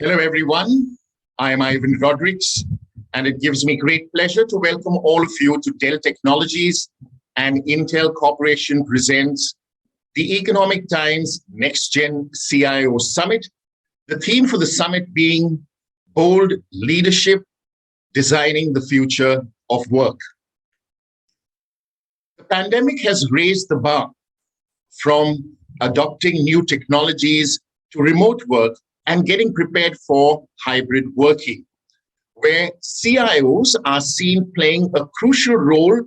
Hello, everyone. I am Ivan Rodrigues, and it gives me great pleasure to welcome all of you to Dell Technologies and Intel Corporation presents the Economic Times NextGen CIO Summit. The theme for the summit being Bold Leadership, Designing the Future of Work. The pandemic has raised the bar from adopting new technologies to remote work and getting prepared for hybrid working, where CIOs are seen playing a crucial role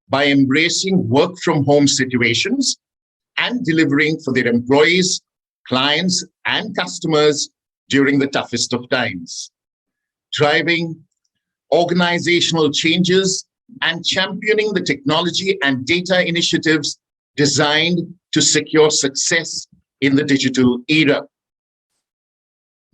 by embracing work from home situations and delivering for their employees, clients, and customers during the toughest of times, driving organizational changes and championing the technology and data initiatives designed to secure success in the digital era.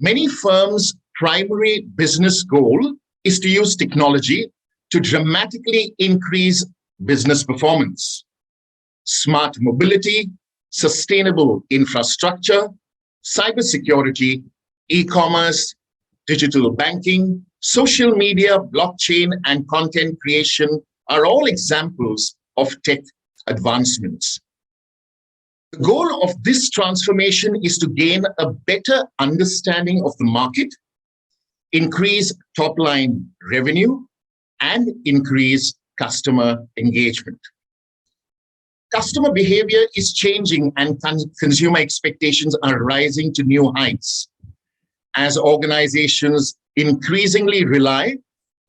Many firms' primary business goal is to use technology to dramatically increase business performance. Smart mobility, sustainable infrastructure, cybersecurity, e-commerce, digital banking, social media, blockchain, and content creation are all examples of tech advancements. The goal of this transformation is to gain a better understanding of the market, increase top-line revenue, and increase customer engagement. Customer behavior is changing and consumer expectations are rising to new heights as organizations increasingly rely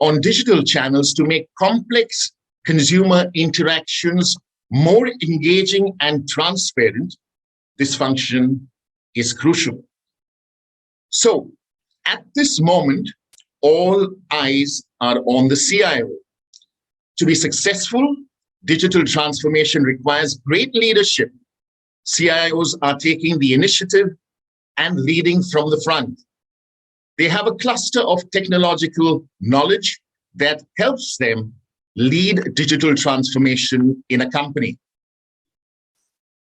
on digital channels to make complex consumer interactions more engaging and transparent. This function is crucial. So, at this moment, all eyes are on the CIO. To be successful, digital transformation requires great leadership. CIOs are taking the initiative and leading from the front. They have a cluster of technological knowledge that helps them lead digital transformation in a company.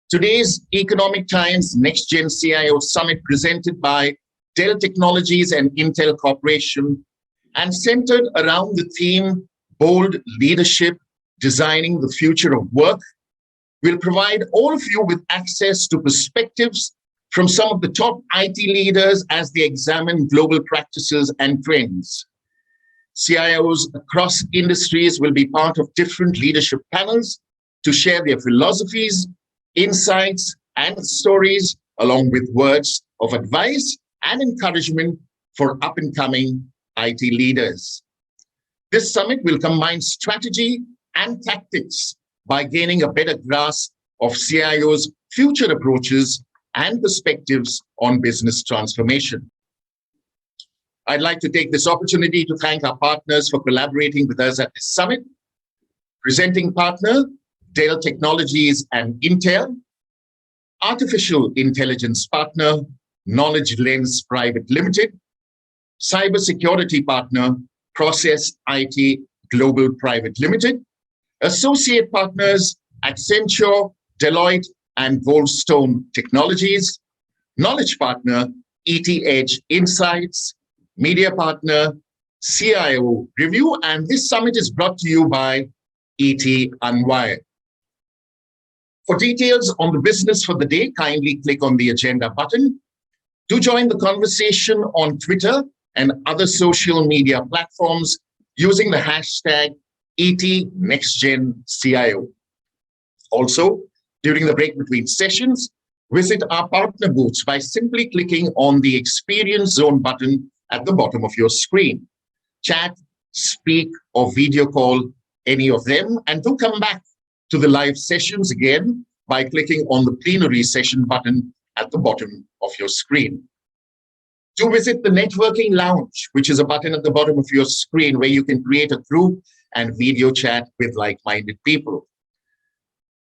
Today's Economic Times NextGen CIO Summit presented by Dell Technologies and Intel Corporation and centered around the theme Bold Leadership, Designing the Future of Work will provide all of you with access to perspectives from some of the top IT leaders as they examine global practices and trends. CIOs across industries will be part of different leadership panels to share their philosophies, insights, and stories, along with words of advice and encouragement for up-and-coming IT leaders. This summit will combine strategy and tactics by gaining a better grasp of CIOs' future approaches and perspectives on business transformation. I'd like to take this opportunity to thank our partners for collaborating with us at this summit. Presenting partner, Dell Technologies and Intel. Artificial intelligence partner, Knowledge Lens Private Limited. Cybersecurity partner, Process IT Global Private Limited. Associate partners, Accenture, Deloitte, and Goldstone Technologies. Knowledge partner, ET Insights. Media partner, CIO Review, and this summit is brought to you by ET Unwired. For details on the business for the day, kindly click on the agenda button. Do join the conversation on Twitter and other social media platforms using the hashtag ETNextGenCIO. Also, during the break between sessions, visit our partner booths by simply clicking on the Experience Zone button at the bottom of your screen. Chat, speak, or video call any of them, and do come back to the live sessions again by clicking on the plenary session button at the bottom of your screen. Do visit the networking lounge, which is a button at the bottom of your screen where you can create a group and video chat with like-minded people.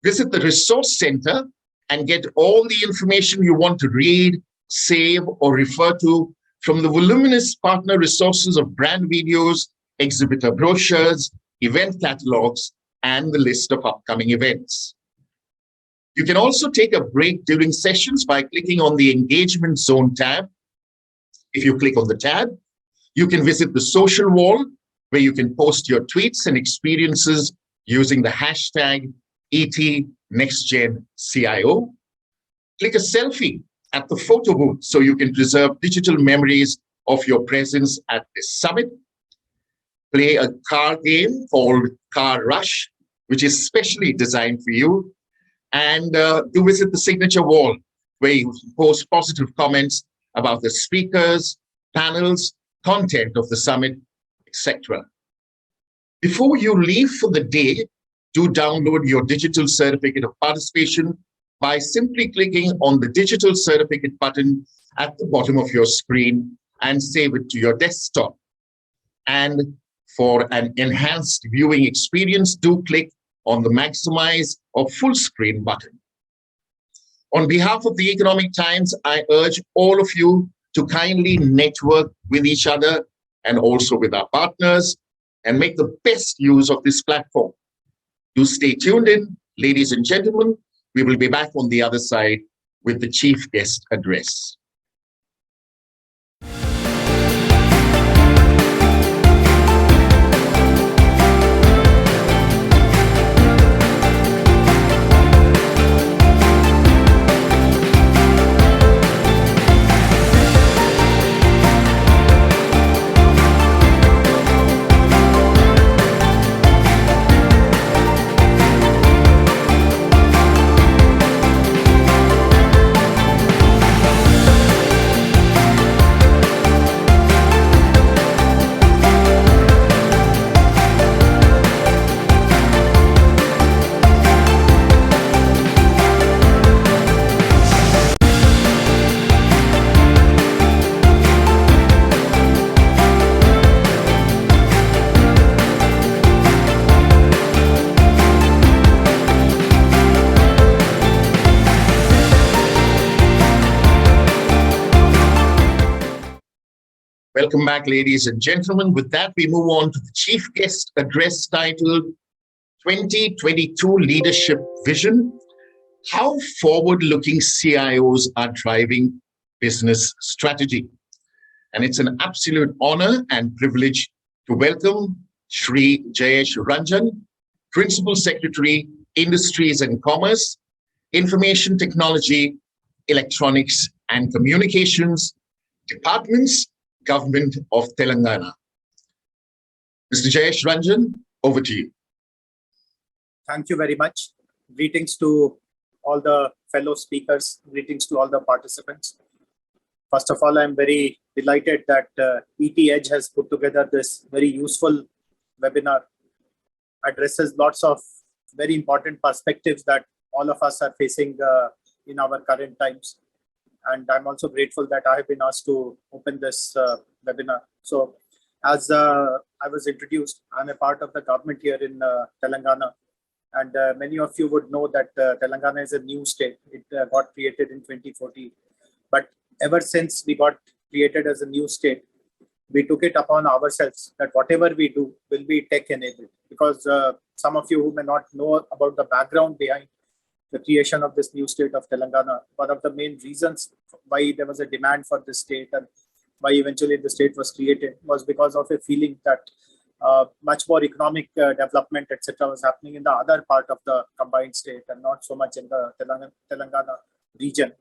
Visit the resource center and get all the information you want to read, save, or refer to from the voluminous partner resources of brand videos, exhibitor brochures, event catalogs, and the list of upcoming events. You can also take a break during sessions by clicking on the Engagement Zone tab. If you click on the tab, you can visit the social wall where you can post your tweets and experiences using the hashtag #ET_NextGenCIO. Click a selfie at the photo booth so you can preserve digital memories of your presence at this summit. Play a car game called Car Rush, which is specially designed for you. And do visit the signature wall where you post positive comments about the speakers, panels, content of the summit, etc. Before you leave for the day, do download your digital certificate of participation by simply clicking on the digital certificate button at the bottom of your screen and save it to your desktop. And for an enhanced viewing experience, do click on the maximize or full screen button. On behalf of the Economic Times, I urge all of you to kindly network with each other and also with our partners and make the best use of this platform. Do stay tuned in, ladies and gentlemen. We will be back on the other side with the chief guest address. Welcome back, ladies and gentlemen. With that, we move on to the chief guest address titled 2022 Leadership Vision, How Forward-Looking CIOs Are Driving Business Strategy. And it's an absolute honor and privilege to welcome Shri Jayesh Ranjan, Principal Secretary, Industries and Commerce, Information Technology, Electronics and Communications, Departments, Government of Telangana. Mr. Jayesh Ranjan, over to you. Thank you very much. Greetings to all the fellow speakers. Greetings to all the participants. First of all, I'm very delighted that ET Edge has put together this very useful webinar. Addresses lots of very important perspectives that all of us are facing in our current times. And I'm also grateful that I have been asked to open this webinar. So as I was introduced, I'm a part of the government here in Telangana. And many of you would know that Telangana is a new state. It got created in 2014. But ever since we got created as a new state, we took it upon ourselves that whatever we do will be tech enabled. Because some of you who may not know about the background behind the creation of this new state of Telangana, one of the main reasons why there was a demand for this state and why eventually the state was created was because of a feeling that much more economic development, etc., was happening in the other part of the combined state and not so much in the Telangana region.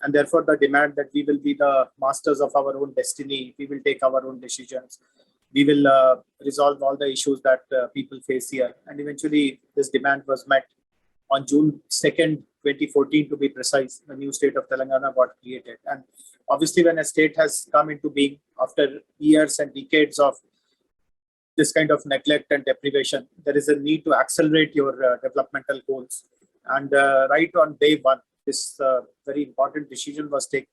And therefore, the demand that we will be the masters of our own destiny, we will take our own decisions, we will resolve all the issues that people face here. And eventually, this demand was met. On June 2nd, 2014, to be precise, the new state of Telangana got created. And obviously, when a state has come into being after years and decades of this kind of neglect and deprivation, there is a need to accelerate your developmental goals. And right on day one, this very important decision was taken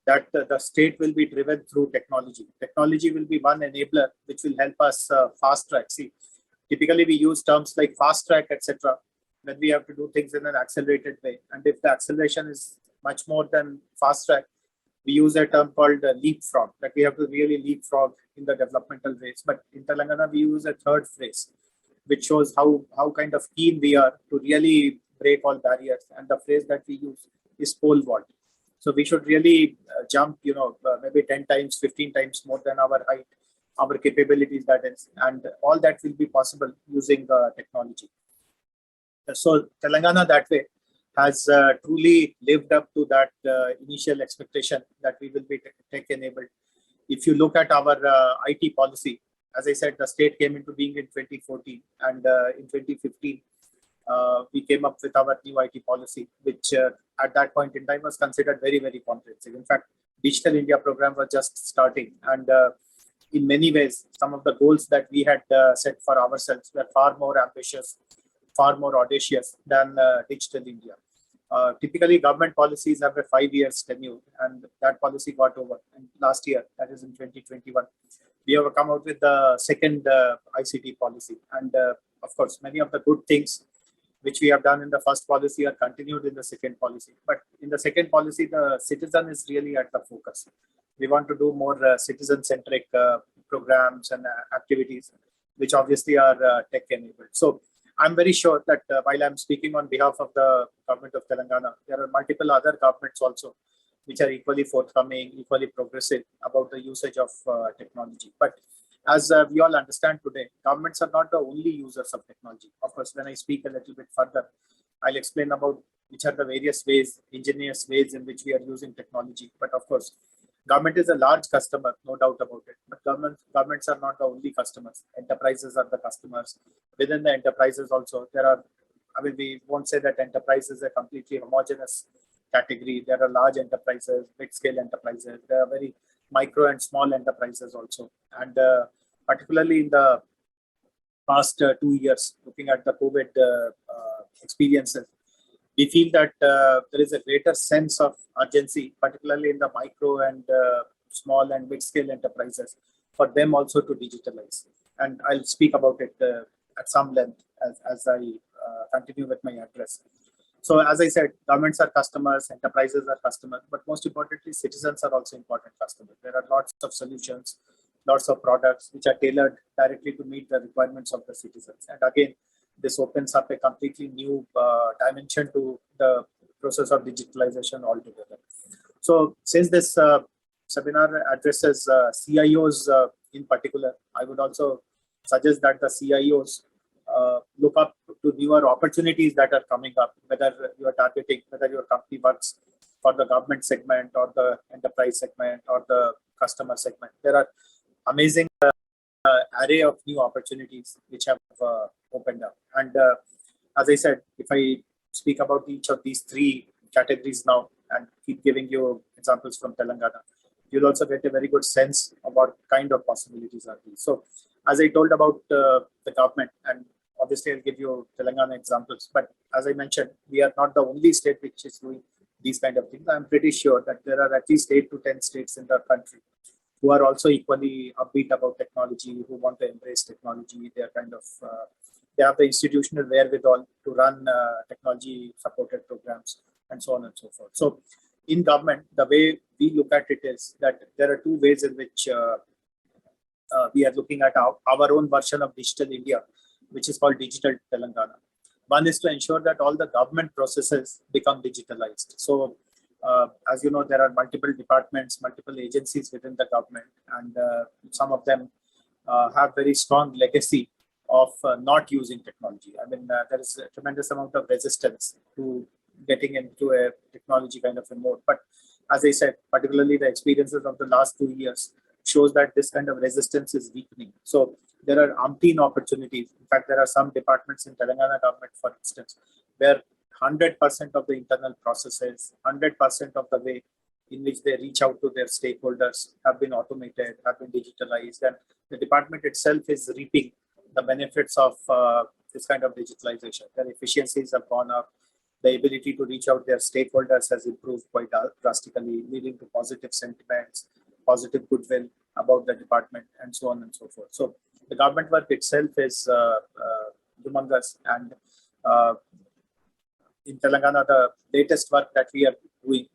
that the state will be driven through technology. Technology will be one enabler which will help us fast track. See, typically we use terms like fast track, etc., when we have to do things in an accelerated way. And if the acceleration is much more than fast track, we use a term called leapfrog, that we have to really leapfrog in the developmental race. But in Telangana, we use a third phrase, which shows how kind of keen we are to really break all barriers. And the phrase that we use is pole vault. So we should really jump, maybe 10 times, 15 times more than our height, our capabilities, that is, and all that will be possible using technology. So Telangana that way has truly lived up to that initial expectation that we will be tech enabled. If you look at our IT policy, as I said, the state came into being in 2014, and in 2015, we came up with our new IT policy, which at that point in time was considered very, very comprehensive. In fact, Digital India program was just starting, and in many ways, some of the goals that we had set for ourselves were far more ambitious, far more audacious than Digital India. Typically, government policies have a 5 years tenure, and that policy got over. And last year, that is in 2021, we have come out with the second ICT policy. And of course, many of the good things which we have done in the first policy are continued in the second policy. But in the second policy, the citizen is really at the focus. We want to do more citizen-centric programs and activities, which obviously are tech-enabled. So I'm very sure that while I'm speaking on behalf of the government of Telangana, there are multiple other governments also which are equally forthcoming, equally progressive about the usage of technology. But as we all understand today, governments are not the only users of technology. Of course, when I speak a little bit further, I'll explain about which are the various ways, ingenious ways in which we are using technology. But of course, government is a large customer, no doubt about it. But governments are not the only customers. Enterprises are the customers. Within the enterprises also, there are, we won't say that enterprise is a completely homogeneous category. There are large enterprises, big-scale enterprises. There are very micro and small enterprises also. And particularly in the past 2 years, looking at the COVID experiences, we feel that there is a greater sense of urgency, particularly in the micro and small and mid-scale enterprises, for them also to digitalize. And I'll speak about it at some length as I continue with my address. So as I said, governments are customers, enterprises are customers, but most importantly, citizens are also important customers. There are lots of solutions, lots of products which are tailored directly to meet the requirements of the citizens. And again, this opens up a completely new dimension to the process of digitalization altogether. So since this seminar addresses CIOs in particular, I would also suggest that the CIOs look up to newer opportunities that are coming up, whether you are targeting, whether your company works for the government segment or the enterprise segment or the customer segment. There are amazing array of new opportunities which have opened up. And as I said, if I speak about each of these three categories now and keep giving you examples from Telangana, you'll also get a very good sense of what kind of possibilities are these. So as I told about the government, and obviously I'll give you Telangana examples, but as I mentioned, we are not the only state which is doing these kind of things. I'm pretty sure that there are at least 8 to 10 states in the country who are also equally upbeat about technology, who want to embrace technology. They are kind of, they have the institutional wherewithal to run technology supported programs and so on and so forth. So in government, the way we look at it is that there are 2 ways in which we are looking at our own version of Digital India, which is called Digital Telangana. One is to ensure that all the government processes become digitalized. So as you know, there are multiple departments, multiple agencies within the government, and some of them have very strong legacy of not using technology. I mean, there is a tremendous amount of resistance to getting into a technology kind of a mode. But as I said, particularly the experiences of the last 2 years shows that this kind of resistance is weakening. So there are umpteen opportunities. In fact, there are some departments in Telangana government, for instance, where 100% of the internal processes, 100% of the way in which they reach out to their stakeholders have been automated, have been digitalized, and the department itself is reaping the benefits of this kind of digitalization. Their efficiencies have gone up. The ability to reach out their stakeholders has improved quite drastically, leading to positive sentiments, positive goodwill about the department, and so on and so forth. So the government work itself is humongous, and in Telangana, the latest work that we are doing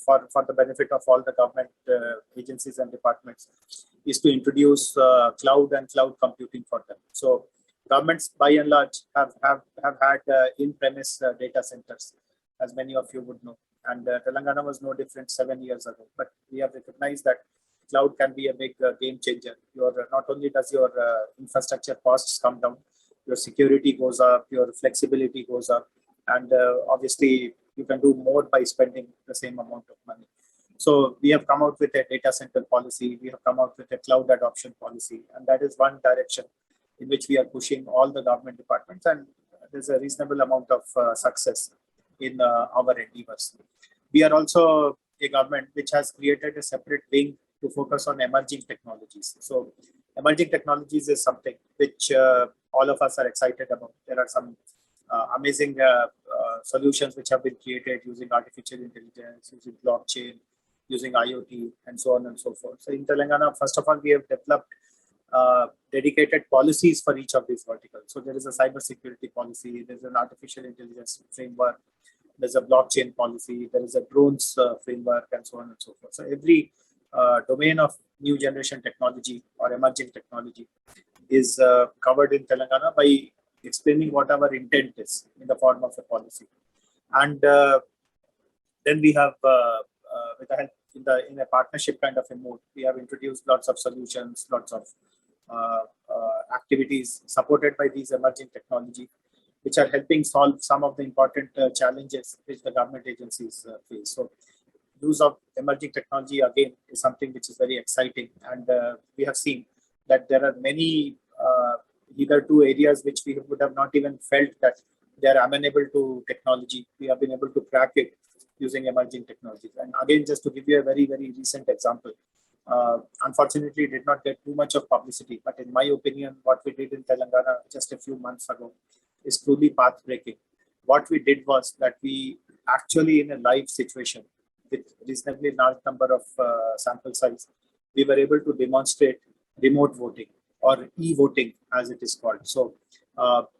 for the benefit of all the government agencies and departments is to introduce cloud and cloud computing for them. So governments, by and large, have had in-premise data centers, as many of you would know. And Telangana was no different 7 years ago. But we have recognized that cloud can be a big game changer. Not only does your infrastructure costs come down, your security goes up, your flexibility goes up, and obviously you can do more by spending the same amount of money. So we have come out with a data center policy, we have come out with a cloud adoption policy, and that is one direction in which we are pushing all the government departments, and there's a reasonable amount of success in our endeavors. We are also a government which has created a separate wing to focus on emerging technologies. So emerging technologies is something which all of us are excited about. There are some amazing solutions which have been created using artificial intelligence, using blockchain, using IoT, and so on and so forth. So in Telangana, first of all, we have developed dedicated policies for each of these verticals. So there is a cybersecurity policy, there's an artificial intelligence framework, there's a blockchain policy, there is a drones framework, and so on and so forth. So every domain of new generation technology or emerging technology is covered in Telangana by explaining what our intent is in the form of a policy. And then we have, with the help in a partnership kind of a mode, we have introduced lots of solutions, lots of activities supported by these emerging technology, which are helping solve some of the important challenges which the government agencies face. So use of emerging technology again is something which is very exciting, and we have seen that there are many hitherto areas which we would have not even felt that they are amenable to technology. We have been able to crack it using emerging technologies. And again, just to give you a very, very recent example, unfortunately did not get too much of publicity, but in my opinion, what we did in Telangana just a few months ago is truly path-breaking. What we did was that we actually, in a live situation with reasonably large number of sample size, we were able to demonstrate remote voting or e-voting as it is called. So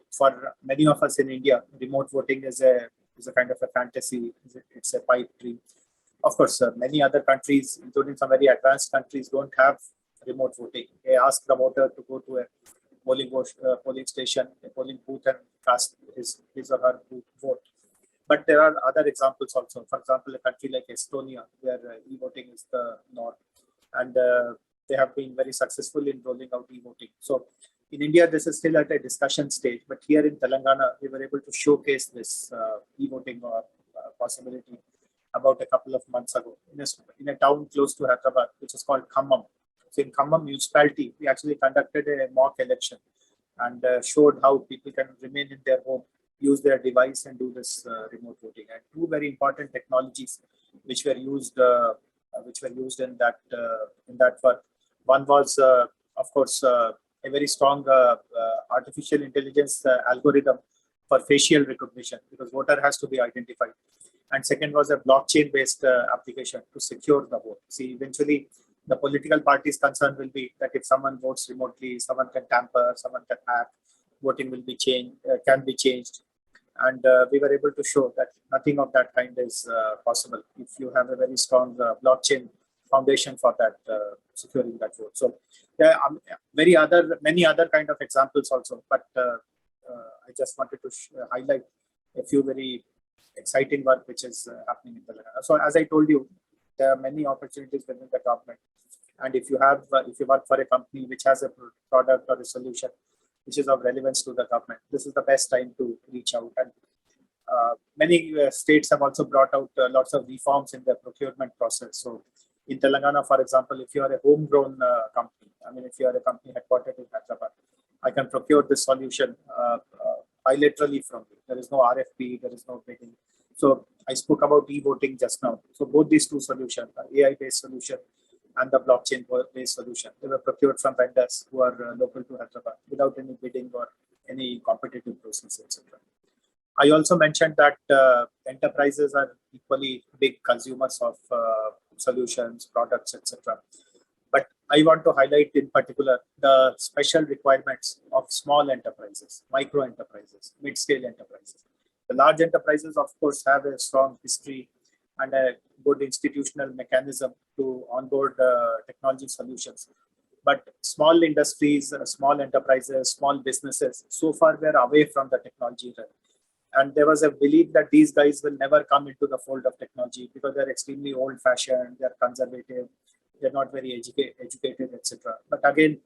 for many of us in India, remote voting is a kind of a fantasy, it's a pipe dream. Of course, many other countries, including some very advanced countries, don't have remote voting. They ask the voter to go to a polling station, a polling booth, and cast his or her vote. But there are other examples also. For example, a country like Estonia, where e-voting is the norm, and they have been very successful in rolling out e-voting. So in India, this is still at a discussion stage, but here in Telangana, we were able to showcase this e-voting possibility about a couple of months ago in a town close to Hyderabad, which is called Khammam. So in Khammam municipality, we actually conducted a mock election and showed how people can remain in their home, use their device, and do this remote voting. And two very important technologies which were used in that work. One was, of course, a very strong artificial intelligence algorithm for facial recognition, because voter has to be identified. And second was a blockchain-based application to secure the vote. See, eventually, the political party's concern will be that if someone votes remotely, someone can tamper, someone can hack, voting will be can be changed. And we were able to show that nothing of that kind is possible if you have a very strong blockchain foundation for that, securing that vote. So there are many other kind of examples also, but I just wanted to highlight a few very exciting work which is happening in Telangana. So as I told you, there are many opportunities within the government, and if you work for a company which has a product or a solution which is of relevance to the government, this is the best time to reach out. And many states have also brought out lots of reforms in the procurement process. So in Telangana, for example, if you are a homegrown company, if you are a company headquartered in Hyderabad, I can procure this solution bilaterally from you. There is no RFP, there is no bidding. So I spoke about e-voting just now. So both these two solutions, the AI-based solution and the blockchain-based solution, they were procured from vendors who are local to Hyderabad without any bidding or any competitive process, etc. I also mentioned that enterprises are equally big consumers of solutions, products, etc. But I want to highlight in particular the special requirements of small enterprises, micro enterprises, mid-scale enterprises. The large enterprises, of course, have a strong history and a good institutional mechanism to onboard technology solutions. But small industries, small enterprises, small businesses, so far we're away from the technology realm. And there was a belief that these guys will never come into the fold of technology because they're extremely old-fashioned, they're conservative, they're not very educated, etc. But again,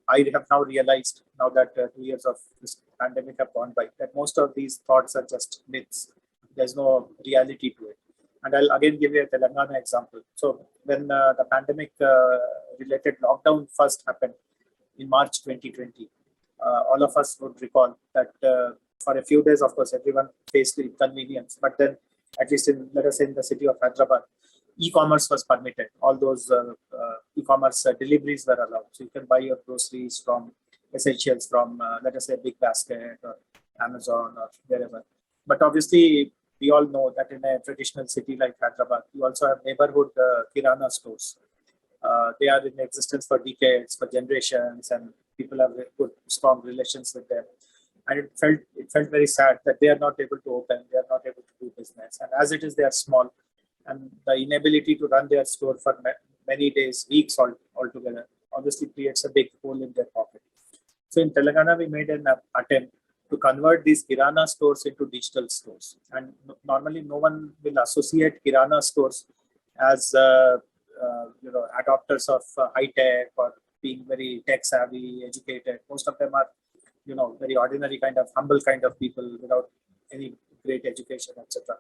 I have now realized, now that 2 years of this pandemic have gone by, that most of these thoughts are just myths. There's no reality to it. And I'll again give you a Telangana example. So when the pandemic related lockdown first happened in March 2020, all of us would recall that for a few days, of course, everyone faced the inconvenience. But then, at least in, let us say, in the city of Hyderabad, e-commerce was permitted. All those e-commerce deliveries were allowed. So you can buy your groceries from essentials from, let us say, Big Basket or Amazon or wherever. But obviously, we all know that in a traditional city like Hyderabad, you also have neighborhood kirana stores. They are in existence for decades, for generations, and people have good, strong relations with them. And it felt very sad that they are not able to open, they are not able to do business. And as it is, they are small, and the inability to run their store for many days, weeks altogether, obviously creates a big hole in their pocket. So in Telangana, we made an attempt to convert these kirana stores into digital stores. And normally, no one will associate kirana stores as adopters of high tech or being very tech savvy, educated. Most of them are, very ordinary kind of humble kind of people without any great education, etc.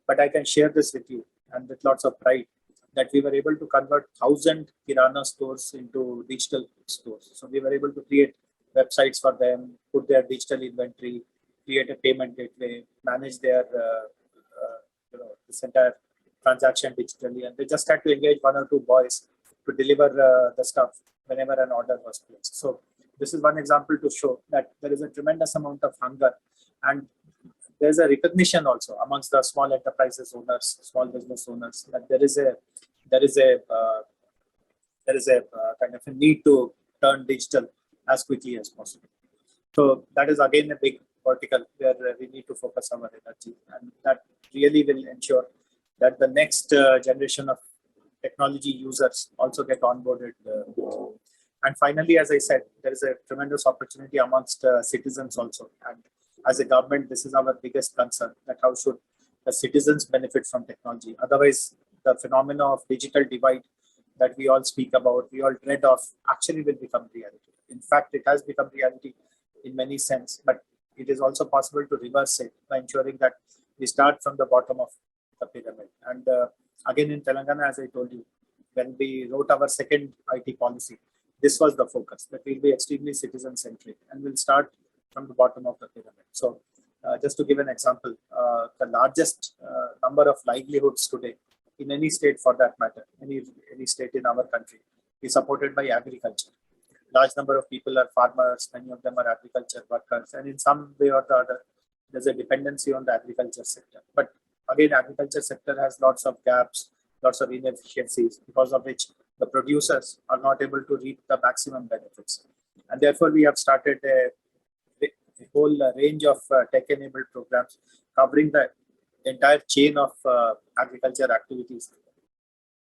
But I can share this with you, and with lots of pride, that we were able to convert 1,000 kirana stores into digital stores. So we were able to create websites for them, put their digital inventory, create a payment gateway, manage their this entire transaction digitally, and they just had to engage one or two boys to deliver the stuff whenever an order was placed. So this is one example to show that there is a tremendous amount of hunger, and there's a recognition also amongst the small enterprises owners, small business owners, that there is a kind of a need to turn digital as quickly as possible. So that is again a big vertical where we need to focus our energy, and that really will ensure that the next generation of technology users also get onboarded. And finally, as I said, there is a tremendous opportunity amongst citizens also. And as a government, this is our biggest concern, that how should the citizens benefit from technology? Otherwise, the phenomena of digital divide that we all speak about, we all dread of, actually will become reality. In fact, it has become reality in many sense, but it is also possible to reverse it by ensuring that we start from the bottom of the pyramid. And again, in Telangana, as I told you, when we wrote our second IT policy, this was the focus, that we'll be extremely citizen-centric and we'll start from the bottom of the pyramid. So just to give an example, the largest number of livelihoods today in any state for that matter, any state in our country, is supported by agriculture. Large number of people are farmers, many of them are agriculture workers, and in some way or the other, there's a dependency on the agriculture sector. But again, agriculture sector has lots of gaps, lots of inefficiencies, because of which the producers are not able to reap the maximum benefits. And therefore, we have started a whole range of tech-enabled programs covering the entire chain of agriculture activities,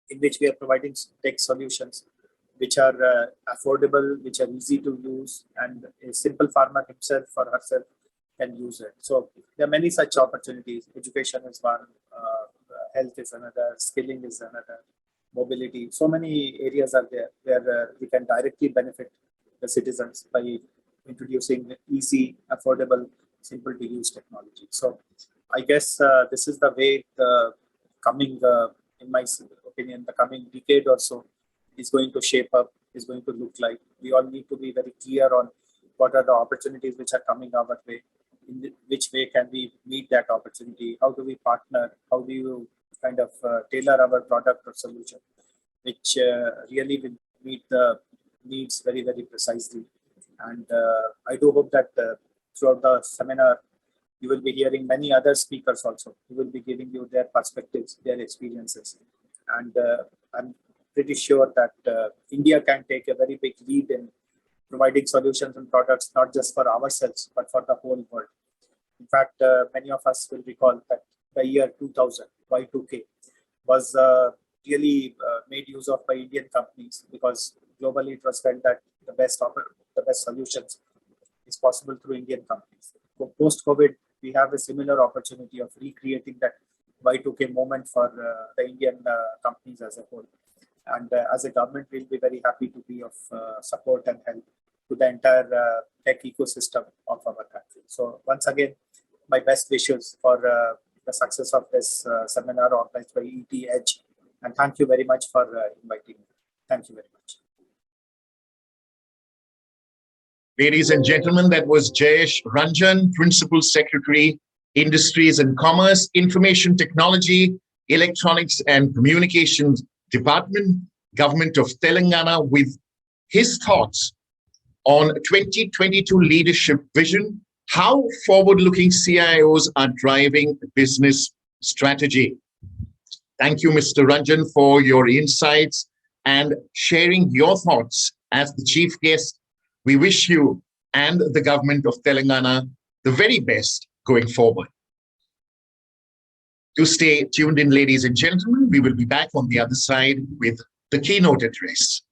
in which we are providing tech solutions which are affordable, which are easy to use, and a simple farmer himself or herself can use it. So there are many such opportunities. Education is one, health is another, skilling is another, mobility. So many areas are there where we can directly benefit the citizens by introducing easy, affordable, simple to use technology. So I guess this is the way the coming, in my opinion, the coming decade or so is going to shape up, is going to look like. We all need to be very clear on what are the opportunities which are coming our way, in which way can we meet that opportunity, how do we partner, how do you kind of tailor our product or solution, which really will meet the needs very, very precisely. And I do hope that throughout the seminar, you will be hearing many other speakers also who will be giving you their perspectives, their experiences. And I'm pretty sure that India can take a very big lead in providing solutions and products, not just for ourselves, but for the whole world. In fact, many of us will recall that the year 2000, Y2K, was really made use of by Indian companies, because globally it was felt that the best solutions is possible through Indian companies. Post-COVID, we have a similar opportunity of recreating that Y2K moment for the Indian companies as a whole. And as a government, we'll be very happy to be of support and help to the entire tech ecosystem of our country. So once again, my best wishes for the success of this seminar organized by ET Edge. And thank you very much for inviting me. Thank you very much. Ladies and gentlemen, that was Jayesh Ranjan, Principal Secretary, Industries and Commerce, Information Technology, Electronics and Communications Department, Government of Telangana, with his thoughts on 2022 leadership vision, how forward-looking CIOs are driving business strategy. Thank you, Mr. Ranjan, for your insights and sharing your thoughts as the chief guest. We wish you and the government of Telangana the very best going forward. Do stay tuned in, ladies and gentlemen. We will be back on the other side with the keynote address.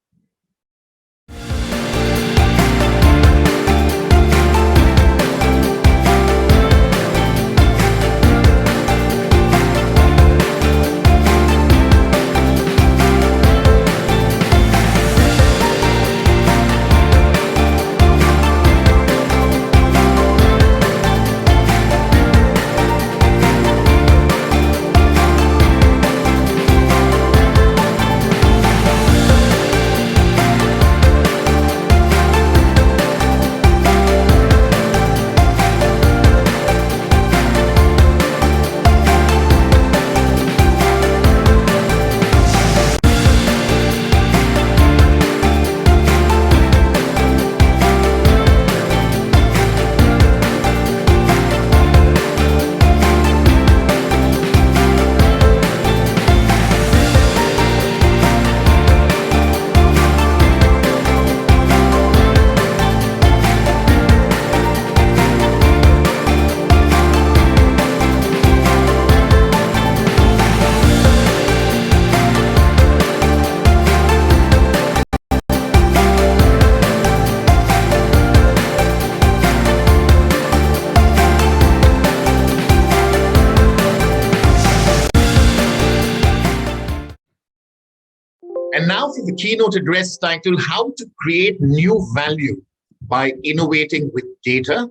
And now for the keynote address titled, How to Create New Value by Innovating with Data.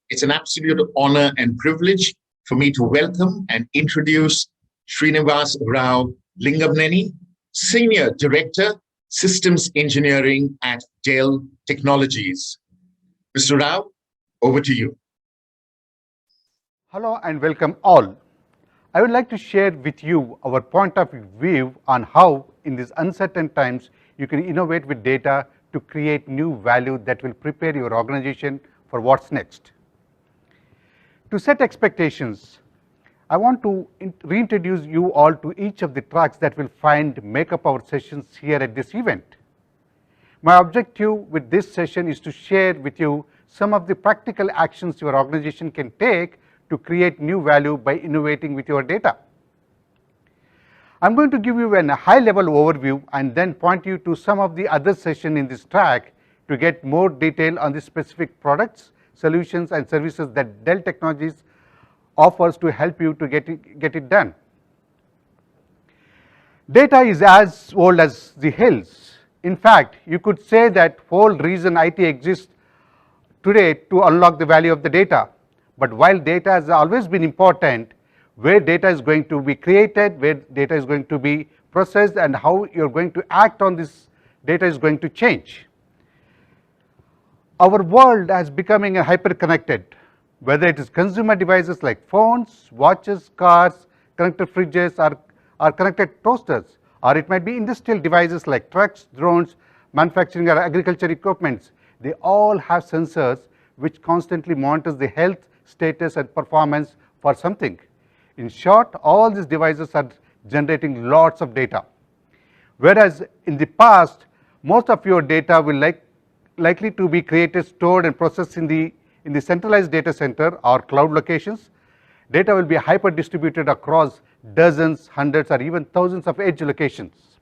It's an absolute honor and privilege for me to welcome and introduce Srinivas Rao Lingamneni, Senior Director, Systems Engineering at Dell Technologies. Mr. Rao, over to you. Hello and welcome all. I would like to share with you our point of view on how in these uncertain times you can innovate with data to create new value that will prepare your organization for what's next. To set expectations, I want to reintroduce you all to each of the tracks that will make up our sessions here at this event. My objective with this session is to share with you some of the practical actions your organization can take to create new value by innovating with your data. I'm going to give you a high-level overview and then point you to some of the other sessions in this track to get more detail on the specific products, solutions, and services that Dell Technologies offers to help you to get it done. Data is as old as the hills. In fact, you could say that whole reason IT exists today to unlock the value of the data. But while data has always been important, where data is going to be created, where data is going to be processed, and how you're going to act on this data is going to change. Our world is becoming hyper-connected, whether it is consumer devices like phones, watches, cars, connected fridges, or connected toasters, or it might be industrial devices like trucks, drones, manufacturing or agriculture equipments. They all have sensors which constantly monitors the health, status, and performance for something. In short, all these devices are generating lots of data. Whereas in the past, most of your data will likely to be created, stored, and processed in the centralized data center or cloud locations. Data will be hyper distributed across dozens, hundreds, or even thousands of edge locations.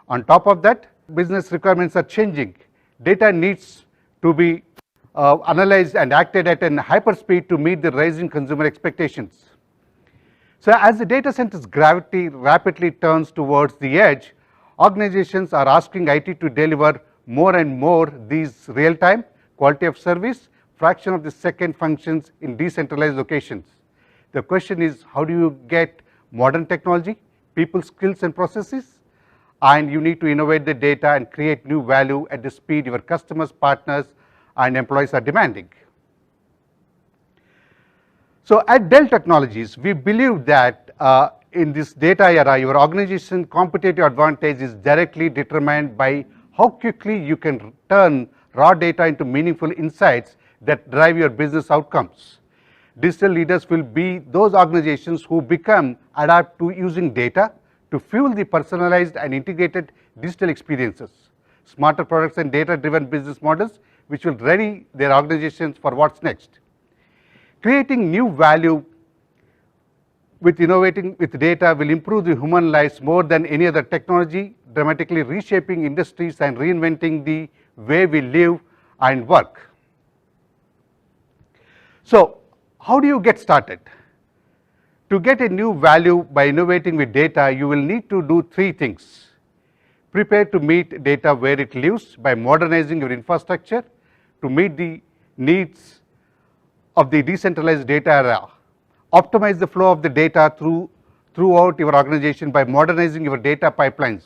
On top of that, business requirements are changing. Data needs to be analyzed and acted at an hyperspeed to meet the rising consumer expectations. So as the data center's gravity rapidly turns towards the edge, organizations are asking IT to deliver more and more these real-time, quality of service, fraction of the second functions in decentralized locations. The question is, how do you get modern technology, people skills and processes? And you need to innovate the data and create new value at the speed your customers, partners, and employees are demanding. So at Dell Technologies, we believe that in this data era, your organization's competitive advantage is directly determined by how quickly you can turn raw data into meaningful insights that drive your business outcomes. Digital leaders will be those organizations who become adapt to using data to fuel the personalized and integrated digital experiences, smarter products and data-driven business models which will ready their organizations for what's next. Creating new value with innovating with data will improve the human lives more than any other technology, dramatically reshaping industries and reinventing the way we live and work. So, how do you get started? To get a new value by innovating with data, you will need to do three things. Prepare to meet data where it lives by modernizing your infrastructure to meet the needs of the decentralized data era. Optimize the flow of the data throughout your organization by modernizing your data pipelines.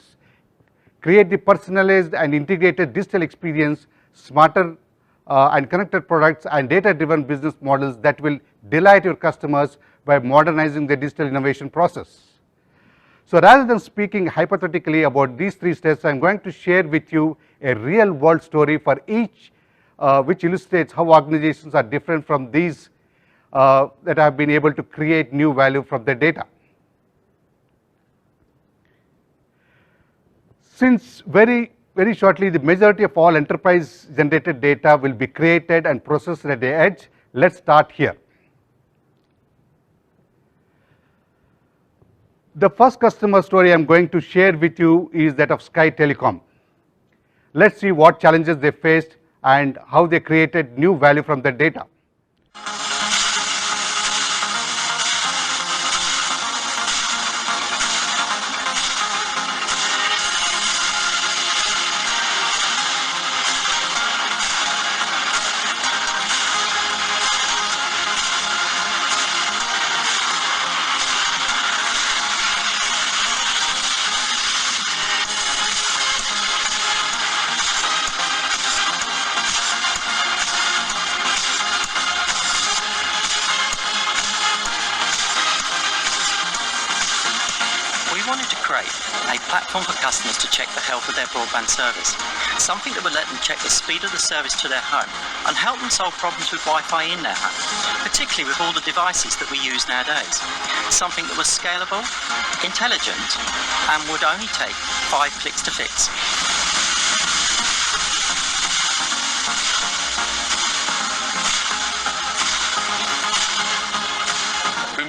Create the personalized and integrated digital experience, smarter and connected products and data-driven business models that will delight your customers by modernizing the digital innovation process. So rather than speaking hypothetically about these three steps, I am going to share with you a real-world story for each which illustrates how organizations are different from these that have been able to create new value from their data. Since very shortly the majority of all enterprise generated data will be created and processed at the edge, let's start here. The first customer story I'm going to share with you is that of Sky Telecom. Let's see what challenges they faced and how they created new value from their data. A platform for customers to check the health of their broadband service, something that would let them check the speed of the service to their home and help them solve problems with Wi-Fi in their home, particularly with all the devices that we use nowadays. Something that was scalable, intelligent, and would only take 5 clicks to fix.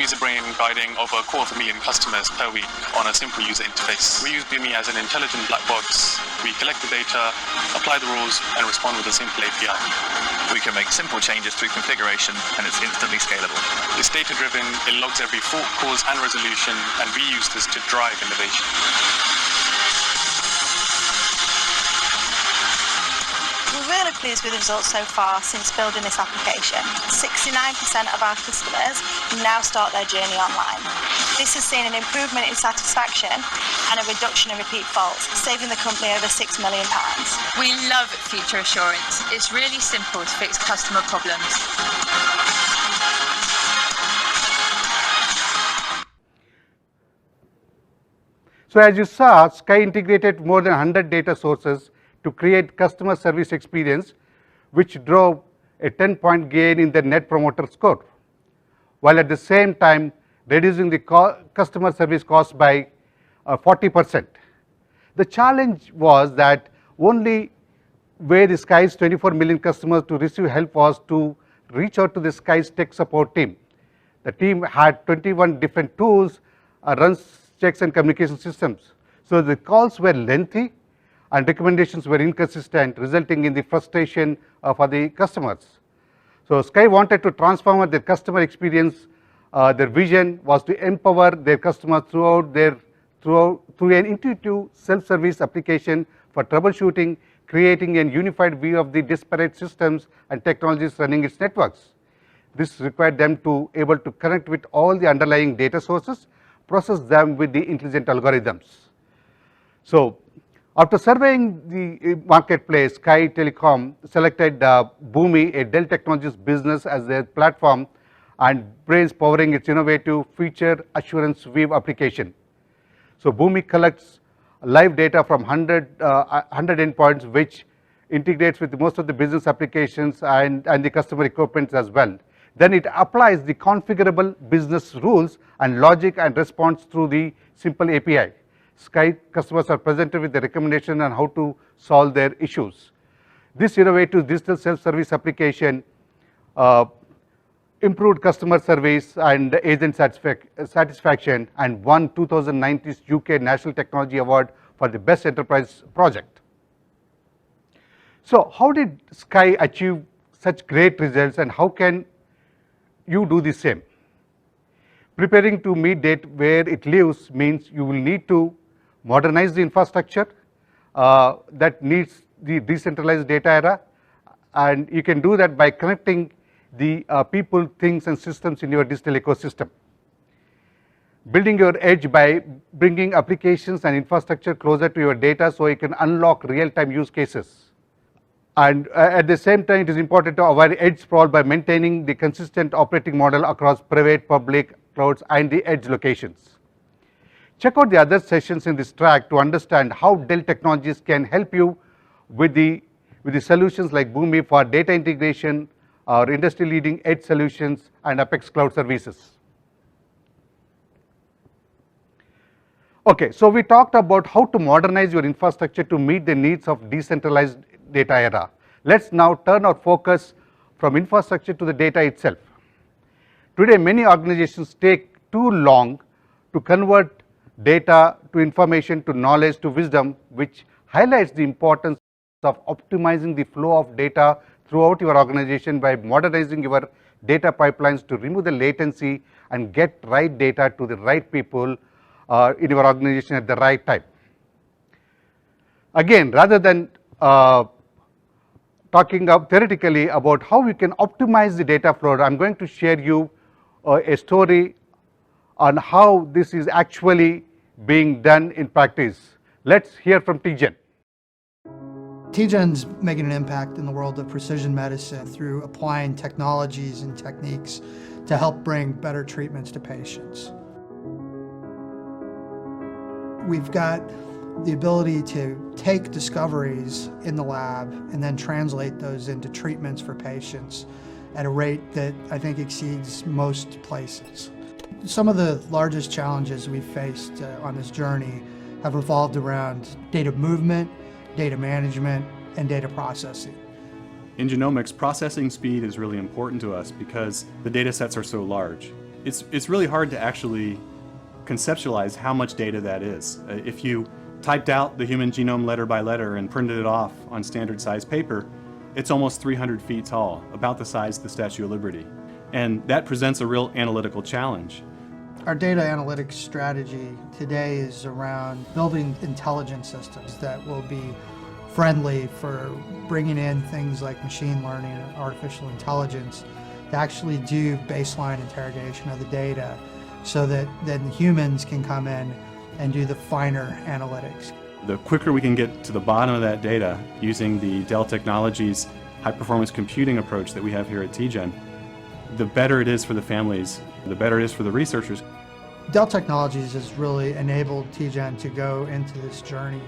Are bringing and guiding over 250,000 customers per week on a simple user interface. We use Boomi as an intelligent black box. We collect the data, apply the rules, and respond with a simple API. We can make simple changes through configuration, and it's instantly scalable. It's data-driven, it logs every fault, cause, and resolution, and we use this to drive innovation. We're really pleased with the results so far since building this application. 69% of our customers now start their journey online. This has seen an improvement in satisfaction and a reduction in repeat faults, saving the company over £6 million. We love Feature Assurance. It's really simple to fix customer problems. So as you saw, Sky integrated more than 100 data sources to create customer service experience, which drove a 10-point gain in the Net Promoter Score, while at the same time reducing the customer service cost by 40%. The challenge was that only way the Sky's 24 million customers to receive help was to reach out to the Sky's tech support team. The team had 21 different tools, runs checks and communication systems. So the calls were lengthy, and recommendations were inconsistent, resulting in the frustration for the customers. So Sky wanted to transform their customer experience. Their vision was to empower their customers through an intuitive self-service application for troubleshooting, creating a unified view of the disparate systems and technologies running its networks. This required them to able to connect with all the underlying data sources, process them with the intelligent algorithms. So after surveying the marketplace, Sky Telecom selected Boomi, a Dell Technologies business, as their platform, and Brains powering its innovative feature assurance view application. So Boomi collects live data from 100 endpoints, which integrates with most of the business applications and the customer equipment as well. Then it applies the configurable business rules and logic and response through the simple API. Sky customers are presented with the recommendation on how to solve their issues. This innovative digital self-service application improved customer service and agent satisfaction and won 2019's UK National Technology Award for the Best Enterprise Project. So how did Sky achieve such great results, and how can you do the same? Preparing to meet date where it lives means you will need to modernize the infrastructure that needs the decentralized data era, and you can do that by connecting the people, things and systems in your digital ecosystem. Building your edge by bringing applications and infrastructure closer to your data so you can unlock real-time use cases. And at the same time, it is important to avoid edge sprawl by maintaining the consistent operating model across private, public clouds and the edge locations. Check out the other sessions in this track to understand how Dell Technologies can help you with the solutions like Boomi for data integration, or industry-leading edge solutions and Apex Cloud services. Okay, so we talked about how to modernize your infrastructure to meet the needs of decentralized data era. Let's now turn our focus from infrastructure to the data itself. Today, many organizations take too long to convert data to information, to knowledge, to wisdom, which highlights the importance of optimizing the flow of data throughout your organization by modernizing your data pipelines to remove the latency and get right data to the right people in your organization at the right time. Again, rather than talking theoretically about how we can optimize the data flow, I'm going to share you a story on how this is actually being done in practice. Let's hear from TGen. TGen's making an impact in the world of precision medicine through applying technologies and techniques to help bring better treatments to patients. We've got the ability to take discoveries in the lab and then translate those into treatments for patients at a rate that I think exceeds most places. Some of the largest challenges we've faced on this journey have revolved around data movement, data management, and data processing. In genomics, processing speed is really important to us because the data sets are so large. It's really hard to actually conceptualize how much data that is. If you typed out the human genome letter by letter and printed it off on standard size paper, it's almost 300 feet tall, about the size of the Statue of Liberty. And that presents a real analytical challenge. Our data analytics strategy today is around building intelligence systems that will be friendly for bringing in things like machine learning and artificial intelligence to actually do baseline interrogation of the data so that then humans can come in and do the finer analytics. The quicker we can get to the bottom of that data using the Dell Technologies high-performance computing approach that we have here at TGen, the better it is for the families, the better it is for the researchers. Dell Technologies has really enabled TGen to go into this journey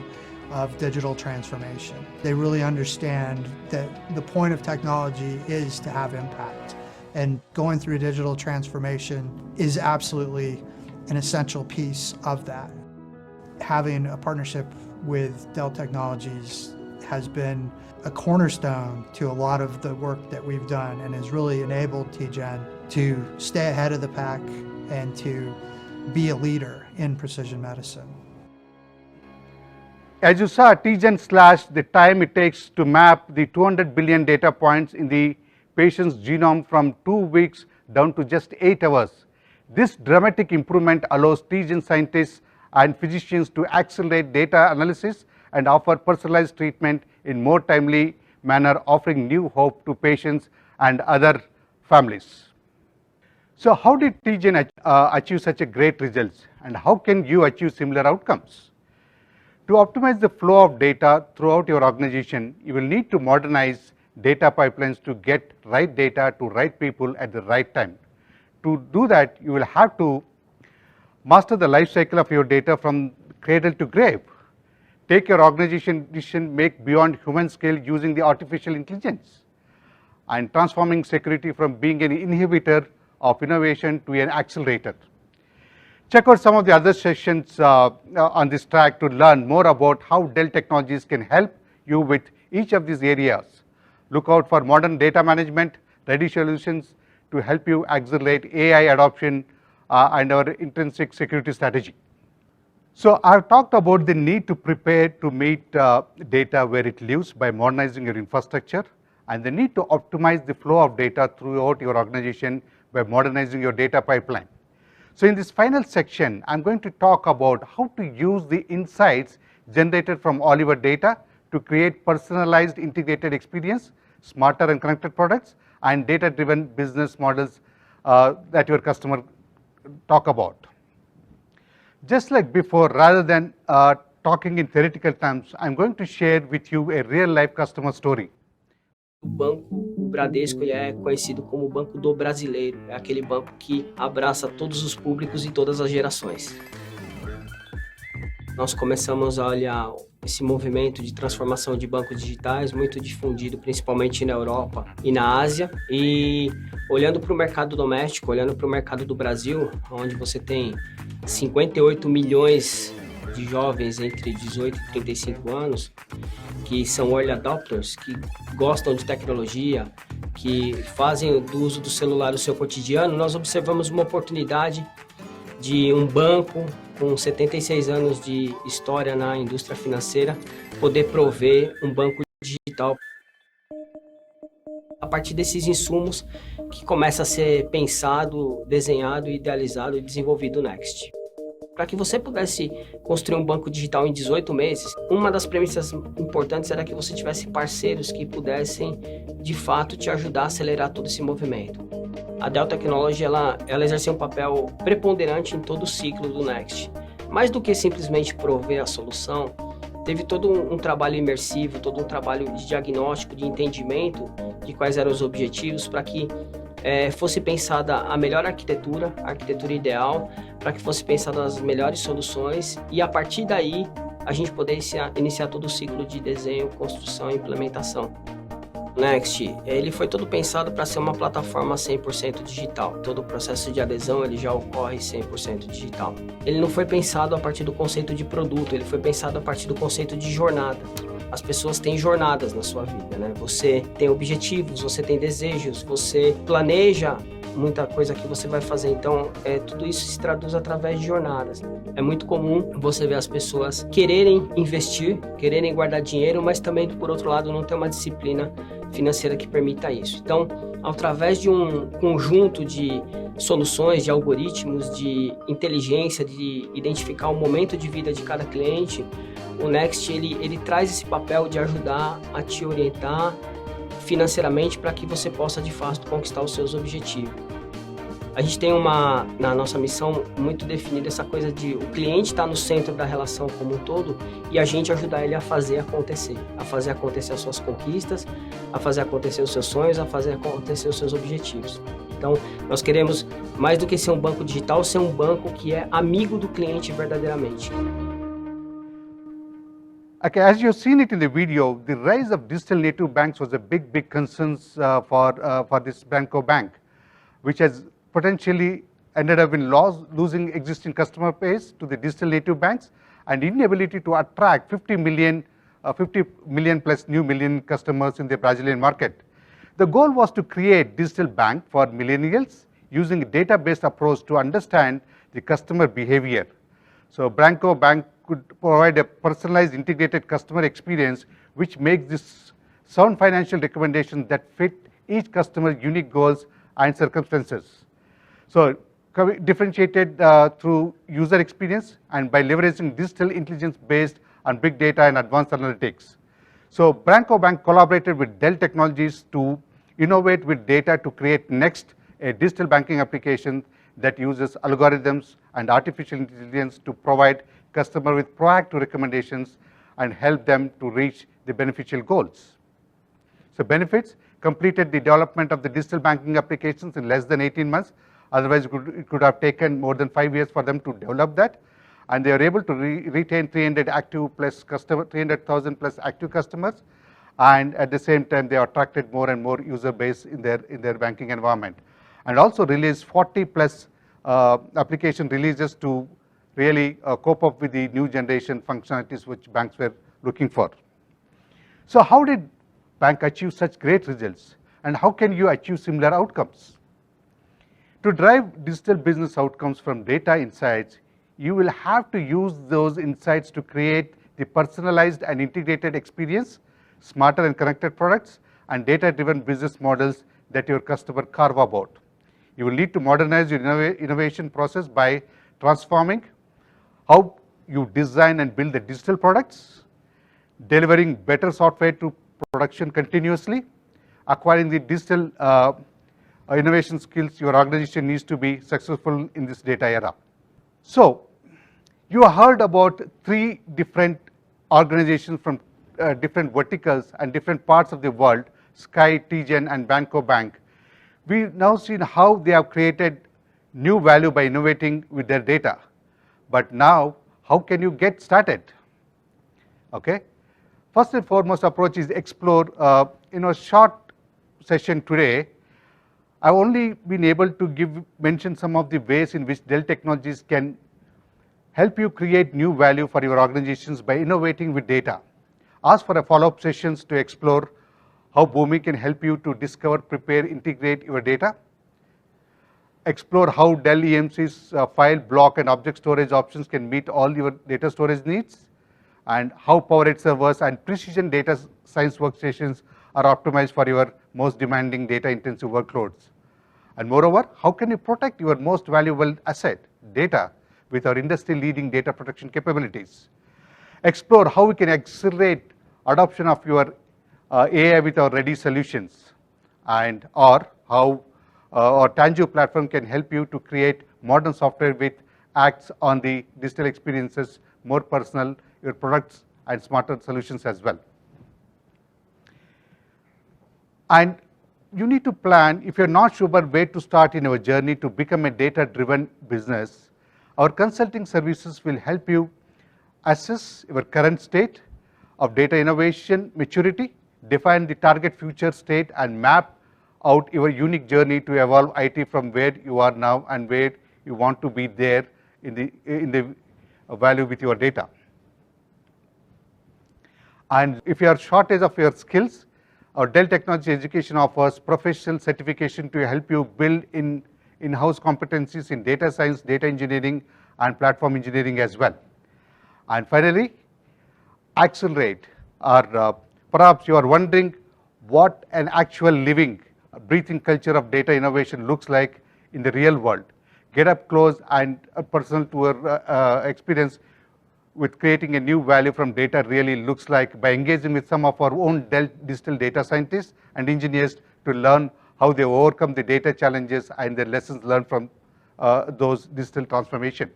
of digital transformation. They really understand that the point of technology is to have impact, and going through digital transformation is absolutely an essential piece of that. Having a partnership with Dell Technologies has been a cornerstone to a lot of the work that we've done and has really enabled TGen to stay ahead of the pack and to be a leader in precision medicine. As you saw, TGen slashed the time it takes to map the 200 billion data points in the patient's genome from 2 weeks down to just 8 hours. This dramatic improvement allows TGen scientists and physicians to accelerate data analysis and offer personalized treatment in more timely manner, offering new hope to patients and other families. So how did TGen achieve such a great results, and how can you achieve similar outcomes? To optimize the flow of data throughout your organization, you will need to modernize data pipelines to get right data to right people at the right time. To do that, you will have to master the life cycle of your data from cradle to grave. Take your organization decision make beyond human scale using the artificial intelligence, and transforming security from being an inhibitor of innovation to an accelerator. Check out some of the other sessions on this track to learn more about how Dell Technologies can help you with each of these areas. Look out for modern data management, ready solutions to help you accelerate AI adoption and our intrinsic security strategy. So I've talked about the need to prepare to meet data where it lives by modernizing your infrastructure, and the need to optimize the flow of data throughout your organization by modernizing your data pipeline. So in this final section, I'm going to talk about how to use the insights generated from all your data to create personalized integrated experience, smarter and connected products, and data-driven business models that your customer talk about. Just like before, rather than talking in theoretical terms, I'm going to share with you a real-life customer story. O banco, o Bradesco, ele é conhecido como o banco do brasileiro. É aquele banco que abraça todos os públicos e todas as gerações. Nós começamos a olhar esse movimento de transformação de bancos digitais, muito difundido principalmente na Europa e na Ásia. E olhando para o mercado doméstico, olhando para o mercado do Brasil, onde você tem 58 milhões de jovens entre 18 e 35 anos, que são early adopters, que gostam de tecnologia, que fazem do uso do celular o seu cotidiano, nós observamos uma oportunidade de um banco com 76 anos de história na indústria financeira poder prover um banco digital a partir desses insumos que começa a ser pensado, desenhado, idealizado e desenvolvido no Next. Para que você pudesse construir um banco digital em 18 meses, uma das premissas importantes era que você tivesse parceiros que pudessem, de fato, te ajudar a acelerar todo esse movimento. A Dell Technologies, ela exerceu um papel preponderante em todo o ciclo do Next. Mais do que simplesmente prover a solução, teve todo um trabalho imersivo, todo um trabalho de diagnóstico, de entendimento de quais eram os objetivos para que fosse pensada a melhor arquitetura, a arquitetura ideal, para que fosse pensada as melhores soluções e a partir daí a gente poder iniciar todo o ciclo de desenho, construção e implementação. O Next, ele foi todo pensado para ser uma plataforma 100% digital. Todo o processo de adesão ele já ocorre 100% digital. Ele não foi pensado a partir do conceito de produto, ele foi pensado a partir do conceito de jornada. As pessoas têm jornadas na sua vida, né? Você tem objetivos, você tem desejos, você planeja muita coisa que você vai fazer. Então, tudo isso se traduz através de jornadas. É muito comum você ver as pessoas quererem investir, quererem guardar dinheiro, mas também, por outro lado, não ter uma disciplina financeira que permita isso. Então, através de um conjunto de soluções, de algoritmos, de inteligência, de identificar o momento de vida de cada cliente, o Next ele traz esse papel de ajudar a te orientar financeiramente para que você possa de fato conquistar os seus objetivos. A gente tem na nossa missão muito definida essa coisa de o cliente estar no centro da relação como um todo e a gente ajudar ele a fazer acontecer as suas conquistas, a fazer acontecer os seus sonhos, a fazer acontecer os seus objetivos. Então, nós queremos, mais do que ser um banco digital, ser um banco que é amigo do cliente verdadeiramente. Okay, as you've seen it in the video, the rise of digital native banks was a big concern for this Branco Bank, which has potentially ended up in losing existing customer base to the digital native banks and inability to attract 50 million plus new million customers in the Brazilian market. The goal was to create digital bank for millennials using a data-based approach to understand the customer behavior. So Branco Bank could provide a personalized integrated customer experience which makes this sound financial recommendations that fit each customer's unique goals and circumstances. So differentiated through user experience and by leveraging digital intelligence based on big data and advanced analytics. So Branco Bank collaborated with Dell Technologies to innovate with data to create Next, a digital banking application that uses algorithms and artificial intelligence to provide customers with proactive recommendations and help them to reach the beneficial goals. So benefits: completed the development of the digital banking applications in less than 18 months. Otherwise, it could have taken more than 5 years for them to develop that. And they are able to retain 300,000 plus active customers. And at the same time, they attracted more and more user base in their banking environment. And also released 40 plus application releases to really cope up with the new generation functionalities which banks were looking for. So how did bank achieve such great results? And how can you achieve similar outcomes? To drive digital business outcomes from data insights, you will have to use those insights to create the personalized and integrated experience, smarter and connected products, and data-driven business models that your customer carve about. You will need to modernize your innovation process by transforming how you design and build the digital products, delivering better software to production continuously, acquiring the digital innovation skills your organization needs to be successful in this data era. So, you heard about 3 different organizations from different verticals and different parts of the world, Sky, TGen, and Branco Bank. We've now seen how they have created new value by innovating with their data. But now, how can you get started? Okay. First and foremost approach is explore. In a short session today, I've only been able to mention some of the ways in which Dell Technologies can help you create new value for your organizations by innovating with data. Ask for a follow-up sessions to explore how Boomi can help you to discover, prepare, integrate your data. Explore how Dell EMC's file, block, and object storage options can meet all your data storage needs, and how PowerEdge servers and precision data science workstations are optimized for your most demanding data-intensive workloads. And moreover, how can you protect your most valuable asset, data, with our industry-leading data protection capabilities? Explore how we can accelerate adoption of your AI with our ready solutions, and or how our Tango platform can help you to create modern software which acts on the digital experiences, more personal, your products, and smarter solutions as well. And you need to plan. If you're not sure about where to start in your journey to become a data-driven business, our consulting services will help you assess your current state of data innovation maturity, define the target future state, and map out your unique journey to evolve IT from where you are now and where you want to be there in the value with your data. And if you are shortage of your skills, our Dell Technology Education offers professional certification to help you build in-house competencies in data science, data engineering, and platform engineering as well. And finally, accelerate. Or perhaps you are wondering what an actual living, breathing culture of data innovation looks like in the real world. Get up close and personal to your experience with creating a new value from data really looks like by engaging with some of our own Dell digital data scientists and engineers to learn how they overcome the data challenges and the lessons learned from those digital transformation.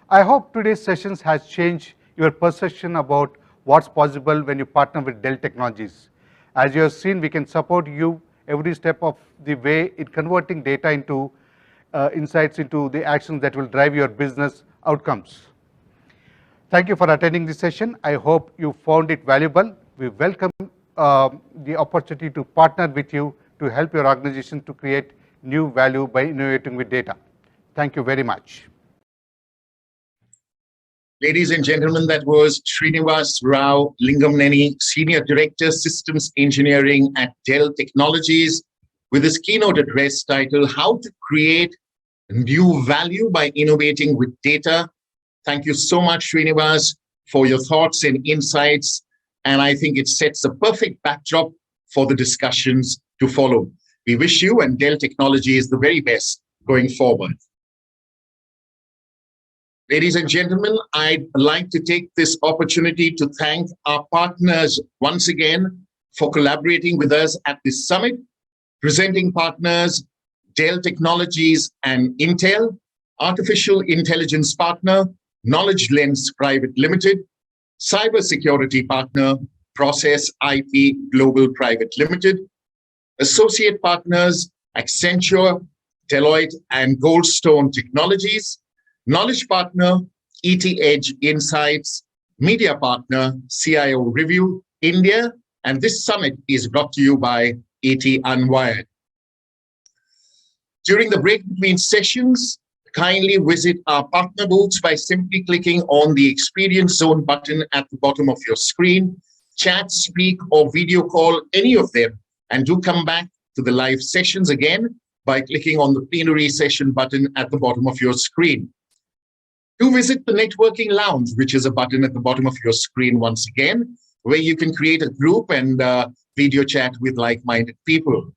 I hope today's sessions has changed your perception about what's possible when you partner with Dell Technologies. As you have seen, we can support you every step of the way in converting data into insights into the actions that will drive your business outcomes. Thank you for attending this session. I hope you found it valuable. We welcome the opportunity to partner with you to help your organization to create new value by innovating with data. Thank you very much. Ladies and gentlemen, that was Srinivas Rao Lingamneni, Senior Director, Systems Engineering at Dell Technologies, with his keynote address titled, How to Create New Value by Innovating with Data. Thank you so much, Srinivas, for your thoughts and insights. And I think it sets a perfect backdrop for the discussions to follow. We wish you and Dell Technologies the very best going forward. Ladies and gentlemen, I'd like to take this opportunity to thank our partners once again for collaborating with us at this summit. Presenting partners, Dell Technologies and Intel, Artificial Intelligence Partner, Knowledge Lens Private Limited, Cybersecurity Partner, Process IP Global Private Limited, Associate Partners, Accenture, Deloitte and Goldstone Technologies, Knowledge Partner, ET Edge Insights, Media Partner, CIO Review, India, and this summit is brought to you by ET Unwired. During the break between sessions, kindly visit our partner booths by simply clicking on the Experience Zone button at the bottom of your screen. Chat, speak, or video call any of them, and do come back to the live sessions again by clicking on the Plenary Session button at the bottom of your screen. Do visit the Networking Lounge, which is a button at the bottom of your screen once again, where you can create a group and video chat with like-minded people.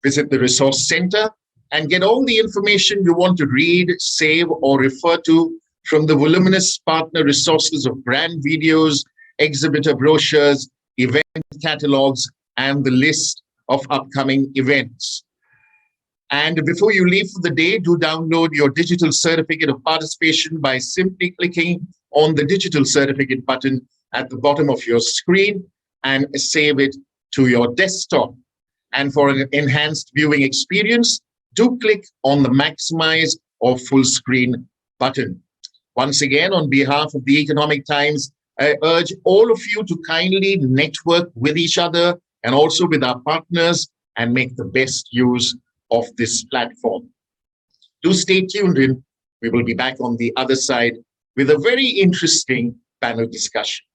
Visit the Resource Center and get all the information you want to read, save, or refer to from the voluminous partner resources of brand videos, exhibitor brochures, event catalogs, and the list of upcoming events. And before you leave for the day, do download your digital certificate of participation by simply clicking on the digital certificate button at the bottom of your screen and save it to your desktop. And for an enhanced viewing experience, do click on the maximize or full screen button. Once again, on behalf of the Economic Times, I urge all of you to kindly network with each other and also with our partners and make the best use of this platform. Do stay tuned in. We will be back on the other side with a very interesting panel discussion.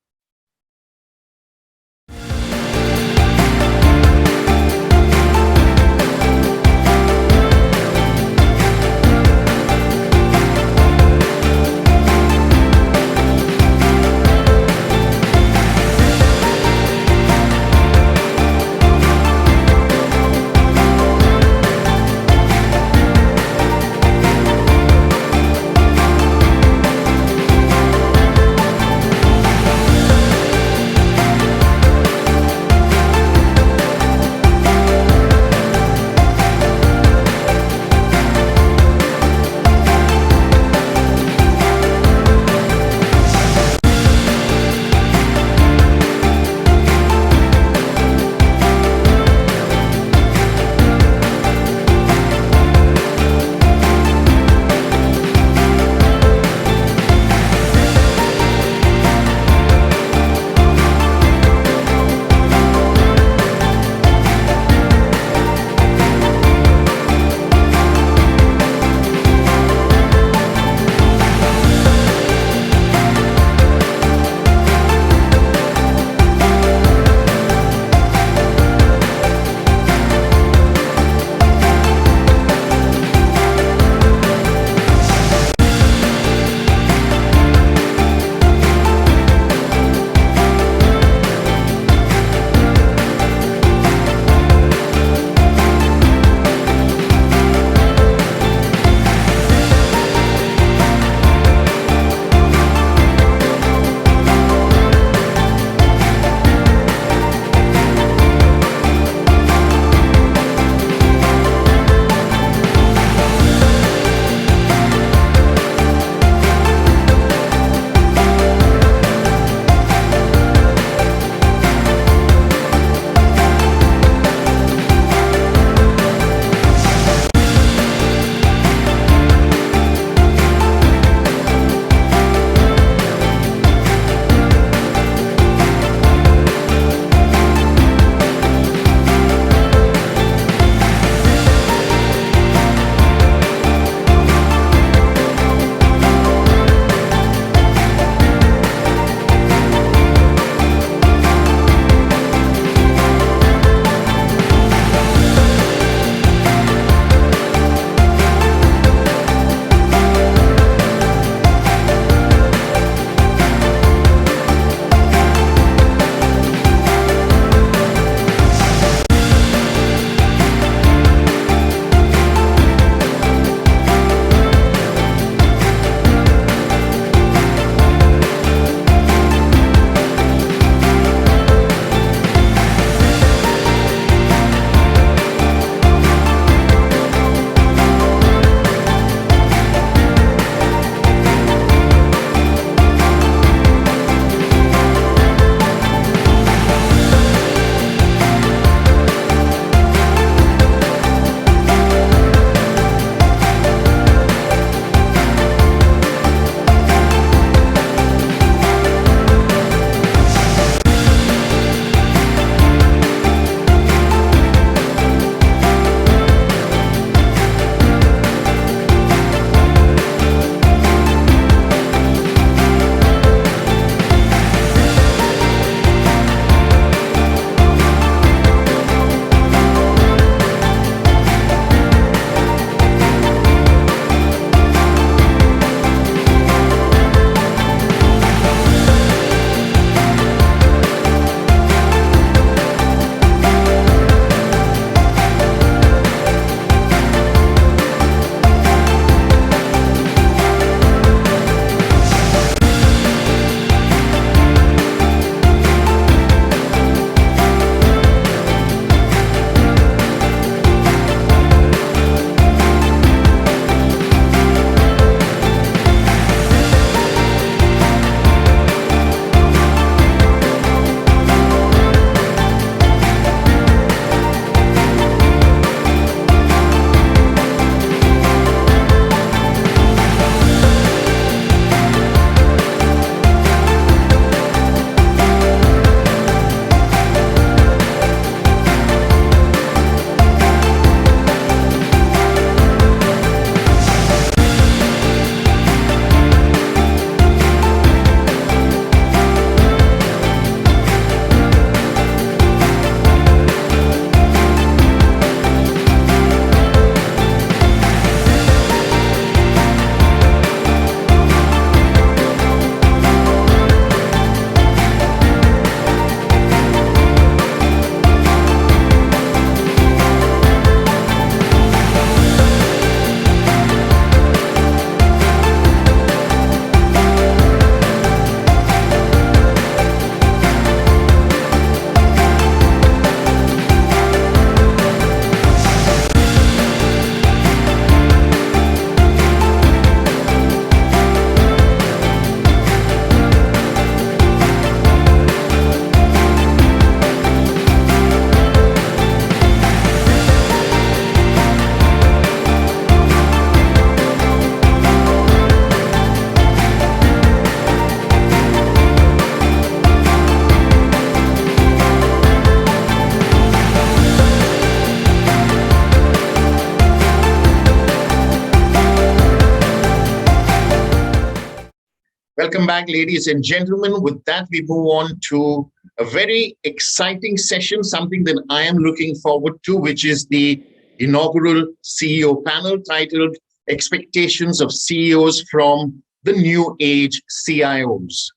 Welcome back, ladies and gentlemen. With that, we move on to a very exciting session, something that I am looking forward to, which is the inaugural CEO panel titled Expectations of CEOs from the New Age CIOs.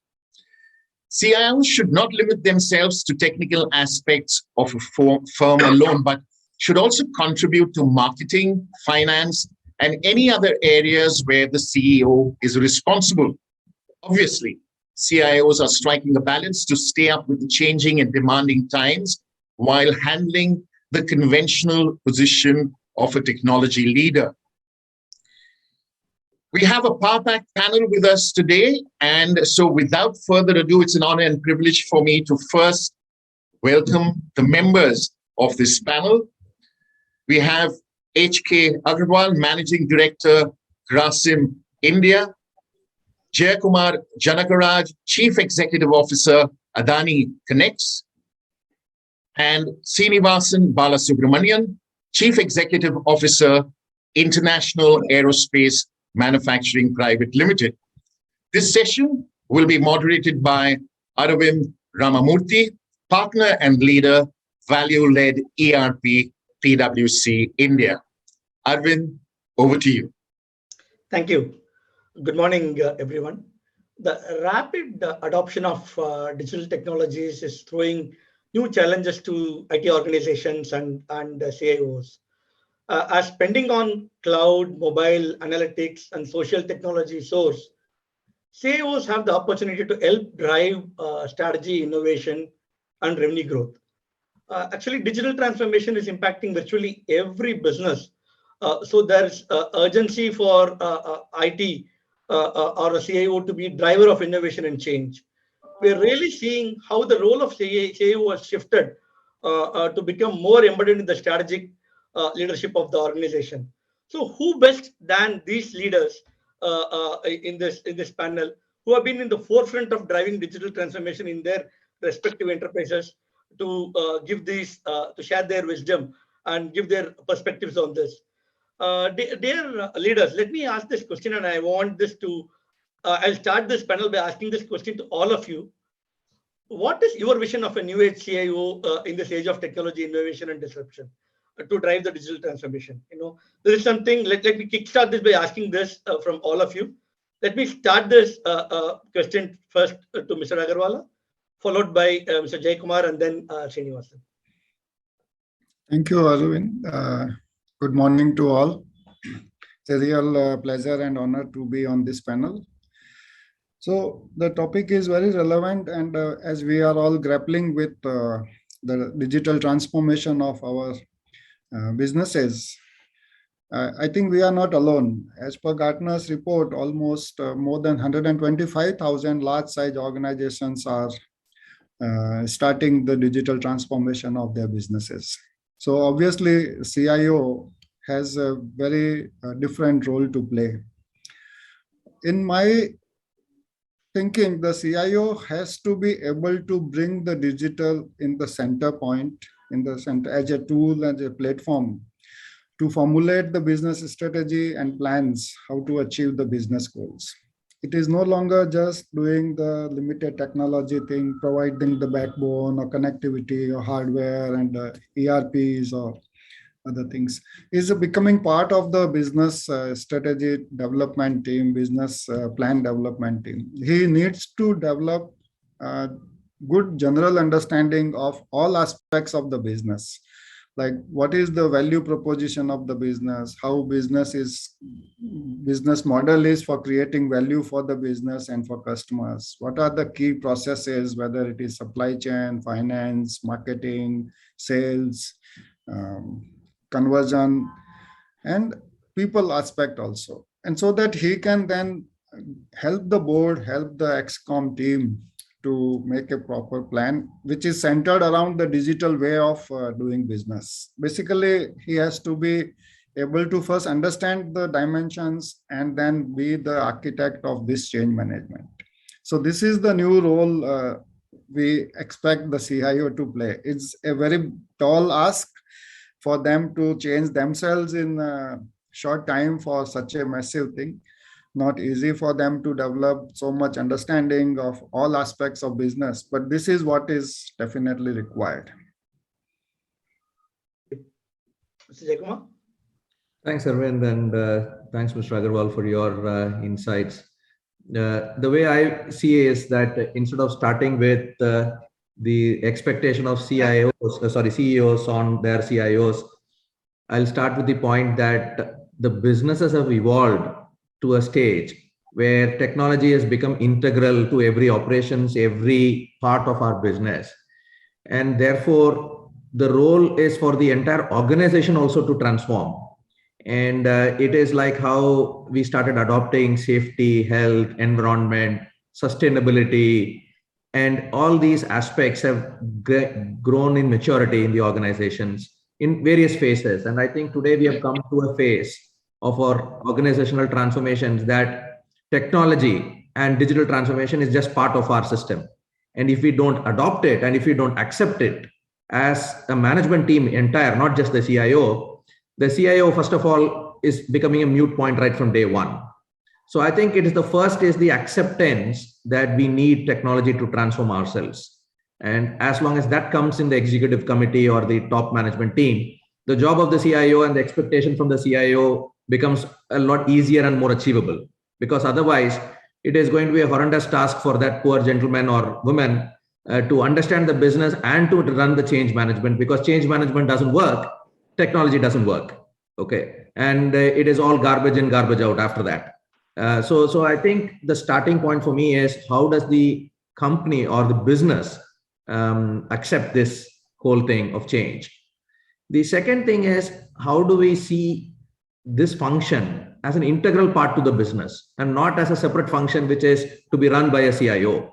CIOs should not limit themselves to technical aspects of a firm alone, but should also contribute to marketing, finance, and any other areas where the CEO is responsible. Obviously, CIOs are striking a balance to stay up with the changing and demanding times while handling the conventional position of a technology leader. We have a power-packed panel with us today, and so without further ado, it's an honor and privilege for me to first welcome the members of this panel. We have H.K. Agarwal, Managing Director, Grasim India; Jayakumar Janakaraj, Chief Executive Officer, Adani Connects; and Srinivasan Balasubramanian, Chief Executive Officer, International Aerospace Manufacturing Private Limited. This session will be moderated by Aravind Ramamurthy, Partner and Leader, Value-Led ERP, PwC India. Arvind, over to you. Thank you. Good morning, everyone. The rapid adoption of digital technologies is throwing new challenges to IT organizations and CIOs. As spending on cloud, mobile, analytics, and social technology soars, CIOs have the opportunity to help drive strategy, innovation, and revenue growth. Actually, digital transformation is impacting virtually every business. So there's urgency for IT or a CIO to be driver of innovation and change. We're really seeing how the role of CIO has shifted to become more embedded in the strategic leadership of the organization. So who best than these leaders in this panel who have been in the forefront of driving digital transformation in their respective enterprises to to share their wisdom and give their perspectives on this. Dear leaders, let me ask this question, and I want this to, I'll start this panel by asking this question to all of you. What is your vision of a new age CIO in this age of technology, innovation, and disruption to drive the digital transformation? This is something, let me kickstart this by asking this from all of you. Let me start this question first to Mr. Agarwala, followed by Mr. Jayakumar, and then Srinivasan. Thank you, Arvind. Good morning to all. It's a real pleasure and honor to be on this panel. So the topic is very relevant, and as we are all grappling with the digital transformation of our businesses, I think we are not alone. As per Gartner's report, almost more than 125,000 large-size organizations are starting the digital transformation of their businesses. So obviously, CIO has a very different role to play. In my thinking, the CIO has to be able to bring the digital in the center point, as a tool, as a platform to formulate the business strategy and plans how to achieve the business goals. It is no longer just doing the limited technology thing, providing the backbone or connectivity or hardware and ERPs or other things. Is becoming part of the business strategy development team, business plan development team. He needs to develop good general understanding of all aspects of the business, like what is the value proposition of the business, how business model is for creating value for the business and for customers, what are the key processes, whether it is supply chain, finance, marketing, sales, conversion, and people aspect also. And so that he can then help the board, help the ExCom team to make a proper plan, which is centered around the digital way of doing business. Basically, he has to be able to first understand the dimensions and then be the architect of this change management. So this is the new role we expect the CIO to play. It's a very tall ask for them to change themselves in a short time for such a massive thing. not easy for them to develop so much understanding of all aspects of business, but this is what is definitely required. Mr. Jayakumar? Thanks, Arvind, and thanks, Mr. Agarwal, for your insights. The way I see is that instead of starting with the expectation of CEOs on their CIOs, I'll start with the point that the businesses have evolved to a stage where technology has become integral to every operations, every part of our business. And therefore, the role is for the entire organization also to transform. And it is like how we started adopting safety, health, environment, sustainability, and all these aspects have grown in maturity in the organizations in various phases. And I think today we have come to a phase of our organizational transformations that technology and digital transformation is just part of our system. And if we don't adopt it and if we don't accept it as a management team entire, not just the CIO, first of all, is becoming a moot point right from day one. So I think it is the first is the acceptance that we need technology to transform ourselves. And as long as that comes in the executive committee or the top management team, the job of the CIO and the expectation from the CIO becomes a lot easier and more achievable. Because otherwise, it is going to be a horrendous task for that poor gentleman or woman to understand the business and to run the change management, because change management doesn't work, technology doesn't work. Okay. And it is all garbage in, garbage out after that. So I think the starting point for me is how does the company or the business accept this whole thing of change? The second thing is how do we see this function as an integral part to the business and not as a separate function which is to be run by a CIO.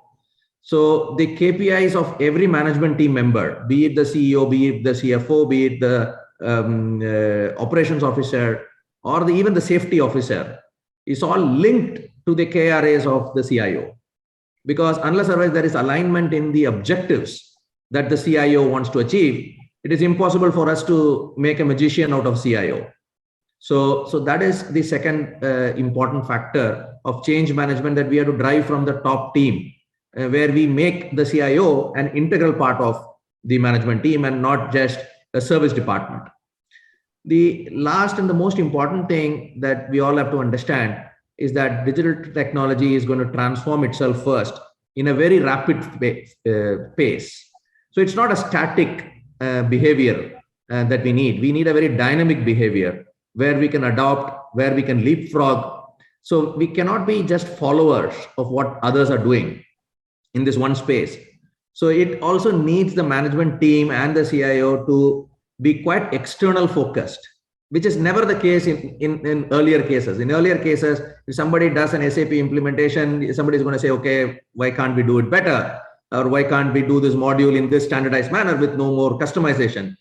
So the KPIs of every management team member, be it the CEO, be it the CFO, be it the operations officer, or even the safety officer, is all linked to the KRAs of the CIO. Because unless otherwise there is alignment in the objectives that the CIO wants to achieve, it is impossible for us to make a magician out of CIO. So that is the second important factor of change management that we have to drive from the top team, where we make the CIO an integral part of the management team and not just a service department. The last and the most important thing that we all have to understand is that digital technology is going to transform itself first in a very rapid pace. So it's not a static behavior that we need. We need a very dynamic behavior where we can adopt, where we can leapfrog. So we cannot be just followers of what others are doing in this one space. So it also needs the management team and the CIO to be quite external focused, which is never the case in earlier cases. In earlier cases, if somebody does an SAP implementation, somebody is going to say, okay, why can't we do it better? Or why can't we do this module in this standardized manner with no more customization?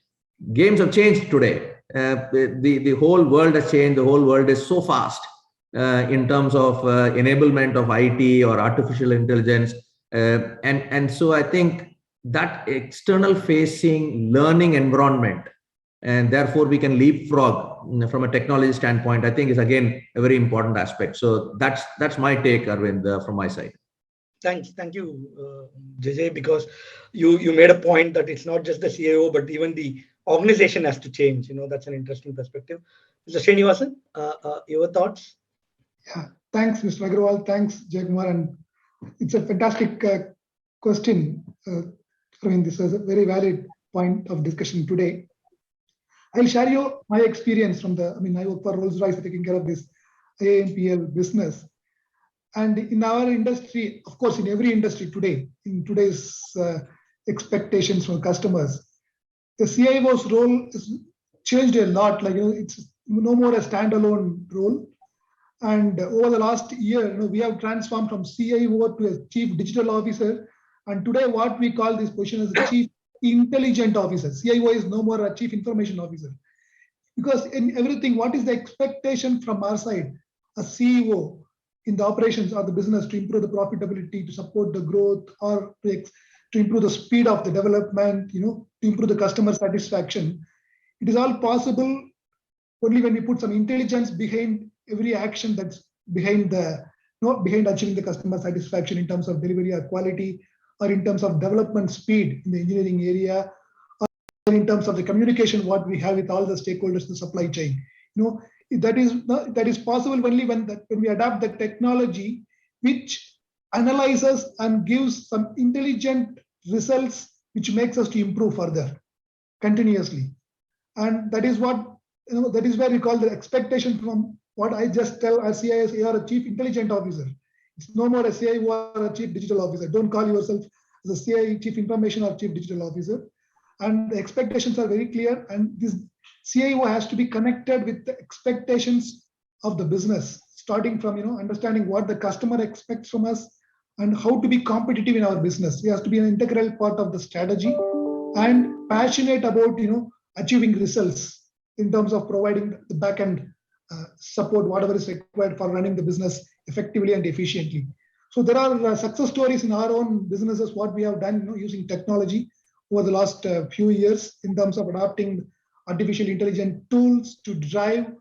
Games have changed today. The whole world has changed. The whole world is so fast in terms of enablement of IT or artificial intelligence. And so I think that external facing learning environment, and therefore we can leapfrog from a technology standpoint, I think is again a very important aspect. So that's my take, Arvind, from my side. Thank you, JJ, because you made a point that it's not just the CIO, but even the organization has to change. That's an interesting perspective. Mr. Srinivasan, your thoughts? Yeah, thanks, Mr. Agarwal. Thanks, Jayakumar. And it's a fantastic question. I mean, this is a very valid point of discussion today. I'll share you my experience from I work for Rolls-Royce, taking care of this AMPL business. And in our industry, of course, in every industry today, in today's expectations from customers, the CIO's role has changed a lot. It's no more a standalone role. And over the last year, we have transformed from CIO to a chief digital officer. And today, what we call this position is a chief intelligent officer. CIO is no more a chief information officer. Because in everything, what is the expectation from our side, a CEO in the operations or the business to improve the profitability, to support the growth, or to improve the speed of the development, to improve the customer satisfaction. It is all possible only when we put some intelligence behind every action that's behind the not behind achieving the customer satisfaction in terms of delivery or quality, or in terms of development speed in the engineering area, or in terms of the communication what we have with all the stakeholders in the supply chain. That is possible only when we adopt the technology which analyzes and gives some intelligent results which makes us to improve further continuously. And that is what that is where we call the expectation from what I just tell our CIOs, you are a chief intelligent officer. It's no more a CIO or a chief digital officer. Don't call yourself as a CIO, chief information or chief digital officer. And the expectations are very clear. And this CIO has to be connected with the expectations of the business, starting from understanding what the customer expects from us and how to be competitive in our business. He has to be an integral part of the strategy and passionate about achieving results in terms of providing the back-end support, whatever is required for running the business effectively and efficiently. So there are success stories in our own businesses, what we have done using technology over the last few years in terms of adopting artificial intelligence tools to drive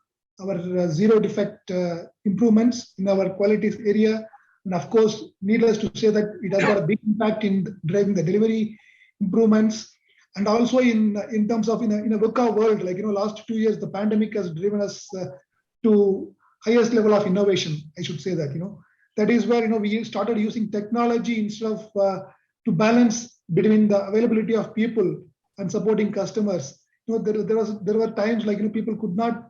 our zero defect improvements in our quality area. And of course, needless to say that it has got a big impact in driving the delivery improvements. And also in terms of in a VUCA world, like last 2 years, the pandemic has driven us to highest level of innovation. I should say that that is where we started using technology instead of to balance between the availability of people and supporting customers. There were times like people could not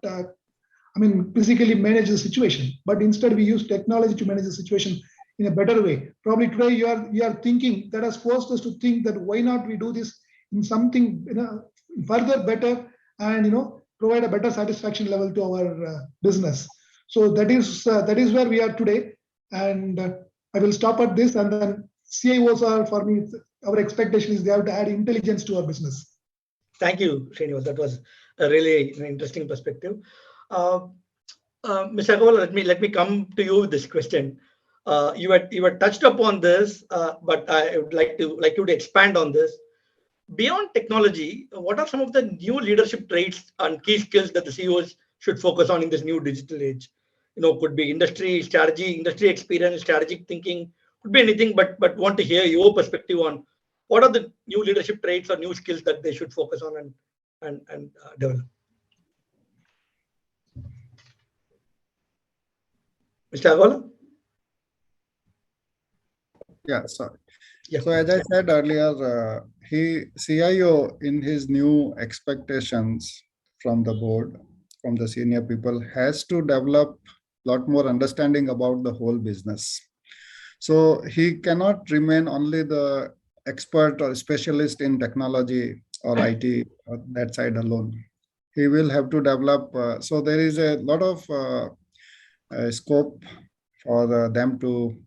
physically manage the situation, but instead we use technology to manage the situation in a better way. Probably today you are thinking that has forced us to think that why not we do this in something further better and provide a better satisfaction level to our business. So that is where we are today, and I will stop at this. And then CIOs are, for me, our expectation is they have to add intelligence to our business. Thank you, Srinivas. That was a really interesting perspective. Mr. Agarwal, let me come to you with this question. You had touched upon this, but I would like you to expand on this. Beyond technology, what are some of the new leadership traits and key skills that the CEOs should focus on in this new digital age? Could be industry strategy, industry experience, strategic thinking, could be anything, but want to hear your perspective on what are the new leadership traits or new skills that they should focus on and develop. Mr. Agarwal? Yeah, sorry. Yeah. So as I said earlier, CIO in his new expectations from the board, from the senior people, has to develop a lot more understanding about the whole business. So he cannot remain only the expert or specialist in technology or IT or that side alone. He will have to develop. So there is a lot of scope for them to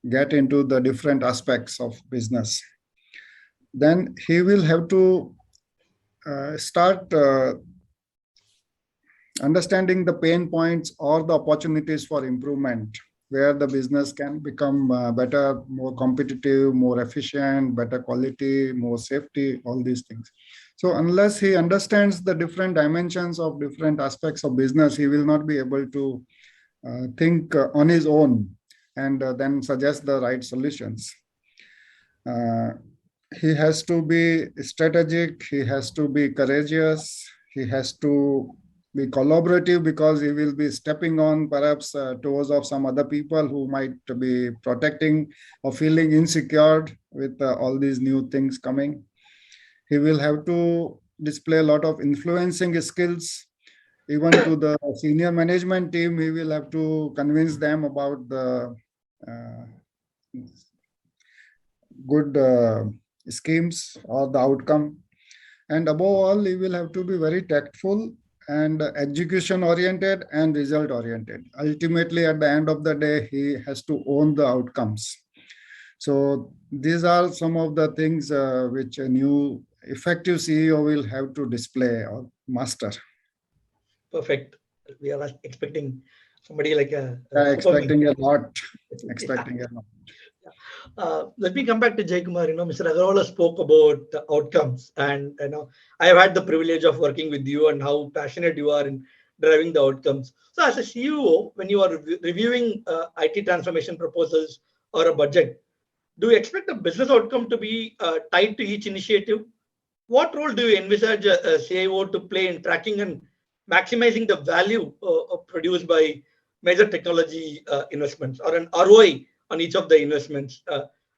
get into the different aspects of business. Then he will have to start understanding the pain points or the opportunities for improvement, where the business can become better, more competitive, more efficient, better quality, more safety, all these things. So unless he understands the different dimensions of different aspects of business, he will not be able to think on his own and then suggest the right solutions. He has to be strategic, he has to be courageous, he has to be collaborative, because he will be stepping on perhaps toes of some other people who might be protecting or feeling insecure with all these new things coming. He will have to display a lot of influencing skills. Even to the senior management team, he will have to convince them about the good schemes or the outcome. And above all, he will have to be very tactful and execution oriented and result oriented. Ultimately, at the end of the day, he has to own the outcomes. So these are some of the things which a new effective CEO will have to display or master. Perfect. We are expecting somebody like expecting a lot. Expecting a lot. Let me come back to Jay Kumar. Mr. Agarwal spoke about the outcomes, and I have had the privilege of working with you and how passionate you are in driving the outcomes. So as a CEO, when you are reviewing IT transformation proposals or a budget, do you expect the business outcome to be tied to each initiative? What role do you envisage a CIO to play in tracking and maximizing the value produced by major technology investments, or an ROI on each of the investments,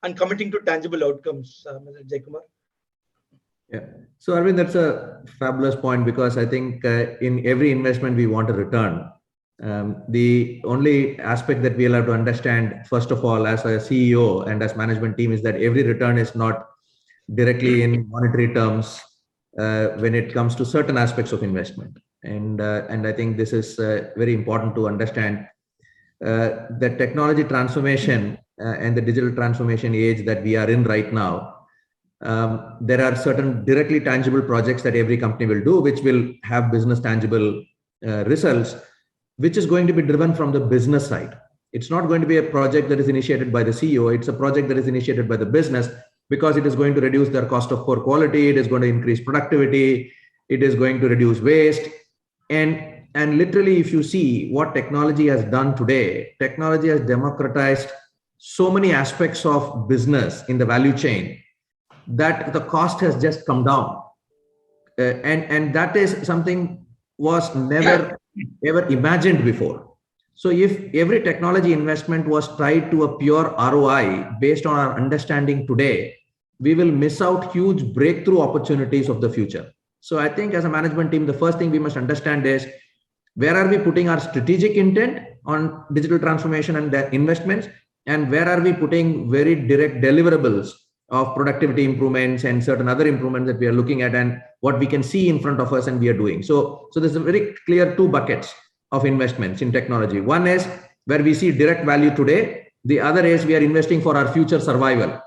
and committing to tangible outcomes, Mr. Jaykumar? Yeah. So Arvind, that's a fabulous point, because I think in every investment we want a return. The only aspect that we'll have to understand, first of all, as a CEO and as management team, is that every return is not directly in monetary terms when it comes to certain aspects of investment. And I think this is very important to understand. The technology transformation and the digital transformation age that we are in right now, there are certain directly tangible projects that every company will do, which will have business tangible results, which is going to be driven from the business side. It's not going to be a project that is initiated by the CEO. It's a project that is initiated by the business, because it is going to reduce their cost of poor quality. It is going to increase productivity. It is going to reduce waste. And literally, if you see what technology has done today, technology has democratized so many aspects of business in the value chain that the cost has just come down. And that is something was never ever imagined before. So if every technology investment was tied to a pure ROI based on our understanding today, we will miss out huge breakthrough opportunities of the future. So I think as a management team, the first thing we must understand is, where are we putting our strategic intent on digital transformation and the investments, and where are we putting very direct deliverables of productivity improvements and certain other improvements that we are looking at and what we can see in front of us and we are doing. So there's a very clear two buckets of investments in technology. One is where we see direct value today. The other is we are investing for our future survival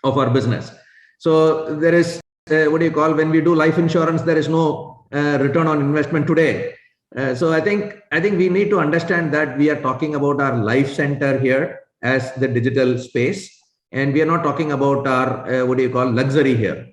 of our business. So there is, when we do life insurance, there is no return on investment today. So I think we need to understand that we are talking about our life center here as the digital space, and we are not talking about our luxury here.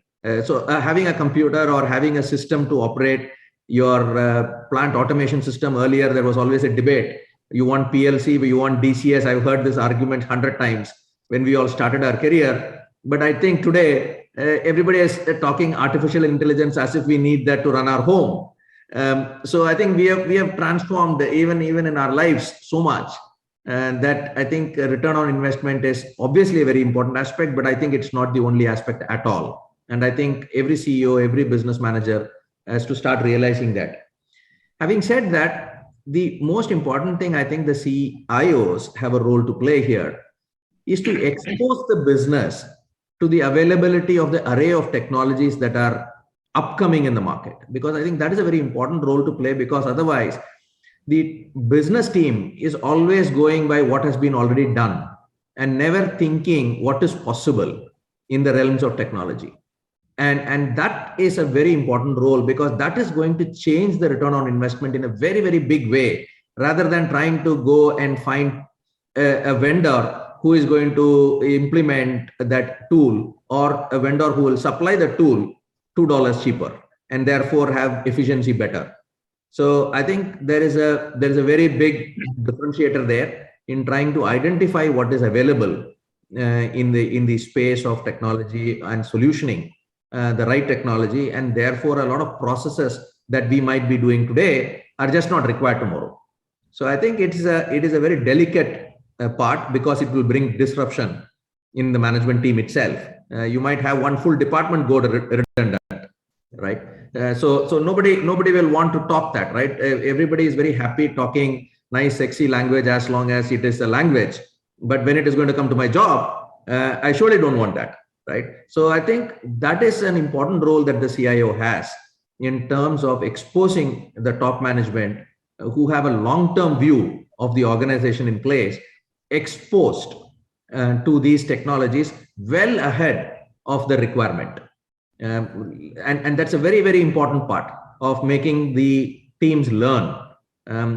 So having a computer or having a system to operate your plant automation system, earlier there was always a debate. You want PLC, you want DCS. I've heard this argument 100 times when we all started our career. But I think today everybody is talking artificial intelligence as if we need that to run our home. So I think we have transformed even in our lives so much that I think return on investment is obviously a very important aspect, but I think it's not the only aspect at all. And I think every CEO, every business manager has to start realizing that. Having said that, the most important thing I think the CIOs have a role to play here is to expose the business to the availability of the array of technologies that are upcoming in the market, because I think that is a very important role to play, because otherwise the business team is always going by what has been already done and never thinking what is possible in the realms of technology. And that is a very important role, because that is going to change the return on investment in a very, very big way, rather than trying to go and find a vendor who is going to implement that tool, or a vendor who will supply the tool $2 cheaper and therefore have efficiency better. So I think there is a very big differentiator there in trying to identify what is available in the space of technology and solutioning the right technology, and therefore a lot of processes that we might be doing today are just not required tomorrow. So I think it is a very delicate part, because it will bring disruption in the management team itself. You might have one full department go to redundant, right? So nobody will want to talk that, right? Everybody is very happy talking nice, sexy language as long as it is a language. But when it is going to come to my job, I surely don't want that, right? So I think that is an important role that the CIO has in terms of exposing the top management who have a long-term view of the organization in place, exposed to these technologies well ahead of the requirement. And that's a very, very important part of making the teams learn.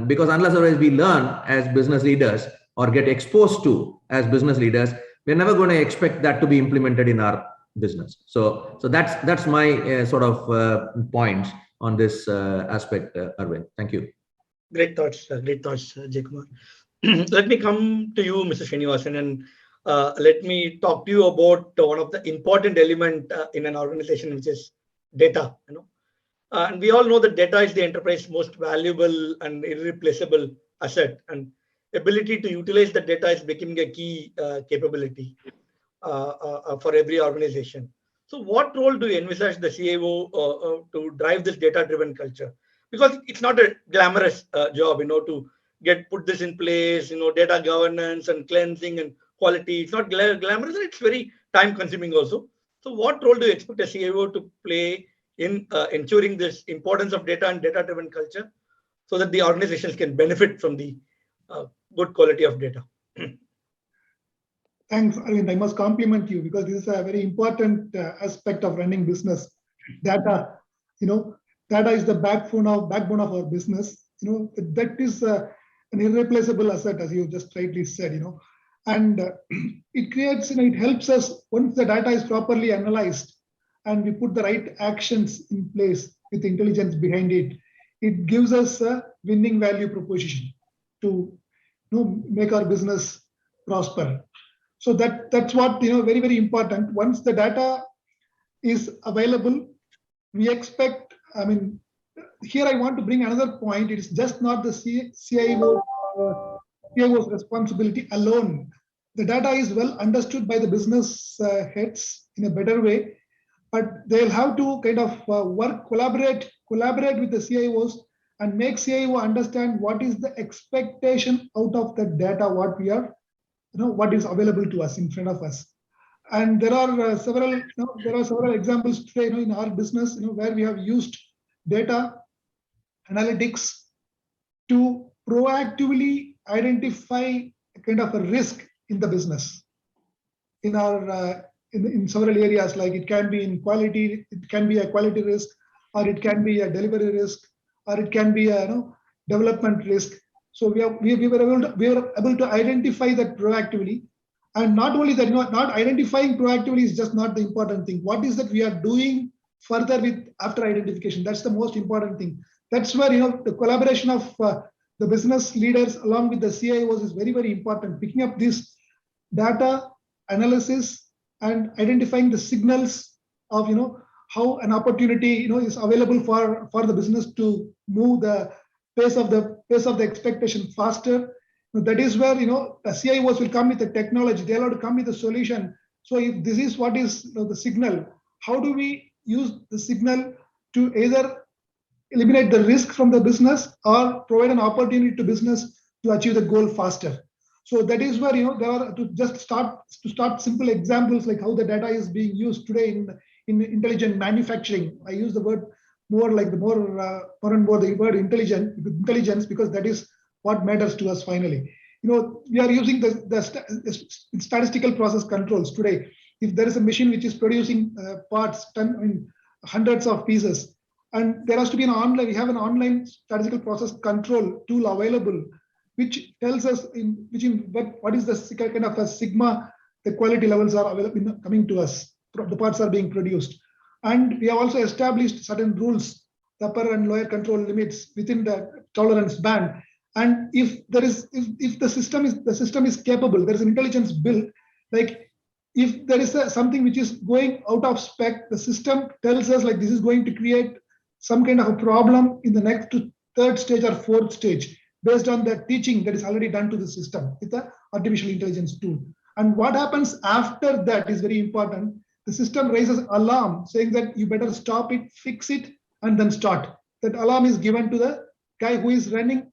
Because unless otherwise we learn as business leaders or get exposed to as business leaders, we're never going to expect that to be implemented in our business. So that's my sort of points on this aspect, Arvind. Thank you. Great thoughts, Jaykumar. Let me come to you, Mr. Srinivasan, and let me talk to you about one of the important element in an organization, which is data. And we all know that data is the enterprise's most valuable and irreplaceable asset, and ability to utilize the data is becoming a key capability for every organization. So what role do you envisage the CIO to drive this data-driven culture? Because it's not a glamorous job, to put this in place, data governance and cleansing and quality. It's not glamorous, it's very time-consuming also. So what role do you expect a CIO to play in ensuring this importance of data and data-driven culture so that the organizations can benefit from the good quality of data? Thanks, Arvind. I must compliment you because this is a very important aspect of running business. Data, data is the backbone of our business. That is an irreplaceable asset, as you just rightly said. And it creates, it helps us once the data is properly analyzed and we put the right actions in place with intelligence behind it. It gives us a winning value proposition to make our business prosper. So that's what very, very important. Once the data is available, we expect, here I want to bring another point. It is just not the CIO's responsibility alone. The data is well understood by the business heads in a better way, but they'll have to kind of collaborate with the CIOs and make CIO understand what is the expectation out of the data, what is available to us in front of us. And there are several examples today in our business where we have used data analytics to proactively identify kind of a risk in the business in our in several areas. Like it can be in quality, it can be a quality risk, or it can be a delivery risk, or it can be a development risk. So we were able to identify that proactively. And not only that, not identifying proactively is just not the important thing. What is that we are doing further with after identification? That's the most important thing. That's where the collaboration of the business leaders along with the CIOs is very, very important. Picking up this data analysis and identifying the signals of how an opportunity is available for the business to move the pace of the expectation faster. That is where the CIOs will come with the technology. They'll have to come with a solution. So if this is what is the signal, how do we use the signal to either eliminate the risk from the business or provide an opportunity to business to achieve the goal faster? So that is where there are to start simple examples like how the data is being used today in intelligent manufacturing. I use the word more and more the word intelligence because that is what matters to us finally. We are using the statistical process controls today. If there is a machine which is producing parts, hundreds of pieces, and there has to be we have an online statistical process control tool available, which tells us what is the kind of a sigma the quality levels are available coming to us. The parts are being produced. And we have also established certain rules, the upper and lower control limits within the tolerance band. And if the system is capable, there is an intelligence built. Like if there is something which is going out of spec, the system tells us like this is going to create some kind of a problem in the next to third stage or fourth stage based on the teaching that is already done to the system with the artificial intelligence tool. And what happens after that is very important. The system raises alarm saying that you better stop it, fix it, and then start. That alarm is given to the guy who is running,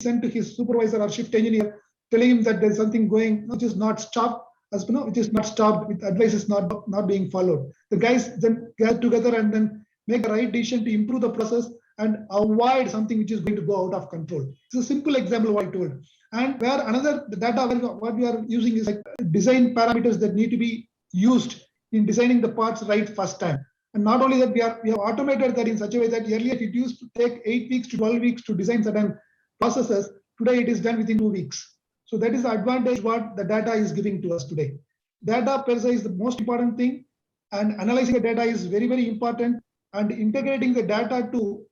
sent to his supervisor or shift engineer, telling him that there's something going, which is not stopped, which is not stopped, with advice is not being followed. The guys then get together and then make the right decision to improve the process and avoid something which is going to go out of control. It's a simple example of what I told. And where the data, what we are using is like design parameters that need to be used in designing the parts right first time. And not only that, we have automated that in such a way that earlier it used to take 8 weeks to 12 weeks to design certain processes. Today it is done within 2 weeks. So that is the advantage what the data is giving to us today. Data per se is the most important thing. and analyzing the data is very, very important, and integrating the data to,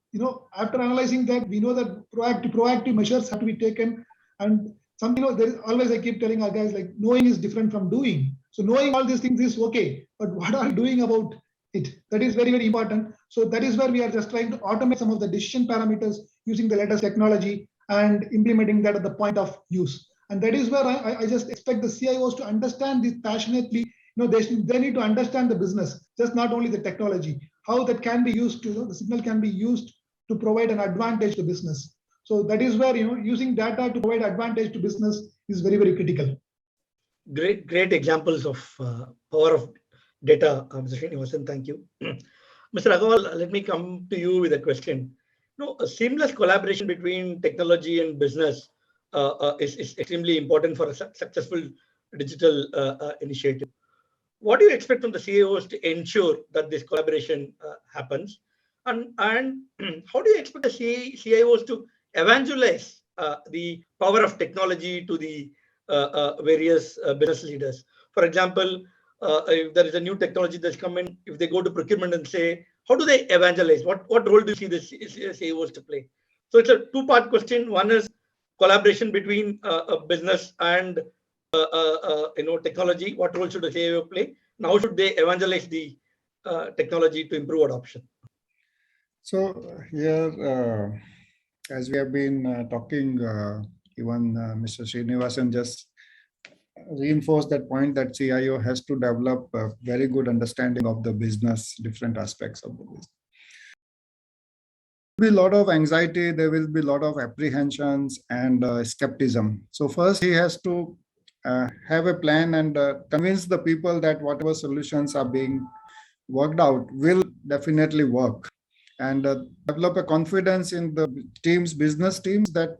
after analyzing that, we know that proactive measures have to be taken. And there is always, I keep telling our guys, like, knowing is different from doing. So knowing all these things is okay, but what are you doing about it? That is very, very important. So that is where we are just trying to automate some of the decision parameters using the latest technology and implementing that at the point of use. And that is where I just expect the CIOs to understand this passionately. They need to understand the business, just not only the technology, how that can be used to, the signal can be used to provide an advantage to business. So that is where, using data to provide advantage to business is very, very critical. Great examples of power of data, Mr. Srinivasan. Thank you. Mr. Agarwal, let me come to you with a question. A seamless collaboration between technology and business is extremely important for a successful digital initiative. What do you expect from the CIOs to ensure that this collaboration happens? And how do you expect the CIOs to evangelize the power of technology to the various business leaders? For example, if there is a new technology that's come in, if they go to procurement and say, how do they evangelize? What role do you see the CIOs to play? So it's a two-part question. One is collaboration between business and technology. What role should the CIO play? And how should they evangelize the technology to improve adoption? So here, as we have been talking, even Mr. Srinivasan just reinforced that point that CIO has to develop a very good understanding of the business, different aspects of the business. There will be a lot of anxiety, there will be a lot of apprehensions and skepticism. So first he has to have a plan and convince the people that whatever solutions are being worked out will definitely work, and develop a confidence in the business teams that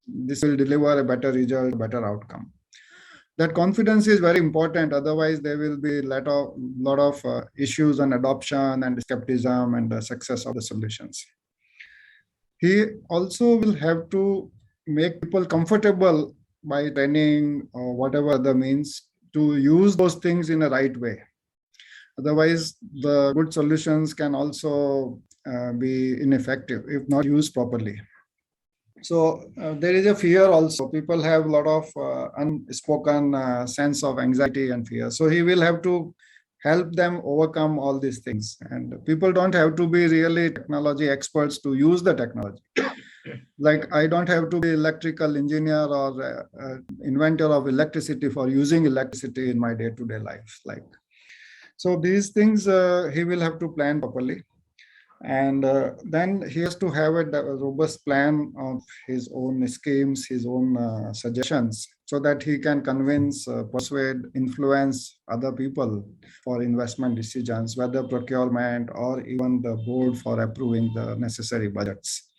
this will deliver a better result, better outcome. That confidence is very important. Otherwise, there will be a lot of issues on adoption and skepticism and the success of the solutions. He also will have to make people comfortable by training or whatever other means to use those things in the right way. Otherwise, the good solutions can also be ineffective if not used properly. So there is a fear also. People have a lot of unspoken sense of anxiety and fear. So he will have to help them overcome all these things. And people don't have to be really technology experts to use the technology. Like I don't have to be electrical engineer or inventor of electricity for using electricity in my day-to-day life. So these things he will have to plan properly. And then he has to have a robust plan of his own schemes, his own suggestions, so that he can convince, persuade, influence other people for investment decisions, whether procurement or even the board for approving the necessary budgets.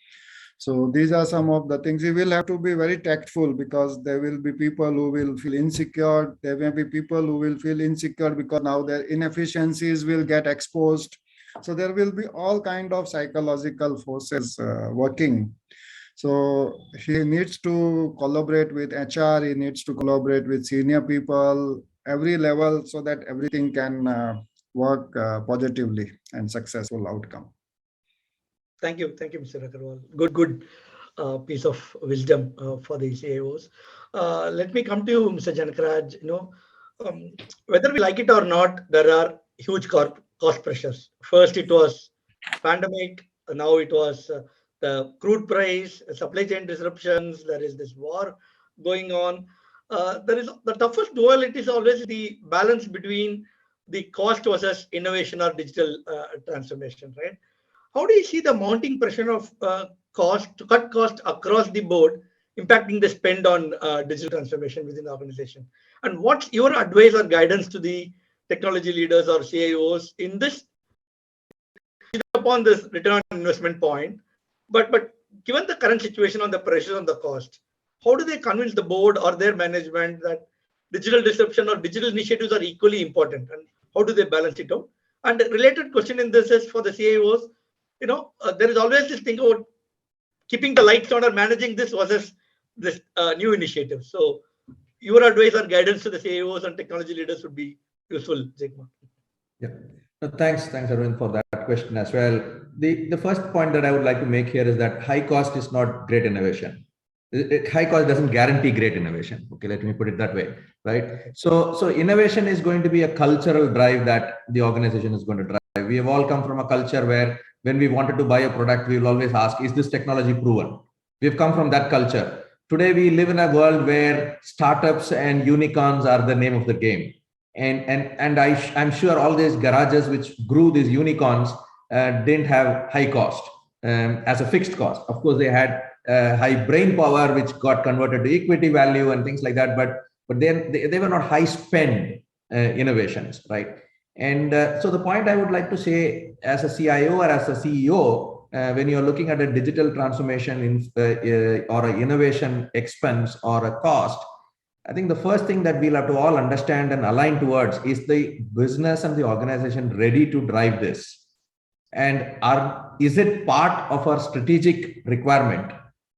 So these are some of the things. He will have to be very tactful, because there will be people who will feel insecure. There may be people who will feel insecure because now their inefficiencies will get exposed. So there will be all kind of psychological forces working. So he needs to collaborate with HR, he needs to collaborate with senior people, every level, so that everything can work positively and successful outcome. Thank you, Mr. Agarwal. Good piece of wisdom for the CIOs. Let me come to you, Mr. Janakaraj. Whether we like it or not, there are huge cost pressures. First, it was pandemic. Now it was the crude price, supply chain disruptions. There is this war going on. There is the toughest duality is always the balance between the cost versus innovation or digital transformation, right? How do you see the mounting pressure of cost to cut cost across the board impacting the spend on digital transformation within the organization? And what's your advice or guidance to the technology leaders or CIOs in this, upon this return on investment point? But given the current situation on the pressure on the cost, how do they convince the board or their management that digital disruption or digital initiatives are equally important? And how do they balance it out? And a related question in this is for the CIOs. There is always this thing about keeping the lights on or managing this versus this new initiative. So your advice or guidance to the CIOs and technology leaders would be useful, Jagmohan. Yeah. Thanks, Arvind, for that question as well. The first point that I would like to make here is that high cost is not great innovation. High cost doesn't guarantee great innovation. Okay, let me put it that way, right? So innovation is going to be a cultural drive that the organization is going to drive. We have all come from a culture where when we wanted to buy a product, we will always ask, is this technology proven? We've come from that culture. Today, we live in a world where startups and unicorns are the name of the game. And I'm sure all these garages which grew these unicorns didn't have high cost as a fixed cost. Of course, they had high brain power, which got converted to equity value and things like that. But then they were not high spend innovations, right? And so the point I would like to say as a CIO or as a CEO, when you're looking at a digital transformation or an innovation expense or a cost, I think the first thing that we'll have to all understand and align towards is the business and the organization ready to drive this? And is it part of our strategic requirement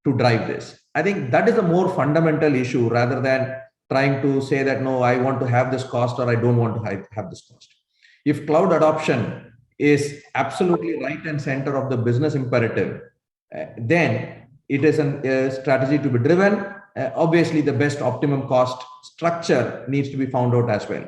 to drive this? I think that is a more fundamental issue rather than trying to say that, no, I want to have this cost or I don't want to have this cost. If cloud adoption is absolutely right and center of the business imperative, then it is a strategy to be driven. Obviously, the best optimum cost structure needs to be found out as well.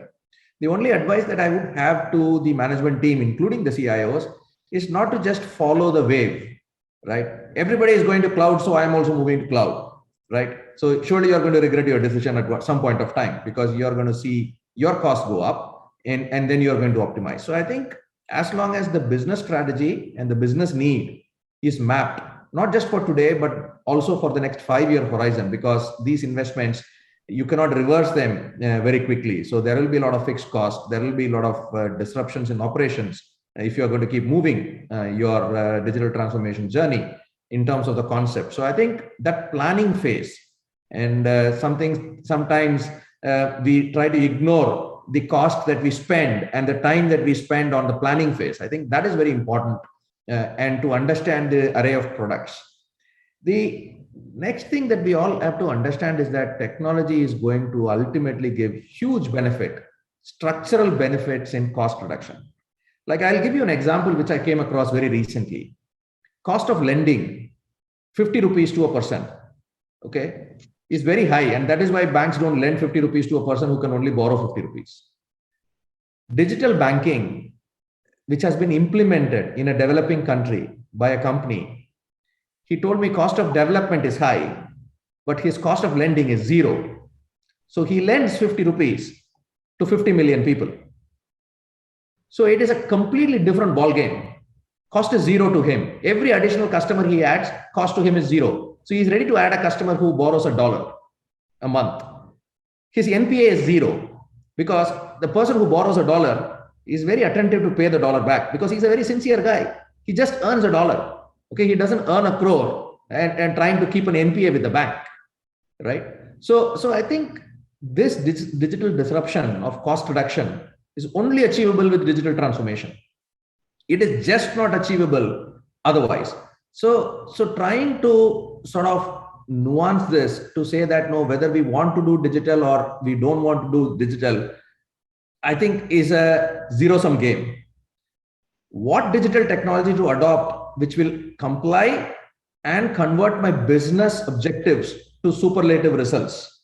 The only advice that I would have to the management team, including the CIOs, is not to just follow the wave, right? Everybody is going to cloud, so I'm also moving to cloud, right? So surely you're going to regret your decision at some point of time because you're going to see your costs go up and then you're going to optimize. So I think as long as the business strategy and the business need is mapped, not just for today, but also for the next 5-year horizon, because these investments, you cannot reverse them very quickly. So there will be a lot of fixed costs. There will be a lot of disruptions in operations if you're going to keep moving your digital transformation journey in terms of the concept. So I think that planning phase and sometimes we try to ignore the cost that we spend and the time that we spend on the planning phase. I think that is very important. And to understand the array of products. The next thing that we all have to understand is that technology is going to ultimately give huge benefit, structural benefits in cost reduction. Like I'll give you an example which I came across very recently. Cost of lending, 50 rupees to a person, okay, is very high. And that is why banks don't lend 50 rupees to a person who can only borrow 50 rupees. Digital banking, which has been implemented in a developing country by a company, he told me cost of development is high, but his cost of lending is 0. So he lends 50 rupees to 50 million people. So it is a completely different ballgame. Cost is 0 to him. Every additional customer he adds, cost to him is 0. So he's ready to add a customer who borrows $1 a month. His NPA is 0 because the person who borrows $1 is very attentive to pay the dollar back because he's a very sincere guy. He just earns $1. Okay, he doesn't earn a crore and trying to keep an NPA with the bank, right? So I think this digital disruption of cost reduction is only achievable with digital transformation. It is just not achievable otherwise. So trying to sort of nuance this to say that no, whether we want to do digital or we don't want to do digital, I think is a zero-sum game. What digital technology to adopt which will comply and convert my business objectives to superlative results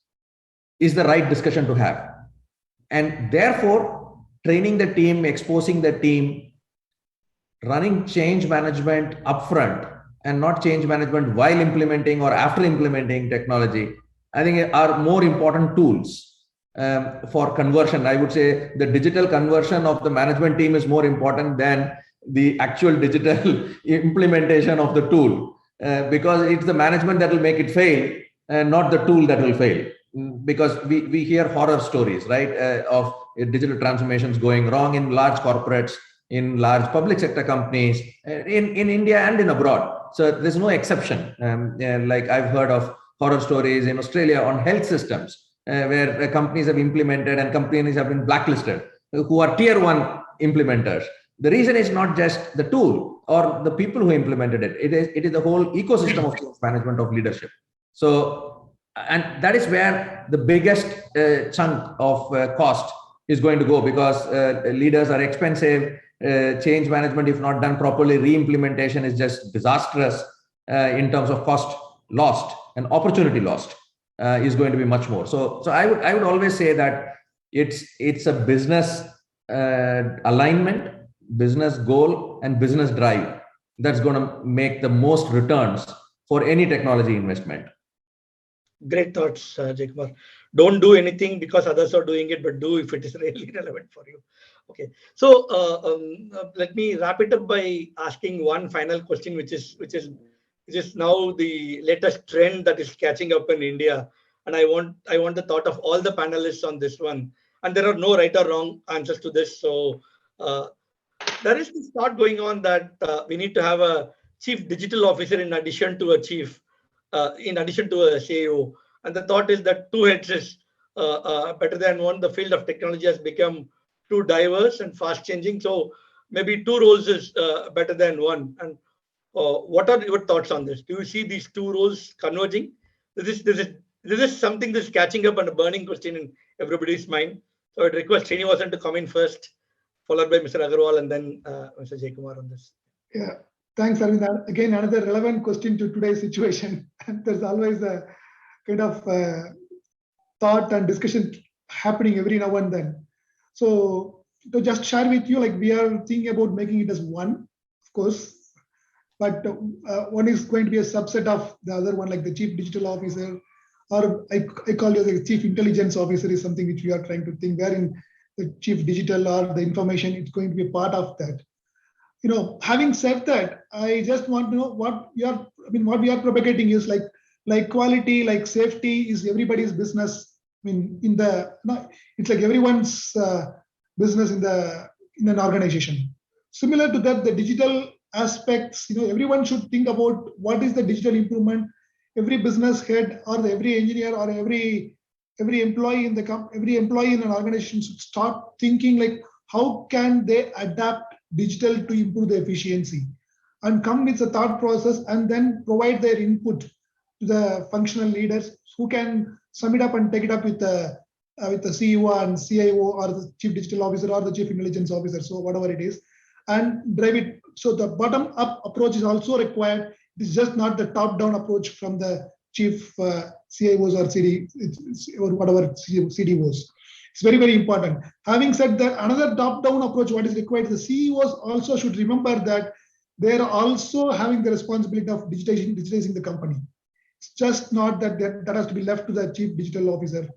is the right discussion to have. And therefore, training the team, exposing the team, running change management upfront and not change management while implementing or after implementing technology, I think are more important tools. For conversion. I would say the digital conversion of the management team is more important than the actual digital implementation of the tool, because it's the management that will make it fail and not the tool that will fail. Because we hear horror stories, right, of digital transformations going wrong in large corporates, in large public sector companies, in India and in abroad. So there's no exception. Like I've heard of horror stories in Australia on health systems, where companies have implemented and companies have been blacklisted, who are tier 1 implementers. The reason is not just the tool or the people who implemented it. It is the whole ecosystem of change management of leadership. So, and that is where the biggest chunk of cost is going to go because leaders are expensive change management, if not done properly, re-implementation is just disastrous in terms of cost lost and opportunity lost is going to be much more. So I would always say that it's a business alignment, business goal, and business drive that's going to make the most returns for any technology investment. Great thoughts, Jaykumar. Don't do anything because others are doing it, but do if it is really relevant for you. Okay, so let me wrap it up by asking one final question, which is now the latest trend that is catching up in India, and I want the thought of all the panelists on this one. And there are no right or wrong answers to this. So there is this thought going on that we need to have a chief digital officer in addition to a CIO. And the thought is that two heads is better than one. The field of technology has become too diverse and fast changing. So maybe two roles is better than one. And what are your thoughts on this? Do you see these two roles converging? This is something that's catching up and a burning question in everybody's mind. So I'd request Srinivasan to come in first, followed by Mr. Agarwal, and then Mr. Jaykumar on this. Yeah, thanks, Arvind. Again, another relevant question to today's situation. There's always a kind of thought and discussion happening every now and then. So to just share with you, like we are thinking about making it as one, of course, but one is going to be a subset of the other one, like the chief digital officer, or I call it the chief intelligence officer is something which we are trying to think, wherein the chief digital or the information, it's going to be a part of that. Having said that, I just want to know what we are propagating is like quality, like safety is everybody's business. It's like everyone's business in an organization. Similar to that, the digital aspects, everyone should think about what is the digital improvement. Every business head or every engineer or every employee in an organization should start thinking like how can they adapt digital to improve the efficiency, and come with a thought process and then provide their input to the functional leaders who can sum it up and take it up with the CEO and CIO or the chief digital officer or the chief intelligence officer, so whatever it is, and drive it. So the bottom up approach is also required. It's just not the top down approach from the chief CIOs or CD or whatever CDOs. It's very, very important. Having said that, another top-down approach, what is required, the CEOs also should remember that they're also having the responsibility of digitizing the company. It's just not that has to be left to the chief digital officer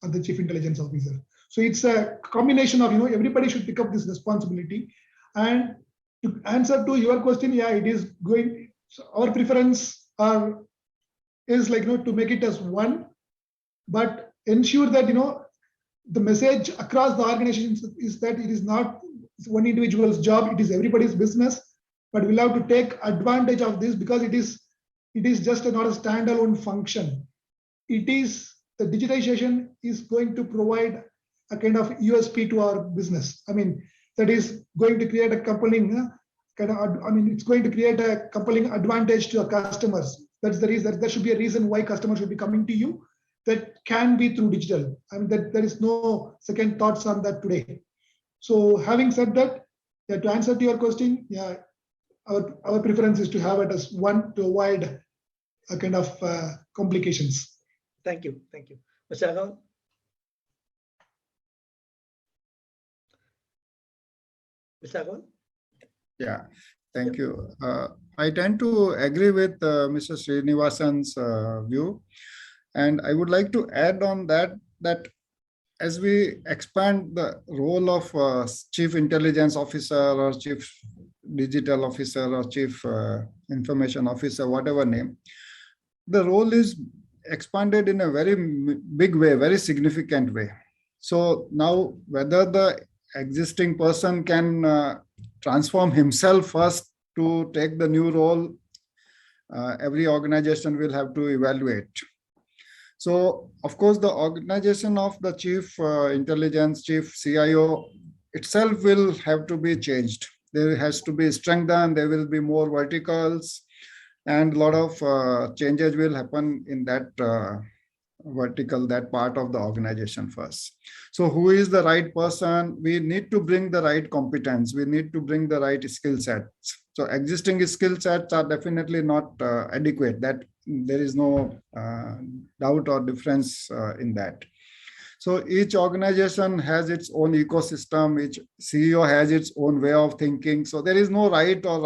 or the chief intelligence officer. So it's a combination of, everybody should pick up this responsibility. And to answer to your question, yeah, it is going, so our preference is like, to make it as one, but ensure that, the message across the organizations is that it is not one individual's job, it is everybody's business, but we'll have to take advantage of this because it is just not a standalone function. It is, the digitization is going to provide a kind of USP to our business. That is going to create a compelling it's going to create a compelling advantage to our customers. That's the reason, there should be a reason why customers should be coming to you. That can be through digital. That there is no second thoughts on that today. So having said that, yeah, to answer to your question, yeah, our preference is to have it as one to avoid a kind of complications. Thank you. Mr. Agarwal? Mr. Agarwal? Yeah, thank you. I tend to agree with Mr. Srinivasan's view. And I would like to add on that as we expand the role of chief intelligence officer or chief digital officer or chief information officer, whatever name, the role is expanded in a very big way, very significant way. So now whether the existing person can transform himself first to take the new role, every organization will have to evaluate. So, of course, the organization of the chief intelligence, chief CIO itself will have to be changed. There has to be strengthened, there will be more verticals, and a lot of changes will happen in that vertical, that part of the organization first. So who is the right person? We need to bring the right competence. We need to bring the right skill sets. So existing skill sets are definitely not adequate. That there is no doubt or difference in that. So each organization has its own ecosystem. Each CEO has its own way of thinking. So there is no right or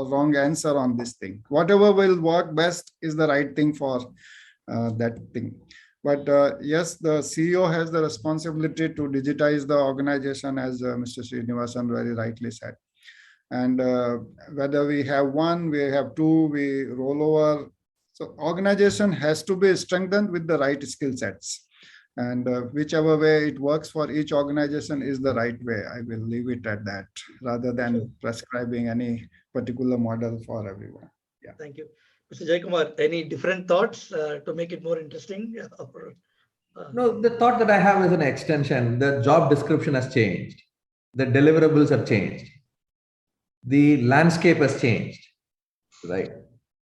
wrong answer on this thing. Whatever will work best is the right thing for that thing. But yes, the CEO has the responsibility to digitize the organization, as Mr. Srinivasan very rightly said. And whether we have one, we have two, we roll over. So organization has to be strengthened with the right skill sets. And whichever way it works for each organization is the right way. I will leave it at that, rather than prescribing any particular model for everyone. Yeah. Thank you. Mr. Jaikumar, any different thoughts to make it more interesting? No, the thought that I have is an extension. The job description has changed. The deliverables have changed. The landscape has changed, right?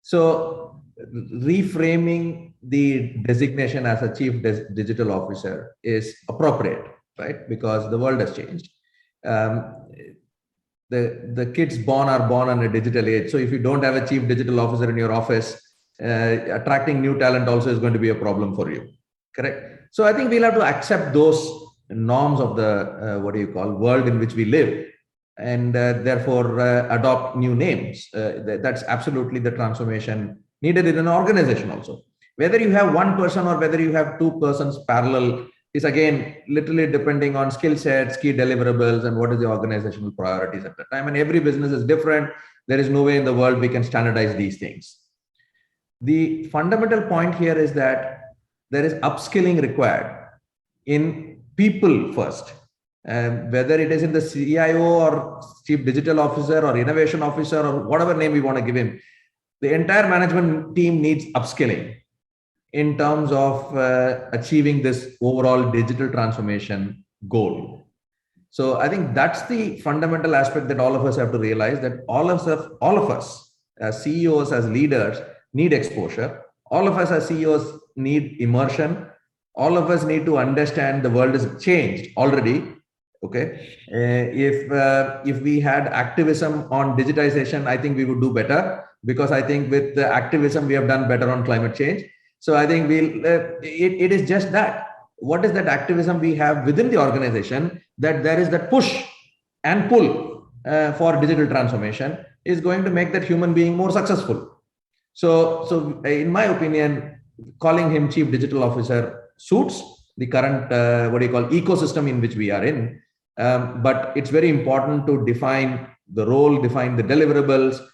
So reframing the designation as a chief digital officer is appropriate, right? Because the world has changed. The kids born are born on a digital age. So if you don't have a chief digital officer in your office, attracting new talent also is going to be a problem for you, correct? So I think we'll have to accept those norms of the, world in which we live, and therefore adopt new names. That's absolutely the transformation needed in an organization also. Whether you have one person or whether you have two persons parallel is again literally depending on skill sets, key deliverables, and what is the organizational priorities at the time. And every business is different. There is no way in the world we can standardize these things. The fundamental point here is that there is upskilling required in people first. Whether it is in the CIO or chief digital officer or innovation officer or whatever name we want to give him, the entire management team needs upskilling in terms of achieving this overall digital transformation goal. So I think that's the fundamental aspect that all of us have to realize, that all of us as CEOs, as leaders, need exposure. All of us as CEOs need immersion. All of us need to understand the world has changed already. Okay, if we had activism on digitization, I think we would do better, because I think with the activism we have done better on climate change. So I think it is just that. What is that activism we have within the organization, that there is that push and pull for digital transformation is going to make that human being more successful. So in my opinion, calling him chief digital officer suits the current ecosystem in which we are in. But it's very important to define the role, define the deliverables,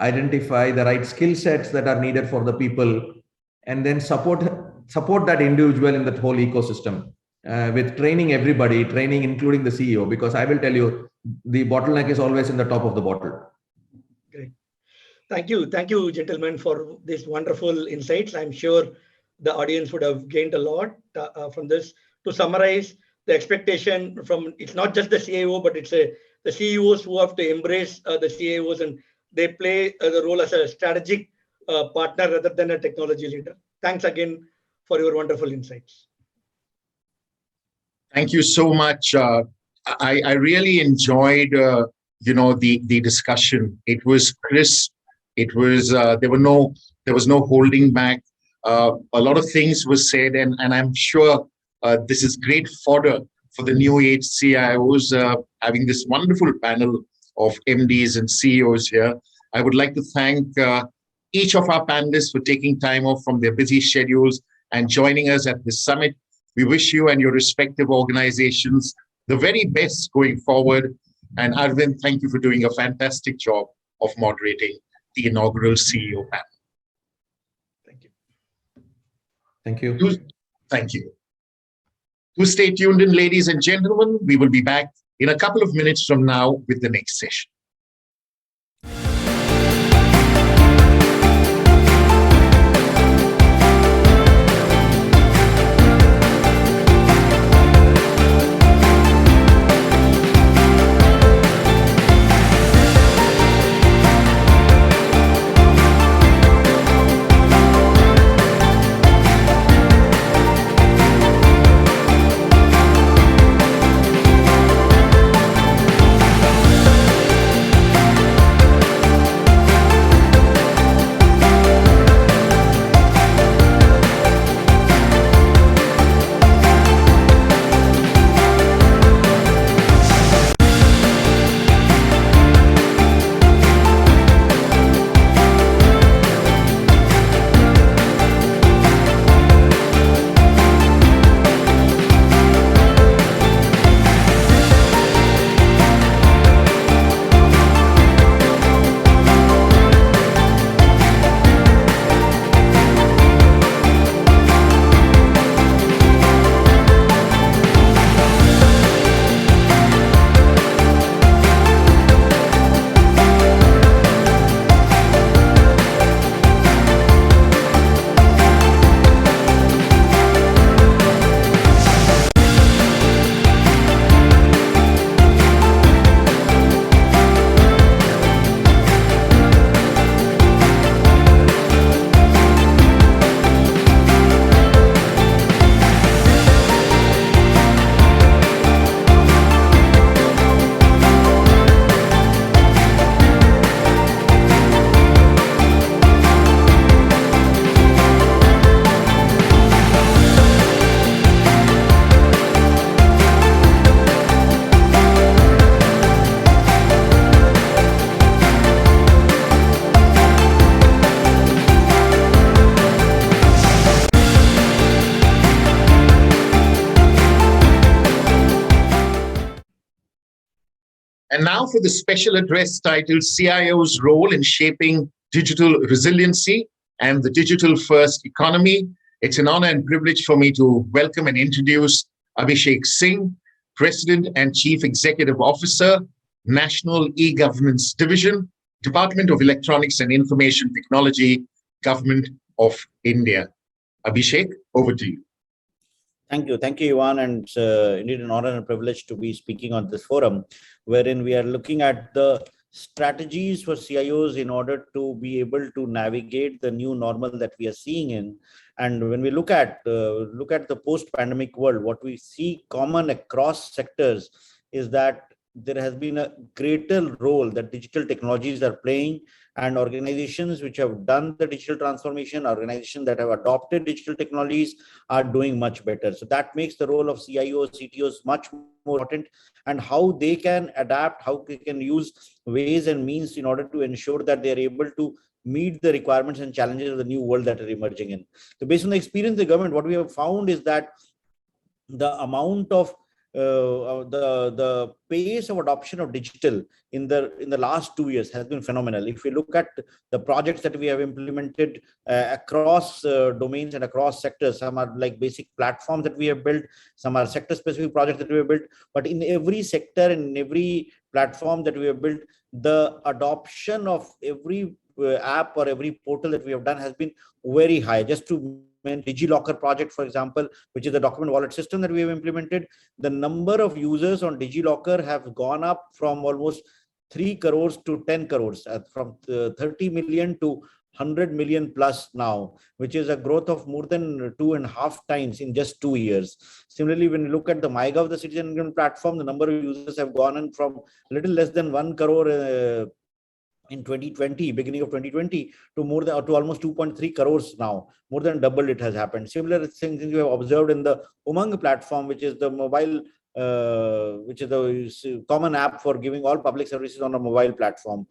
identify the right skill sets that are needed for the people, and then support that individual in that whole ecosystem with training everybody, training including the CEO, because I will tell you, the bottleneck is always in the top of the bottle. Great. Thank you, gentlemen, for these wonderful insights. I'm sure the audience would have gained a lot from this. To summarize, the expectation from, it's not just the CIO, but it's the CEOs who have to embrace the CIOs, and they play the role as a strategic partner rather than a technology leader. Thanks again for your wonderful insights. Thank you so much. I really enjoyed, the discussion. It was crisp. It was there was no holding back. A lot of things were said, and I'm sure this is great fodder for the new age CIOs, having this wonderful panel of MDs and CEOs here. I would like to thank each of our panelists for taking time off from their busy schedules and joining us at this summit. We wish you and your respective organizations the very best going forward. And Arvind, thank you for doing a fantastic job of moderating the inaugural CEO panel. Thank you. Thank you. Thank you. Do stay tuned in, ladies and gentlemen. We will be back in a couple of minutes from now with the next session. And now for the special address titled CIO's Role in Shaping Digital Resiliency and the Digital First Economy. It's an honor and privilege for me to welcome and introduce Abhishek Singh, President and Chief Executive Officer, National E-Governance Division, Department of Electronics and Information Technology, Government of India. Abhishek, over to you. Thank you, Ivan, and it's indeed an honor and a privilege to be speaking on this forum, wherein we are looking at the strategies for CIOs in order to be able to navigate the new normal that we are seeing in. And when we look at the post-pandemic world, what we see common across sectors is that there has been a greater role that digital technologies are playing, and organizations which have done the digital transformation, organizations that have adopted digital technologies are doing much better. So that makes the role of CIOs, CTOs much more important, and how they can adapt, how they can use ways and means in order to ensure that they are able to meet the requirements and challenges of the new world that are emerging in. So based on the experience of the government, what we have found is that the amount of the pace of adoption of digital in the last 2 years has been phenomenal. If we look at the projects that we have implemented across domains and across sectors, some are like basic platforms that we have built, some are sector specific projects that we have built, but in every sector and in every platform that we have built, the adoption of every app or every portal that we have done has been very high. Just to DigiLocker project, for example, which is the document wallet system that we have implemented, the number of users on DigiLocker have gone up from almost 3 crores to 10 crores, from 30 million to 100 million plus now, which is a growth of more than 2.5 times in just 2 years. Similarly, when you look at the MyGov, the citizen engagement platform, the number of users have gone in from a little less than 1 crore in 2020, beginning of 2020, to more than to almost 2.3 crores now. More than double it has happened. Similar things we have observed in the Umang platform, which is the mobile, which is the common app for giving all public services on a mobile platform.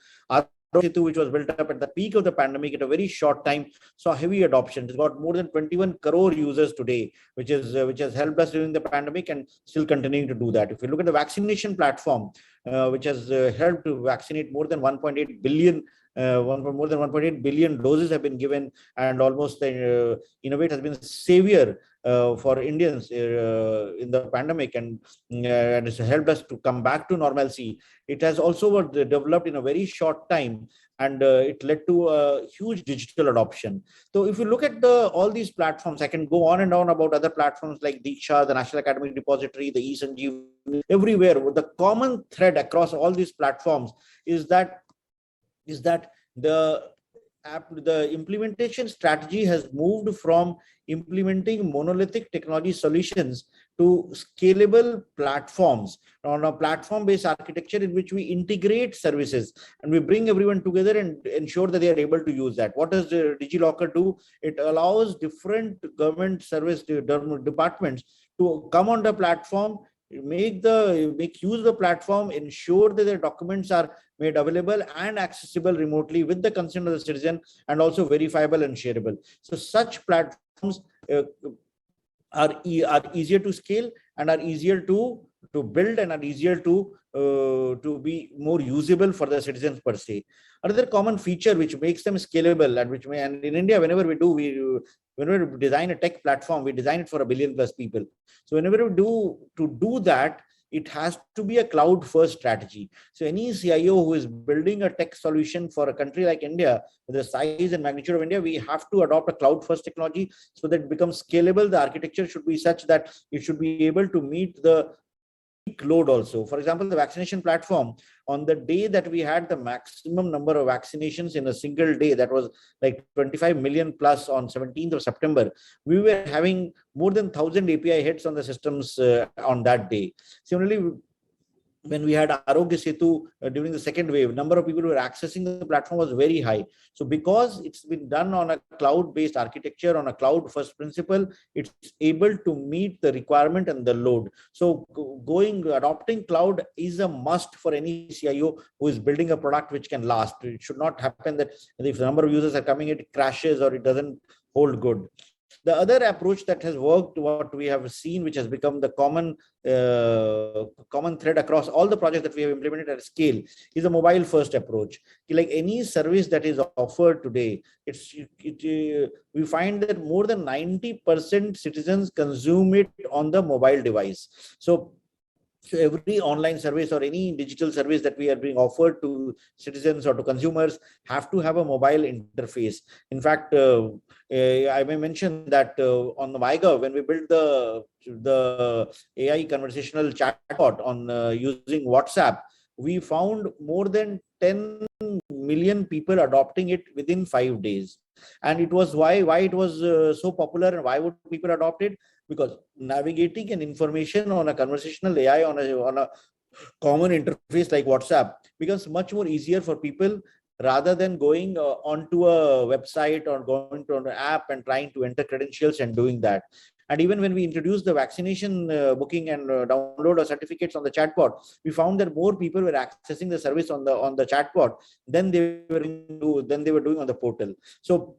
Which was built up at the peak of the pandemic at a very short time, saw heavy adoption. It's got more than 21 crore users today, which has helped us during the pandemic and still continuing to do that. If you look at the vaccination platform, which has helped to vaccinate more than 1.8 billion. More than 1.8 billion doses have been given, and almost Innovate has been a savior for Indians in the pandemic, and it's helped us to come back to normalcy. It has also developed in a very short time, and it led to a huge digital adoption. So if you look at all these platforms, I can go on and on about other platforms like Diksha, the National Academic Depository, the eSanjeevani, everywhere. The common thread across all these platforms is that the implementation strategy has moved from implementing monolithic technology solutions to scalable platforms on a platform-based architecture in which we integrate services and we bring everyone together and ensure that they are able to use that. What does the DigiLocker do? It allows different government service departments to come on the platform, make use of the platform, ensure that their documents are made available and accessible remotely with the consent of the citizen, and also verifiable and shareable. So such platforms are easier to scale and are easier to build and are easier to be more usable for the citizens per se. Another common feature which makes them scalable, and in India, whenever we design a tech platform, we design it for 1 billion plus people. So whenever we do that, it has to be a cloud-first strategy. So any CIO who is building a tech solution for a country like India, with the size and magnitude of India, we have to adopt a cloud-first technology so that it becomes scalable. The architecture should be such that it should be able to meet the load also. For example, the vaccination platform, on the day that we had the maximum number of vaccinations in a single day, that was like 25 million plus on 17th of September, we were having more than 1,000 API hits on the systems on that day. Similarly, when we had Arogya Setu during the second wave, number of people who were accessing the platform was very high. So because it's been done on a cloud-based architecture, on a cloud-first principle, it's able to meet the requirement and the load. So adopting cloud is a must for any CIO who is building a product which can last. It should not happen that if the number of users are coming, it crashes or it doesn't hold good. The other approach that has worked, what we have seen, which has become the common thread across all the projects that we have implemented at scale, is a mobile first approach. Like any service that is offered today, we find that more than 90% citizens consume it on the mobile device. So every online service or any digital service that we are being offered to citizens or to consumers have to have a mobile interface. In fact, I may mention that on the MyGov, when we built the AI conversational chatbot on using WhatsApp, we found more than 10 million people adopting it within 5 days. And it was why it was so popular, and why would people adopt it? Because navigating an information on a conversational AI on a common interface like WhatsApp becomes much more easier for people, rather than going onto a website or going to an app and trying to enter credentials and doing that. And even when we introduced the vaccination booking and download of certificates on the chatbot, we found that more people were accessing the service on the chatbot than they were doing on the portal. So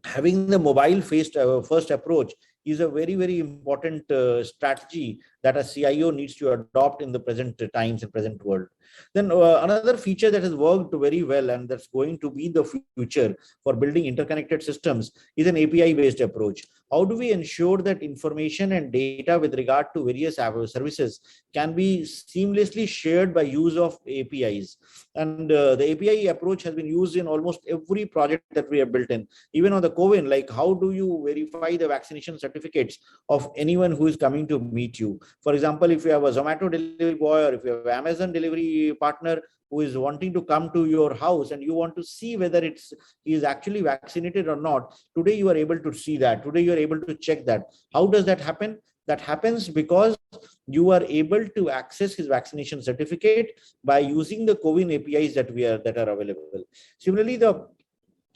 having the mobile first approach is a very, very important strategy that a CIO needs to adopt in the present times and present world. Then another feature that has worked very well and that's going to be the future for building interconnected systems is an API-based approach. How do we ensure that information and data with regard to various services can be seamlessly shared by use of APIs? And the API approach has been used in almost every project that we have built in. Even on the COVID, like how do you verify the vaccination certificates of anyone who is coming to meet you? For example, if you have a Zomato delivery boy or if you have an Amazon delivery partner who is wanting to come to your house and you want to see whether he is actually vaccinated or not, today you are able to see that. Today you are able to check that. How does that happen? That happens because you are able to access his vaccination certificate by using the CoWIN APIs that are available. Similarly, the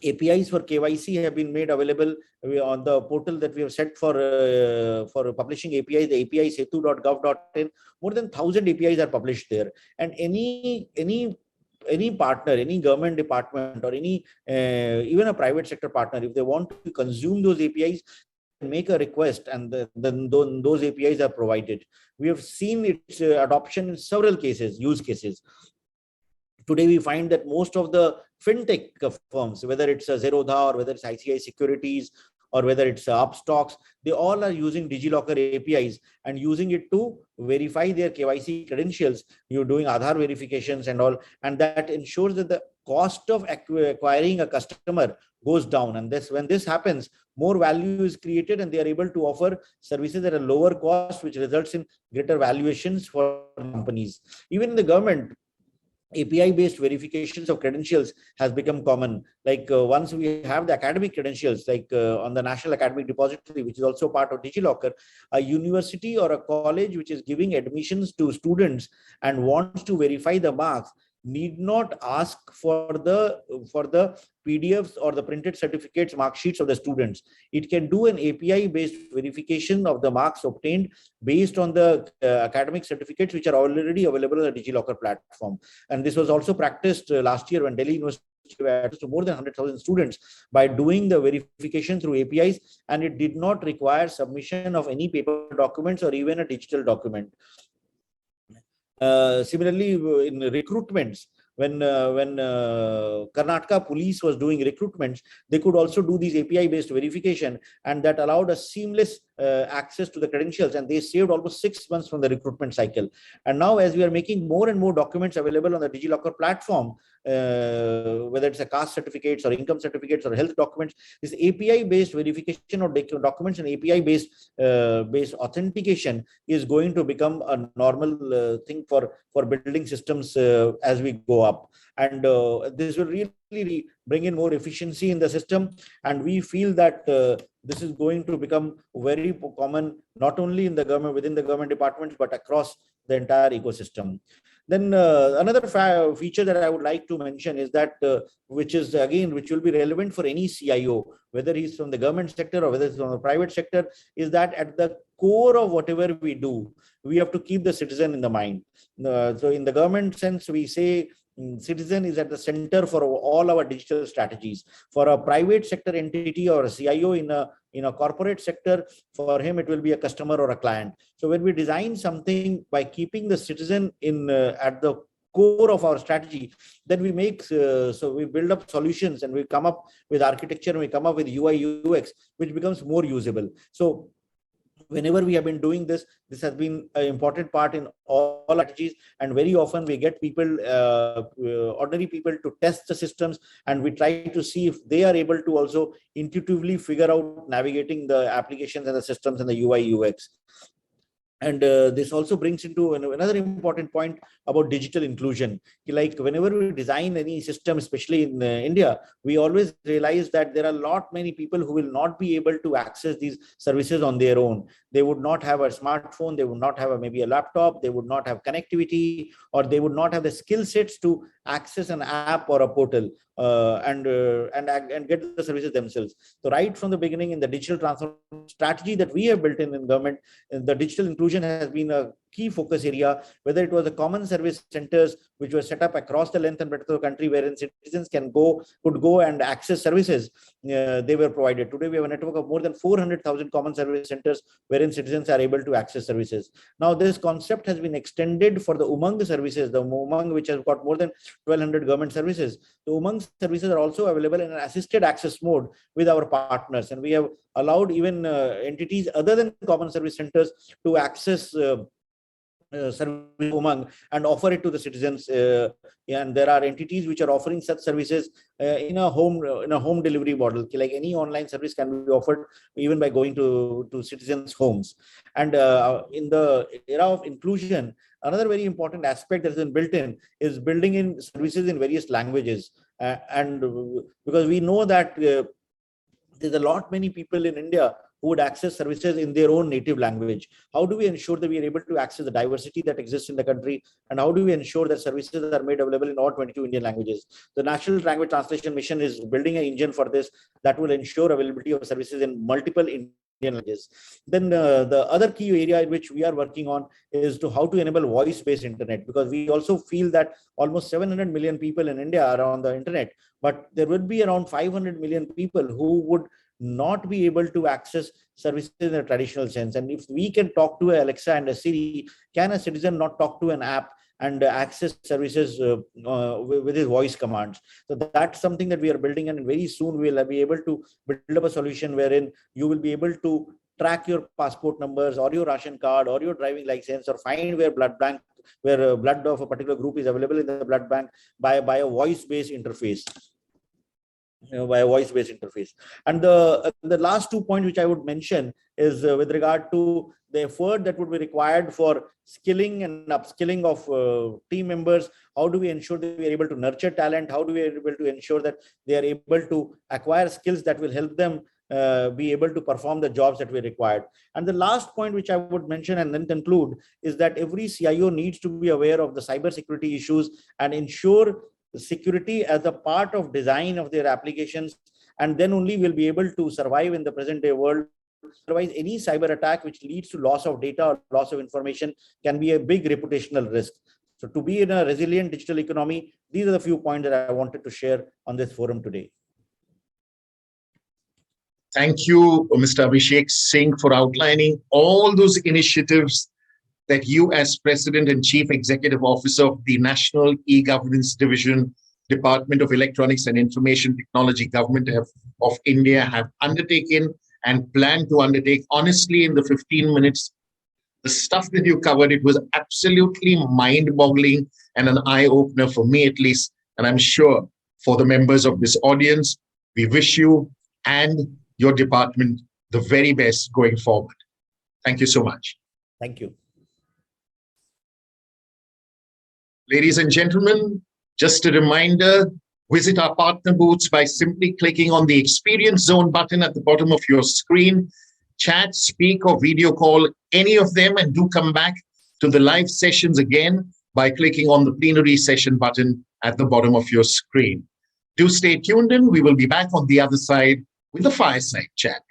APIs for KYC have been made available on the portal that we have set for publishing APIs, the api.setu.gov.in. More than 1,000 APIs are published there, and any partner, any government department or any even a private sector partner, if they want to consume those APIs, make a request and then those APIs are provided. We have seen its adoption in several use cases. Today, we find that most of the fintech firms, whether it's Zerodha or whether it's ICI Securities or whether it's Upstocks, they all are using DigiLocker APIs and using it to verify their KYC credentials. You're doing Aadhaar verifications and all, and that ensures that the cost of acquiring a customer goes down. And when this happens, more value is created and they are able to offer services at a lower cost, which results in greater valuations for companies. Even in the government, API-based verifications of credentials has become common. Like once we have the academic credentials, like on the National Academic Depository, which is also part of DigiLocker, a university or a college which is giving admissions to students and wants to verify the marks need not ask for the PDFs or the printed certificates, mark sheets of the students. It can do an API-based verification of the marks obtained based on the academic certificates which are already available on the DigiLocker platform. And this was also practiced last year when Delhi University to more than 100,000 students by doing the verification through APIs, and it did not require submission of any paper documents or even a digital document. Similarly, in recruitments, when Karnataka police was doing recruitments, they could also do these API-based verification, and that allowed a seamless access to the credentials, and they saved almost 6 months from the recruitment cycle. And now, as we are making more and more documents available on the DigiLocker platform, whether it's a caste certificates or income certificates or health documents, this API-based verification of documents and API-based authentication is going to become a normal thing for building systems as we go up. And this will really bring in more efficiency in the system. And we feel that this is going to become very common, not only in the government, within the government departments, but across the entire ecosystem. Then another feature that I would like to mention is that, which will be relevant for any CIO, whether he's from the government sector or whether it's from the private sector, is that at the core of whatever we do, we have to keep the citizen in the mind. So in the government sense, we say citizen is at the center for all our digital strategies. For a private sector entity or a CIO in a corporate sector, for him it will be a customer or a client. So when we design something by keeping the citizen in at the core of our strategy, then we make so we build up solutions and we come up with architecture and we come up with UI UX which becomes more usable. So whenever we have been doing this, this has been an important part in all strategies, and very often we get people, ordinary people, to test the systems, and we try to see if they are able to also intuitively figure out navigating the applications and the systems and the UI UX. And this also brings into another important point about digital inclusion. Like whenever we design any system, especially in India, we always realize that there are many people who will not be able to access these services on their own. They would not have a smartphone, they would not have maybe a laptop, they would not have connectivity, or they would not have the skill sets to access an app or a portal and get the services themselves. So right from the beginning in the digital transformation strategy that we have built in government, the digital inclusion has been a key focus area, whether it was the common service centers which were set up across the length and breadth of the country, wherein citizens could go and access services. They were provided. Today we have a network of more than 400,000 common service centers wherein citizens are able to access services. Now this concept has been extended for the Umang services, the Umang which has got more than 1,200 government services. The Umang services are also available in an assisted access mode with our partners, and we have allowed even entities other than common service centers to access service Umang and offer it to the citizens. And there are entities which are offering such services in a home delivery model. Like any online service can be offered even by going to citizens' homes. And in the era of inclusion, another very important aspect that has been built in is building in services in various languages. And because we know that there's many people in India who would access services in their own native language. How do we ensure that we are able to access the diversity that exists in the country? And how do we ensure that services are made available in all 22 Indian languages? The National Language Translation Mission is building an engine for this that will ensure availability of services in multiple Indian languages. Then the other key area in which we are working on is how to enable voice-based internet, because we also feel that almost 700 million people in India are on the internet, but there would be around 500 million people who would not be able to access services in a traditional sense. And if we can talk to a Alexa and a Siri, can a citizen not talk to an app and access services with his voice commands? So that's something that we are building, and very soon we will be able to build up a solution wherein you will be able to track your passport numbers or your ration card or your driving license, or find where blood of a particular group is available in the blood bank by a voice-based interface. By a voice-based interface. And the last 2 points which I would mention is with regard to the effort that would be required for skilling and upskilling of team members. How do we ensure that we are able to nurture talent? How do we are able to ensure that they are able to acquire skills that will help them be able to perform the jobs that we required? And the last point which I would mention and then conclude is that every CIO needs to be aware of the cybersecurity issues and ensure security as a part of design of their applications, and then only will be able to survive in the present day world. Otherwise, any cyber attack which leads to loss of data or loss of information can be a big reputational risk. So to be in a resilient digital economy, these are the few points that I wanted to share on this forum today. Thank you, Mr. Abhishek Singh, for outlining all those initiatives that you, as President and Chief Executive Officer of the National E-Governance Division, Department of Electronics and Information Technology, Government of India, have undertaken and plan to undertake. Honestly, in the 15 minutes, the stuff that you covered, it was absolutely mind-boggling and an eye-opener for me at least, and I'm sure for the members of this audience. We wish you and your department the very best going forward. Thank you so much. Thank you. Ladies and gentlemen, just a reminder, visit our partner booths by simply clicking on the Experience Zone button at the bottom of your screen. Chat, speak, or video call any of them, and do come back to the live sessions again by clicking on the plenary session button at the bottom of your screen. Do stay tuned in. We will be back on the other side with a fireside chat.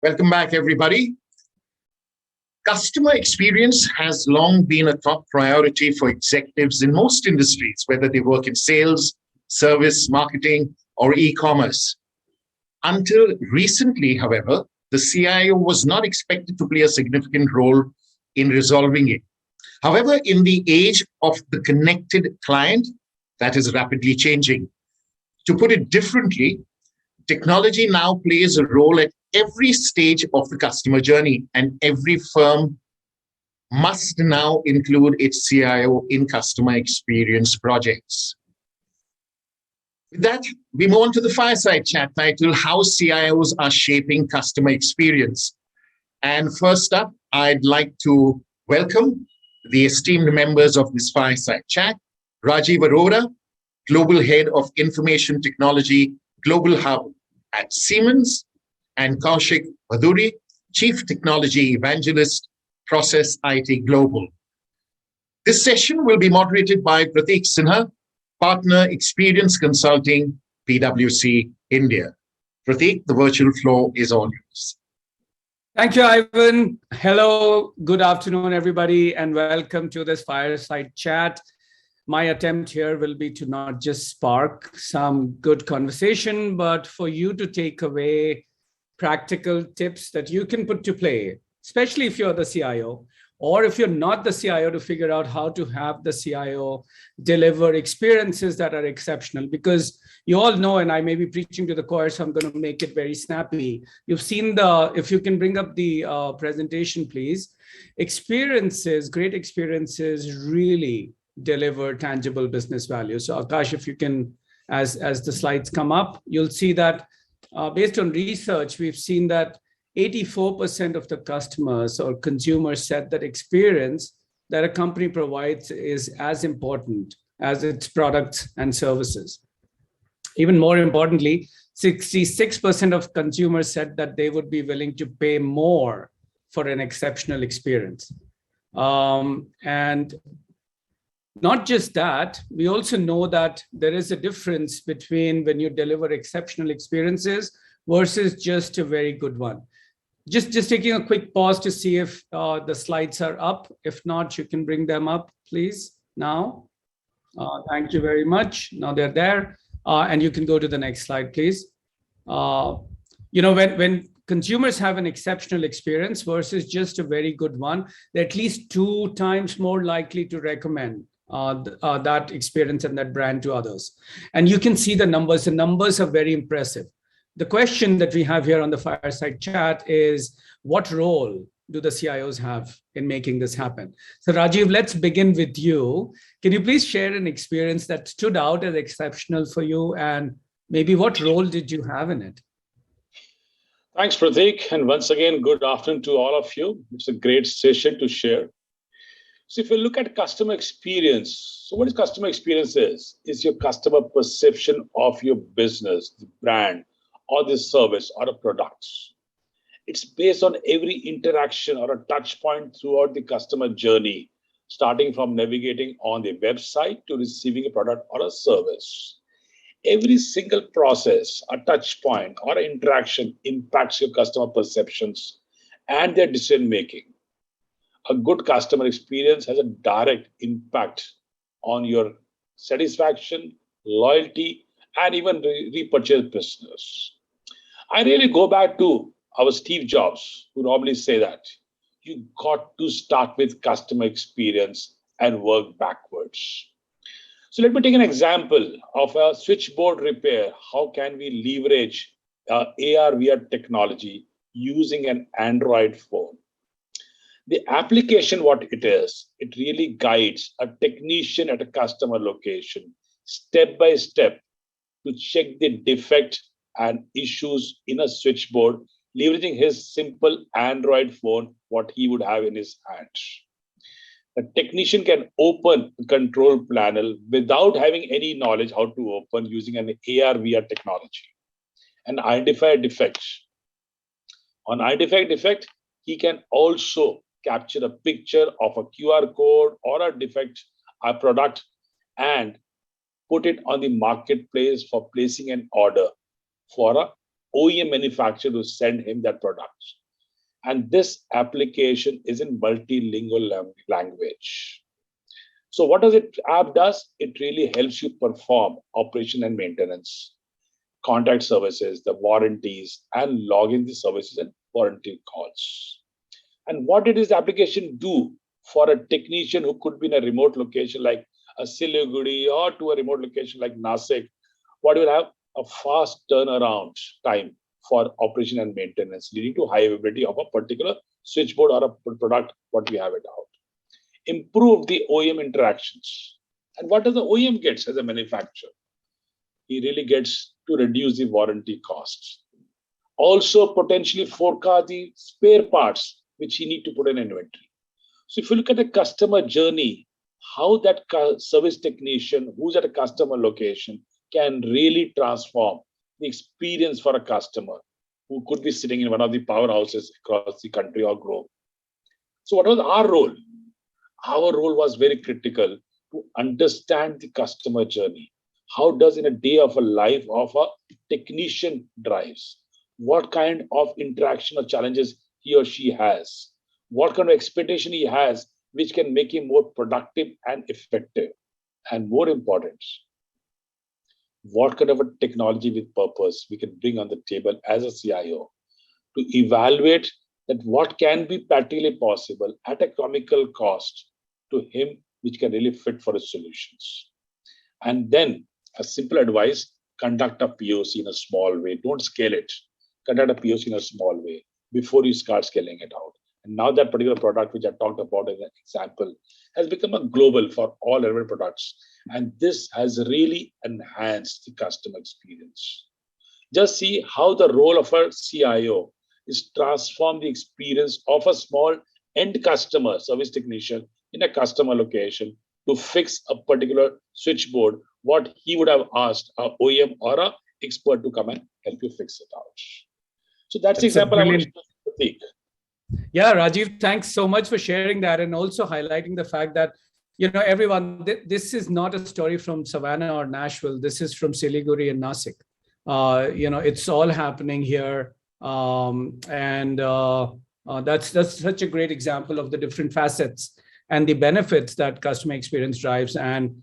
Welcome back, everybody. Customer experience has long been a top priority for executives in most industries, whether they work in sales, service, marketing, or e-commerce. Until recently, however, the CIO was not expected to play a significant role in resolving it. However, in the age of the connected client, that is rapidly changing. To put it differently, technology now plays a role at every stage of the customer journey, and every firm must now include its CIO in customer experience projects. With that, we move on to the fireside chat titled, How CIOs Are Shaping Customer Experience. And first up, I'd like to welcome the esteemed members of this fireside chat, Rajiv Arora, Global Head of Information Technology, Global Hub at Siemens, and Kaushik Bhaduri, Chief Technology Evangelist, Process IT Global. This session will be moderated by Prateek Sinha, Partner Experience Consulting, PwC India. Prateek, the virtual floor is all yours. Thank you, Ivan. Hello, good afternoon, everybody, and welcome to this fireside chat. My attempt here will be to not just spark some good conversation, but for you to take away practical tips that you can put to play, especially if you're the CIO, or if you're not the CIO, to figure out how to have the CIO deliver experiences that are exceptional. Because you all know, and I may be preaching to the choir, so I'm going to make it very snappy. You've seen if you can bring up the presentation, please. Experiences, great experiences really deliver tangible business value. So Akash, if you can, as the slides come up, you'll see that based on research, we've seen that 84% of the customers or consumers said that experience that a company provides is as important as its products and services. Even more importantly, 66% of consumers said that they would be willing to pay more for an exceptional experience. And not just that, we also know that there is a difference between when you deliver exceptional experiences versus just a very good one. Just taking a quick pause to see if the slides are up. If not, you can bring them up, please, now. Thank you very much. Now they're there. And you can go to the next slide, please. When consumers have an exceptional experience versus just a very good one, they're at least 2 times more likely to recommend that experience and that brand to others. And you can see the numbers. The numbers are very impressive. The question that we have here on the fireside chat is, what role do the CIOs have in making this happen? So Rajiv, let's begin with you. Can you please share an experience that stood out as exceptional for you, and maybe what role did you have in it? Thanks, Prateek. And once again, good afternoon to all of you. It's a great session to share. So if you look at customer experience, so what is customer experience is? Is your customer perception of your business, the brand, or the service, or a product. It's based on every interaction or a touch point throughout the customer journey, starting from navigating on the website to receiving a product or a service. Every single process, a touch point, or interaction impacts your customer perceptions and their decision-making. A good customer experience has a direct impact on your satisfaction, loyalty, and even repurchase business. I really go back to our Steve Jobs, who normally say that you got to start with customer experience and work backwards. So let me take an example of a switchboard repair. How can we leverage AR/VR technology using an Android phone? The application, what it is, it really guides a technician at a customer location step by step to check the defect and issues in a switchboard, leveraging his simple Android phone, what he would have in his hands. A technician can open a control panel without having any knowledge how to open using an AR/VR technology and identify a defect. On identify defect, he can also capture a picture of a QR code or a defect, a product, and put it on the marketplace for placing an order for a OEM manufacturer to send him that product. And this application is in multilingual language. So what does it app does? It really helps you perform operation and maintenance, contact services, the warranties, and log in the services and warranty calls. And what did this application do for a technician who could be in a remote location like a Siliguri or to a remote location like Nasik? What will have a fast turnaround time for operation and maintenance, leading to high availability of a particular switchboard or a product, what we have it out. Improve the OEM interactions. And what does the OEM gets as a manufacturer? He really gets to reduce the warranty costs. Also potentially forecast the spare parts which he need to put in inventory. So if you look at the customer journey, how that service technician who's at a customer location can really transform the experience for a customer who could be sitting in one of the powerhouses across the country or globe. So what was our role? Our role was very critical to understand the customer journey. How does in a day of a life of a technician drives? What kind of interaction or challenges he or she has? What kind of expectation he has, which can make him more productive and effective? And more important, what kind of a technology with purpose we can bring on the table as a CIO to evaluate that what can be practically possible at a economical cost to him, which can really fit for his solutions. And then a simple advice, conduct a POC in a small way. Don't scale it. Conduct a POC in a small way before you start scaling it out. And now that particular product, which I talked about as an example, has become a global for all relevant products. And this has really enhanced the customer experience. Just see how the role of a CIO is transform the experience of a small end customer service technician in a customer location to fix a particular switchboard, what he would have asked a OEM or a expert to come and help you fix it out. So that's the example I want to take. Yeah, Rajiv, thanks so much for sharing that and also highlighting the fact that, you know, everyone, this is not a story from Savannah or Nashville. This is from Siliguri and Nasik. You know, it's all happening here. That's such a great example of the different facets and the benefits that customer experience drives and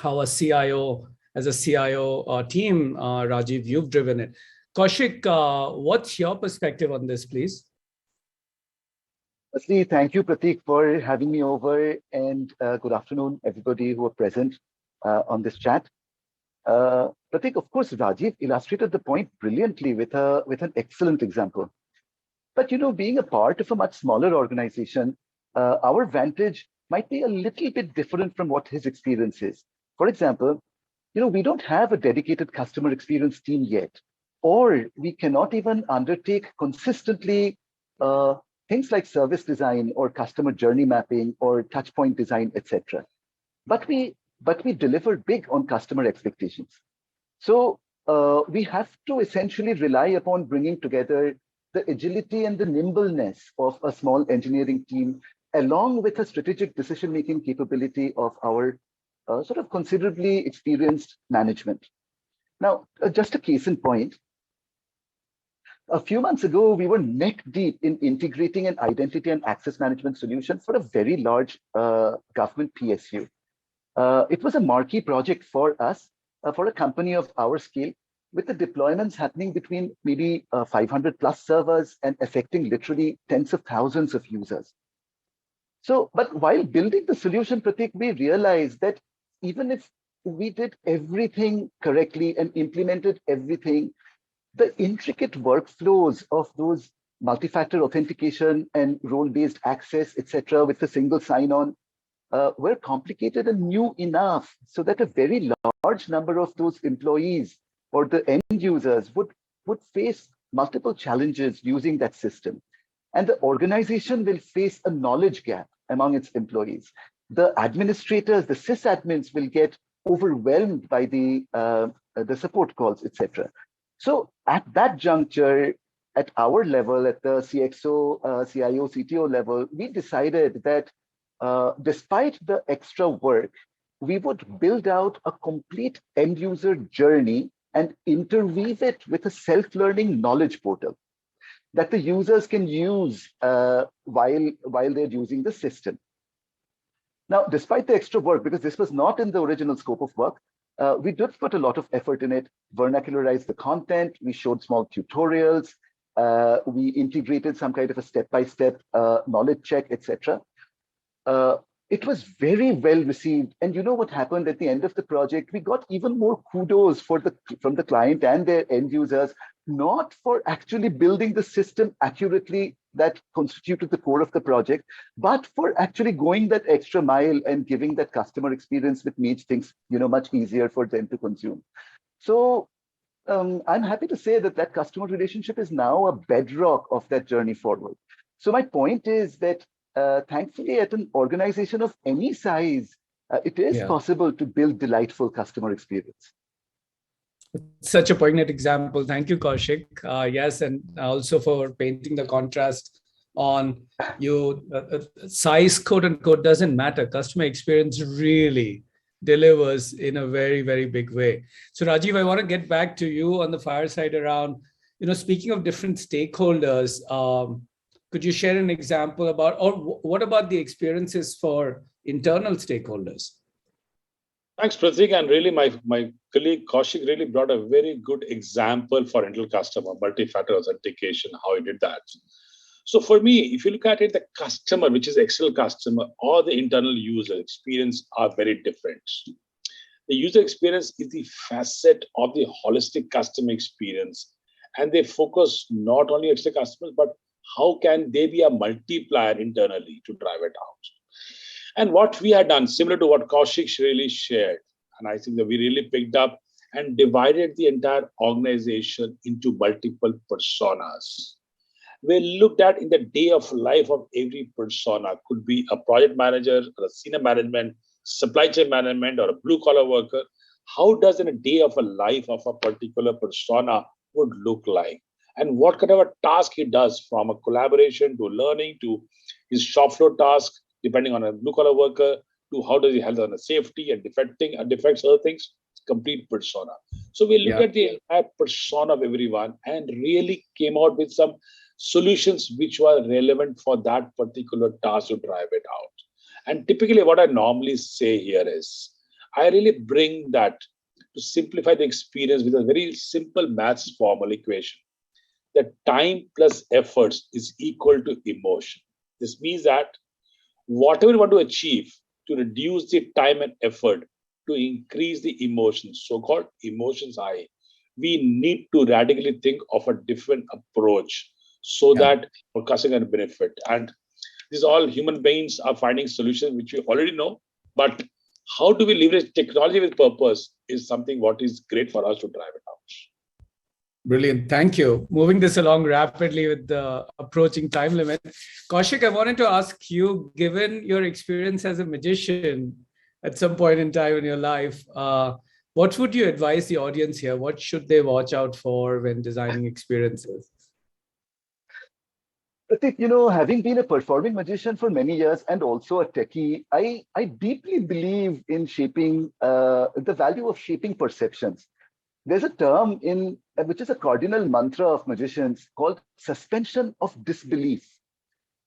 how a CIO, as a CIO team, Rajiv, you've driven it. Kaushik, what's your perspective on this, please? Firstly, thank you, Prateek, for having me over, and good afternoon, everybody who are present on this chat. Prateek, of course, Rajiv illustrated the point brilliantly with an excellent example. But, you know, being a part of a much smaller organization, our vantage might be a little bit different from what his experience is. For example, you know, we don't have a dedicated customer experience team yet, or we cannot even undertake consistently things like service design or customer journey mapping or touchpoint design, etc. But we deliver big on customer expectations. So we have to essentially rely upon bringing together the agility and the nimbleness of a small engineering team, along with a strategic decision-making capability of our sort of considerably experienced management. Now, just a case in point, a few months ago, we were neck deep in integrating an identity and access management solution for a very large government PSU. It was a marquee project for us, for a company of our scale, with the deployments happening between maybe 500 plus servers and affecting literally tens of thousands of users. So, but while building the solution, Prateek, we realized that even if we did everything correctly and implemented everything, the intricate workflows of those multi-factor authentication and role-based access, etc., with a single sign-on were complicated and new enough so that a very large number of those employees or the end users would face multiple challenges using that system. And the organization will face a knowledge gap among its employees. The administrators, the sysadmins will get overwhelmed by the support calls, etc. So at that juncture, at our level, at the CXO, CIO, CTO level, we decided that despite the extra work, we would build out a complete end user journey and interweave it with a self-learning knowledge portal that the users can use while they're using the system. Now, despite the extra work, because this was not in the original scope of work, we did put a lot of effort in it, vernacularized the content, we showed small tutorials, we integrated some kind of a step-by-step knowledge check, etc. It was very well received. And you know what happened at the end of the project? We got even more kudos from the client and their end users, not for actually building the system accurately that constituted the core of the project, but for actually going that extra mile and giving that customer experience which made things much easier for them to consume. So I'm happy to say that customer relationship is now a bedrock of that journey forward. So my point is that thankfully, at an organization of any size, it is possible to build delightful customer experience. Such a poignant example. Thank you, Kaushik. Yes, and also for painting the contrast on size, quote unquote, doesn't matter. Customer experience really delivers in a very, very big way. So Rajiv, I want to get back to you on the fireside around, speaking of different stakeholders, could you share an example about, or what about the experiences for internal stakeholders? Thanks, Pratik. And really, my colleague Kaushik really brought a very good example for internal customer, multi-factor authentication, how he did that. So for me, if you look at it, the customer, which is external customer, or the internal user experience are very different. The user experience is the facet of the holistic customer experience. And they focus not only on external customers, but how can they be a multiplier internally to drive it out? And what we had done, similar to what Kaushik really shared, and I think that we really picked up and divided the entire organization into multiple personas. We looked at in the day of life of every persona, could be a project manager or a senior management, supply chain management, or a blue collar worker. How does in a day of a life of a particular persona would look like? And what kind of a task he does, from a collaboration to learning to his shop floor task, depending on a blue collar worker, to how does he handle on a safety and defects, other things, complete persona. So we look at the entire persona of everyone and really came out with some solutions which were relevant for that particular task to drive it out. And typically what I normally say here is, I really bring that to simplify the experience with a very simple maths formal equation. That time plus efforts is equal to emotion. This means that whatever we want to achieve to reduce the time and effort to increase the emotions, so-called emotions high, we need to radically think of a different approach so that our customer can benefit. And these all human beings are finding solutions which we already know, but how do we leverage technology with purpose is something what is great for us to drive it out. Brilliant. Thank you. Moving this along rapidly with the approaching time limit. Kaushik, I wanted to ask you, given your experience as a magician at some point in time in your life, what would you advise the audience here? What should they watch out for when designing experiences? Pratik, having been a performing magician for many years and also a techie, I deeply believe in shaping the value of shaping perceptions. There's a term which is a cardinal mantra of magicians called suspension of disbelief.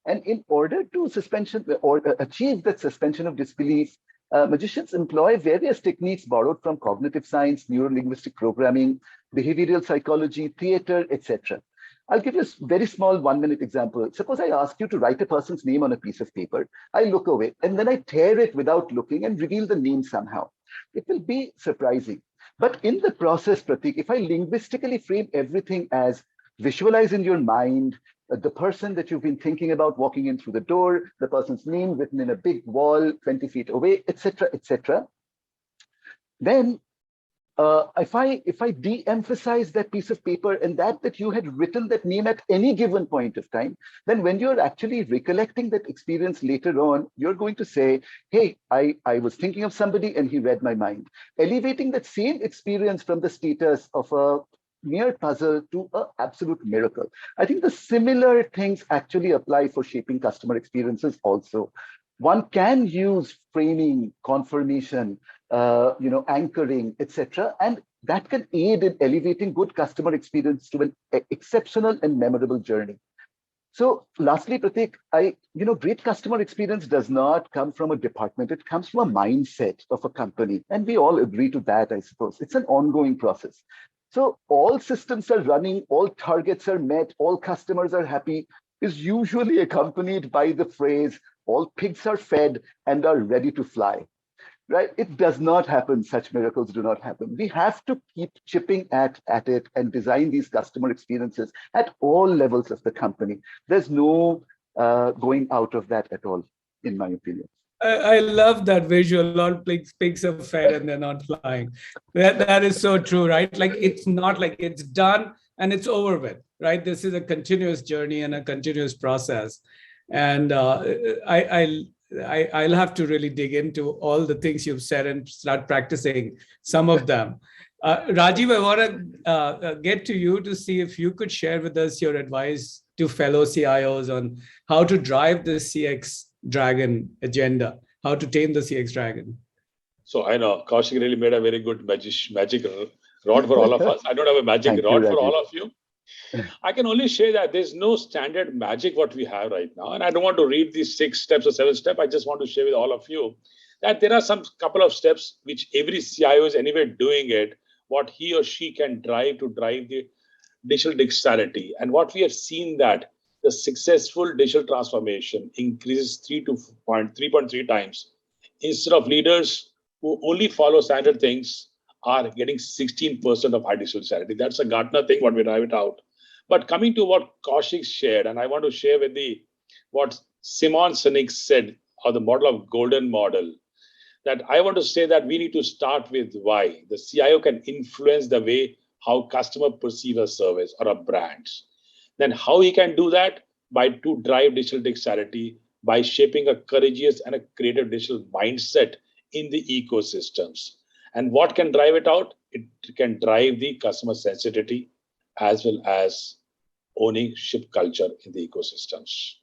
And in order to achieve that suspension of disbelief, magicians employ various techniques borrowed from cognitive science, neuro-linguistic programming, behavioral psychology, theater, etc. I'll give you a very small 1-minute example. Suppose I ask you to write a person's name on a piece of paper. I look away and then I tear it without looking and reveal the name somehow. It will be surprising. But in the process, Pratik, if I linguistically frame everything as visualize in your mind the person that you've been thinking about walking in through the door, the person's name written in a big wall 20 feet away, etc., then if I de-emphasize that piece of paper and that you had written that name at any given point of time, then when you're actually recollecting that experience later on, you're going to say, hey, I was thinking of somebody and he read my mind. Elevating that same experience from the status of a mere puzzle to an absolute miracle. I think the similar things actually apply for shaping customer experiences also. One can use framing, confirmation, anchoring, etc., and that can aid in elevating good customer experience to an exceptional and memorable journey. So lastly, Pratik, great customer experience does not come from a department. It comes from a mindset of a company. And we all agree to that, I suppose. It's an ongoing process. So all systems are running, all targets are met, all customers are happy is usually accompanied by the phrase, all pigs are fed and are ready to fly. Right? It does not happen. Such miracles do not happen. We have to keep chipping at it and design these customer experiences at all levels of the company. There's no going out of that at all, in my opinion. I love that visual. All pigs are fed and they're not flying. That is so true, right? Like it's not like it's done and it's over with, right? This is a continuous journey and a continuous process. And I'll have to really dig into all the things you've said and start practicing some of them. Rajiv, I want to get to you to see if you could share with us your advice to fellow CIOs on how to drive the CX dragon agenda, how to tame the CX dragon. So I know Kaushik really made a very good magic rod for all of us. I don't have a magic rod for all of you. I can only say that there's no standard magic what we have right now. And I don't want to read these 6 steps or 7 steps. I just want to share with all of you that there are some couple of steps which every CIO is anyway doing it, what he or she can drive to drive the digital dexterity. And what we have seen that the successful digital transformation increases 3.3 times. Instead of leaders who only follow standard things are getting 16% of high digital dexterity. That's a Gartner thing, what we drive it out. But coming to what Kaushik shared, and I want to share with what Simon Sinek said, or the model of golden model, that I want to say that we need to start with why. The CIO can influence the way how customer perceive a service or a brand. Then how he can do that? To drive digital dexterity, by shaping a courageous and a creative digital mindset in the ecosystems. And what can drive it out? It can drive the customer sensitivity as well as ownership culture in the ecosystems.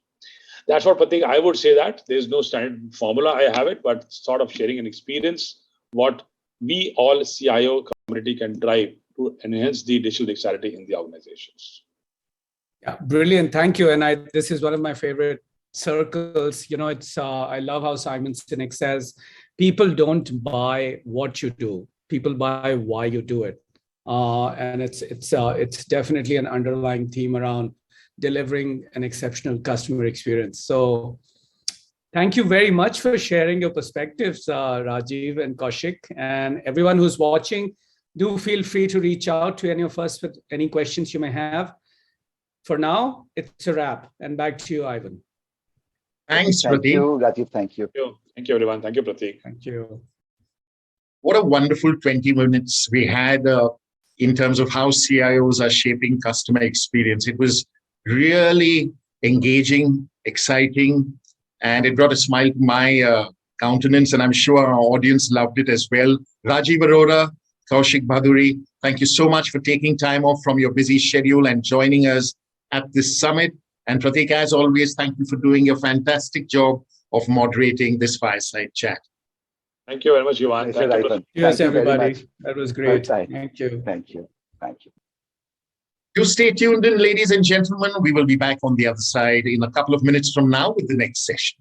That's what, Pratik, I would say that there's no standard formula. I have it, but sort of sharing an experience, what we all CIO community can drive to enhance the digital dexterity in the organizations. Yeah, brilliant. Thank you. And this is one of my favorite circles. It's I love how Simon Sinek says, people don't buy what you do, people buy why you do it. And it's definitely an underlying theme around delivering an exceptional customer experience. So thank you very much for sharing your perspectives, Rajiv and Kaushik. And everyone who's watching, do feel free to reach out to any of us with any questions you may have. For now, it's a wrap. And back to you, Ivan. Thanks, Pratik. Thank you, Rajiv. Thank you. Thank you, everyone. Thank you, Pratik. Thank you. What a wonderful 20 minutes we had in terms of how CIOs are shaping customer experience. It was really engaging, exciting, and it brought a smile to my countenance, and I'm sure our audience loved it as well. Rajiv Arora, Kaushik Bhaduri, thank you so much for taking time off from your busy schedule and joining us at this summit. And Pratik, as always, thank you for doing a fantastic job of moderating this fireside chat. Thank you very much, Ivan. Thank you. Yes, everybody. That was great. Thank you. Thank you. Thank you. You stay tuned in, ladies and gentlemen. We will be back on the other side in a couple of minutes from now with the next session.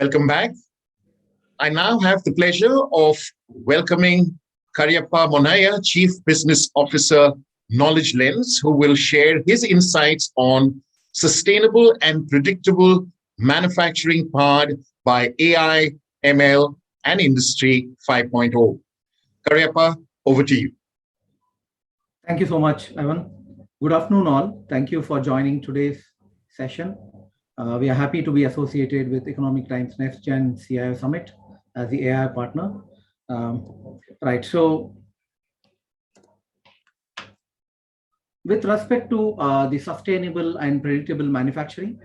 Welcome back. I now have the pleasure of welcoming Karyappa Monaya, Chief Business Officer, Knowledge Lens, who will share his insights on sustainable and predictable manufacturing powered by AI, ML, and Industry 5.0. Karyappa, over to you. Thank you so much, Ivan. Good afternoon, all. Thank you for joining today's session. We are happy to be associated with Economic Times NextGen CIO Summit as the AI partner. Right, so with respect to the sustainable and predictable manufacturing,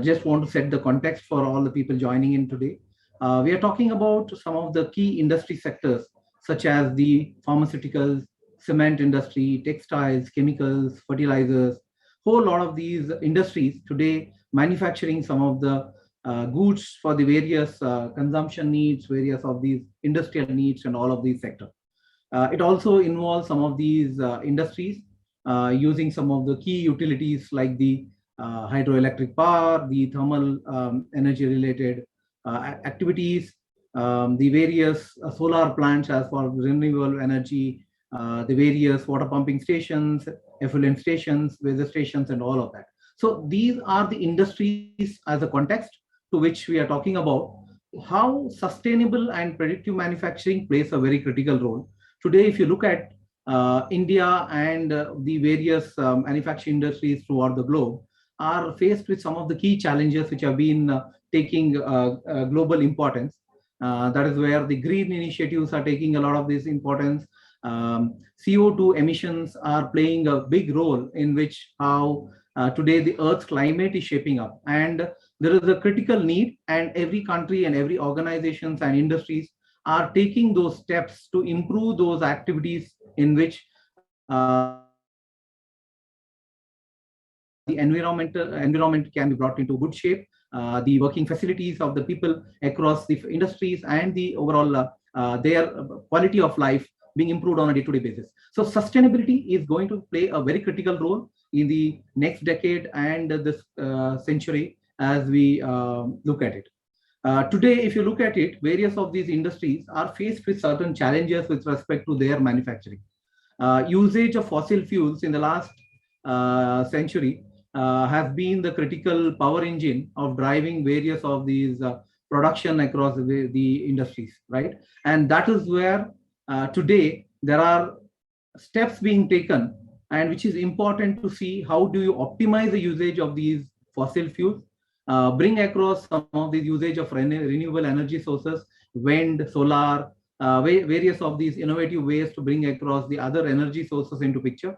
just want to set the context for all the people joining in today. We are talking about some of the key industry sectors, such as the pharmaceuticals, cement industry, textiles, chemicals, fertilizers, whole lot of these industries today manufacturing some of the goods for the various consumption needs, various of these industrial needs and all of these sectors. It also involves some of these industries using some of the key utilities like the hydroelectric power, the thermal energy related activities, the various solar plants as for renewable energy, the various water pumping stations, effluent stations, weather stations, and all of that. So these are the industries as a context to which we are talking about how sustainable and predictive manufacturing plays a very critical role. Today, if you look at India and the various manufacturing industries throughout the globe are faced with some of the key challenges which have been taking global importance. That is where the green initiatives are taking a lot of this importance. CO2 emissions are playing a big role in which how today the Earth's climate is shaping up. And there is a critical need, and every country and every organizations and industries are taking those steps to improve those activities in which the environment can be brought into good shape, the working facilities of the people across the industries and the overall their quality of life being improved on a day-to-day basis. So sustainability is going to play a very critical role in the next decade and this century as we look at it. Today, if you look at it, various of these industries are faced with certain challenges with respect to their manufacturing. Usage of fossil fuels in the last century has been the critical power engine of driving various of these production across the industries, right? And that is where today there are steps being taken, and which is important to see how do you optimize the usage of these fossil fuels, bring across some of the usage of renewable energy sources, wind, solar, various of these innovative ways to bring across the other energy sources into picture.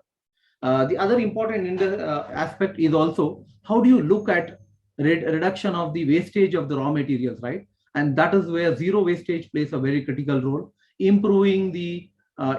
The other important aspect is also how do you look at reduction of the wastage of the raw materials, right? And that is where zero wastage plays a very critical role, improving the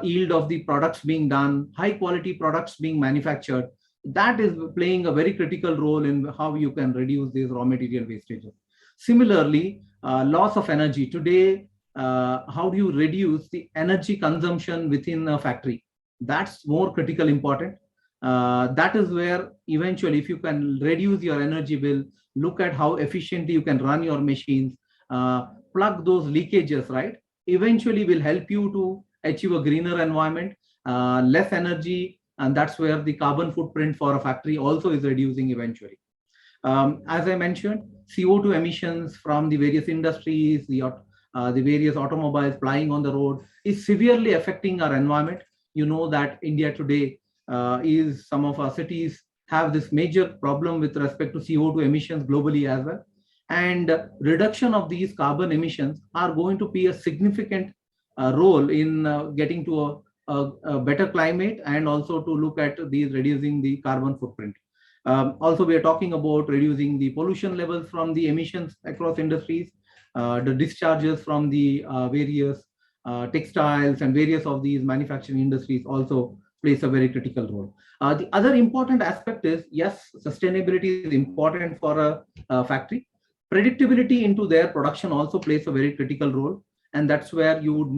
yield of the products being done, high quality products being manufactured. That is playing a very critical role in how you can reduce these raw material wastages. Similarly, loss of energy. Today, how do you reduce the energy consumption within a factory? That's more critical important. That is where eventually, if you can reduce your energy bill, look at how efficiently you can run your machines, plug those leakages, right? Eventually will help you to achieve a greener environment, less energy, and that's where the carbon footprint for a factory also is reducing eventually. As I mentioned, CO2 emissions from the various industries, the various automobiles flying on the road is severely affecting our environment. You know that India today is some of our cities have this major problem with respect to CO2 emissions globally as well. And reduction of these carbon emissions are going to play a significant role in getting to a better climate and also to look at these reducing the carbon footprint. Also, we are talking about reducing the pollution levels from the emissions across industries, the discharges from the various textiles and various of these manufacturing industries also plays a very critical role. The other important aspect is, yes, sustainability is important for a factory. Predictability into their production also plays a very critical role. And that's where you would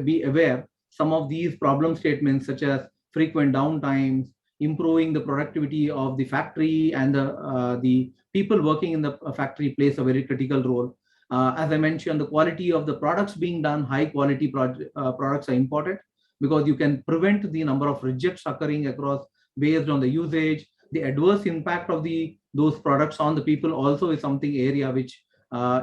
be aware some of these problem statements such as frequent downtimes, improving the productivity of the factory and the people working in the factory plays a very critical role. As I mentioned, the quality of the products being done, high quality products are important because you can prevent the number of rejects occurring across based on the usage. The adverse impact of those products on the people also is something area which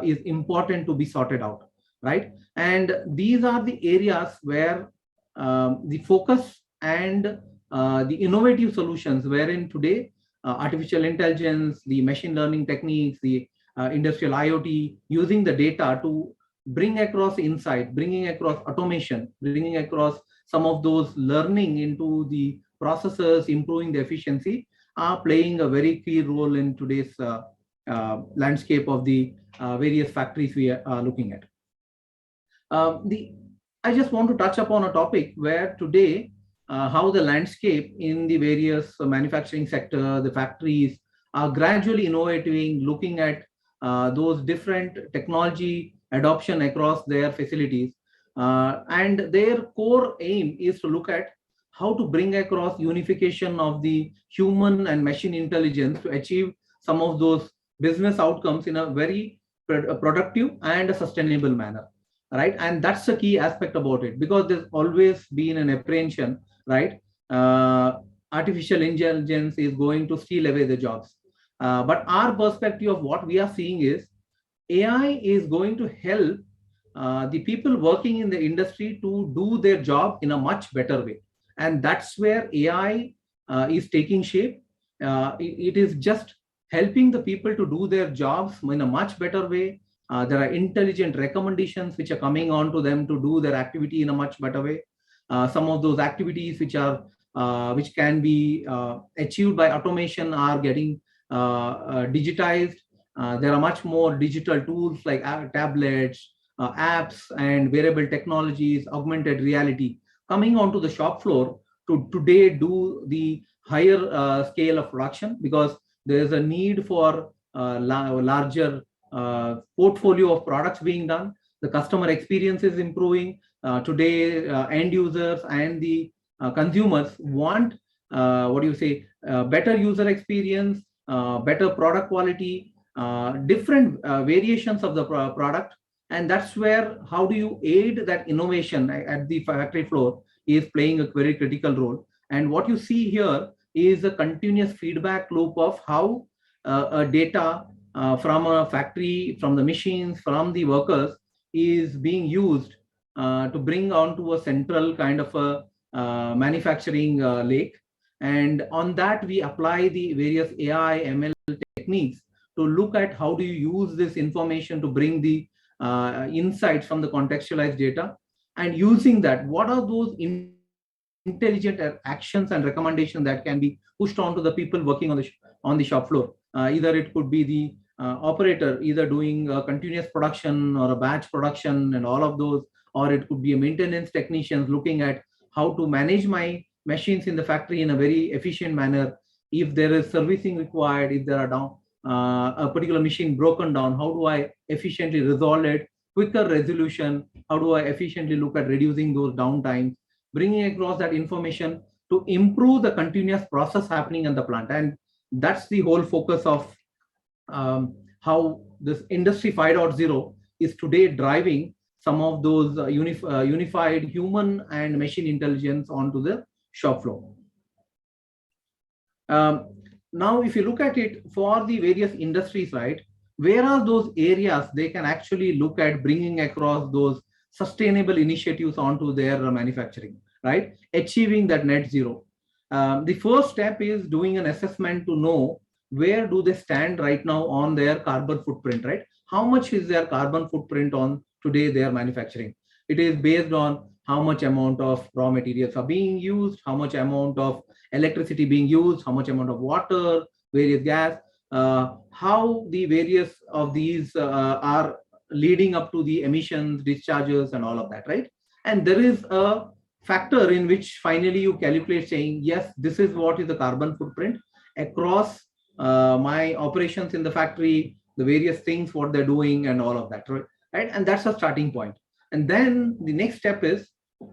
is important to be sorted out, right? And these are the areas where the focus and the innovative solutions, wherein today artificial intelligence, the machine learning techniques, the industrial IoT, using the data to bring across insight, bringing across automation, bringing across some of those learning into the processes, improving the efficiency, are playing a very key role in today's landscape of the various factories we are looking at. I just want to touch upon a topic where today, how the landscape in the various manufacturing sector, the factories are gradually innovating, looking at those different technology adoption across their facilities. And their core aim is to look at how to bring across unification of the human and machine intelligence to achieve some of those business outcomes in a very productive and a sustainable manner, right? And that's the key aspect about it, because there's always been an apprehension, right? Artificial intelligence is going to steal away the jobs. But our perspective of what we are seeing is AI is going to help the people working in the industry to do their job in a much better way. And that's where AI is taking shape. It is just helping the people to do their jobs in a much better way. There are intelligent recommendations which are coming on to them to do their activity in a much better way. Some of those activities which can be achieved by automation are getting digitized. There are much more digital tools like tablets, apps, and wearable technologies, augmented reality coming onto the shop floor to today do the higher scale of production, because there is a need for larger portfolio of products being done. The customer experience is improving. Today, end users and the consumers want better user experience, better product quality, different variations of the product. And that's where how do you aid that innovation at the factory floor is playing a very critical role. And what you see here is a continuous feedback loop of how data from a factory, from the machines, from the workers is being used to bring onto a central kind of a manufacturing lake. And on that, we apply the various AI, ML techniques to look at how do you use this information to bring the insights from the contextualized data. And using that, what are those intelligent actions and recommendations that can be pushed onto the people working on the shop floor? Either it could be the operator either doing continuous production or a batch production and all of those, or it could be a maintenance technicians looking at how to manage my machines in the factory in a very efficient manner. If there is servicing required, if there are a particular machine broken down, how do I efficiently resolve it? Quicker resolution, how do I efficiently look at reducing those downtimes, bringing across that information to improve the continuous process happening in the plant. And that's the whole focus of how this Industry 5.0 is today driving some of those unified human and machine intelligence onto the shop floor. Now, if you look at it for the various industries, right, where are those areas they can actually look at bringing across those sustainable initiatives onto their manufacturing, right? Achieving that net zero. The first step is doing an assessment to know where do they stand right now on their carbon footprint, right? How much is their carbon footprint on today their manufacturing? It is based on how much amount of raw materials are being used, how much amount of electricity being used, how much amount of water, various gas, how the various of these are leading up to the emissions, discharges, and all of that, right? And there is a factor in which finally you calculate saying, yes, this is what is the carbon footprint across my operations in the factory, the various things, what they're doing, and all of that, right? And that's a starting point. And then the next step is,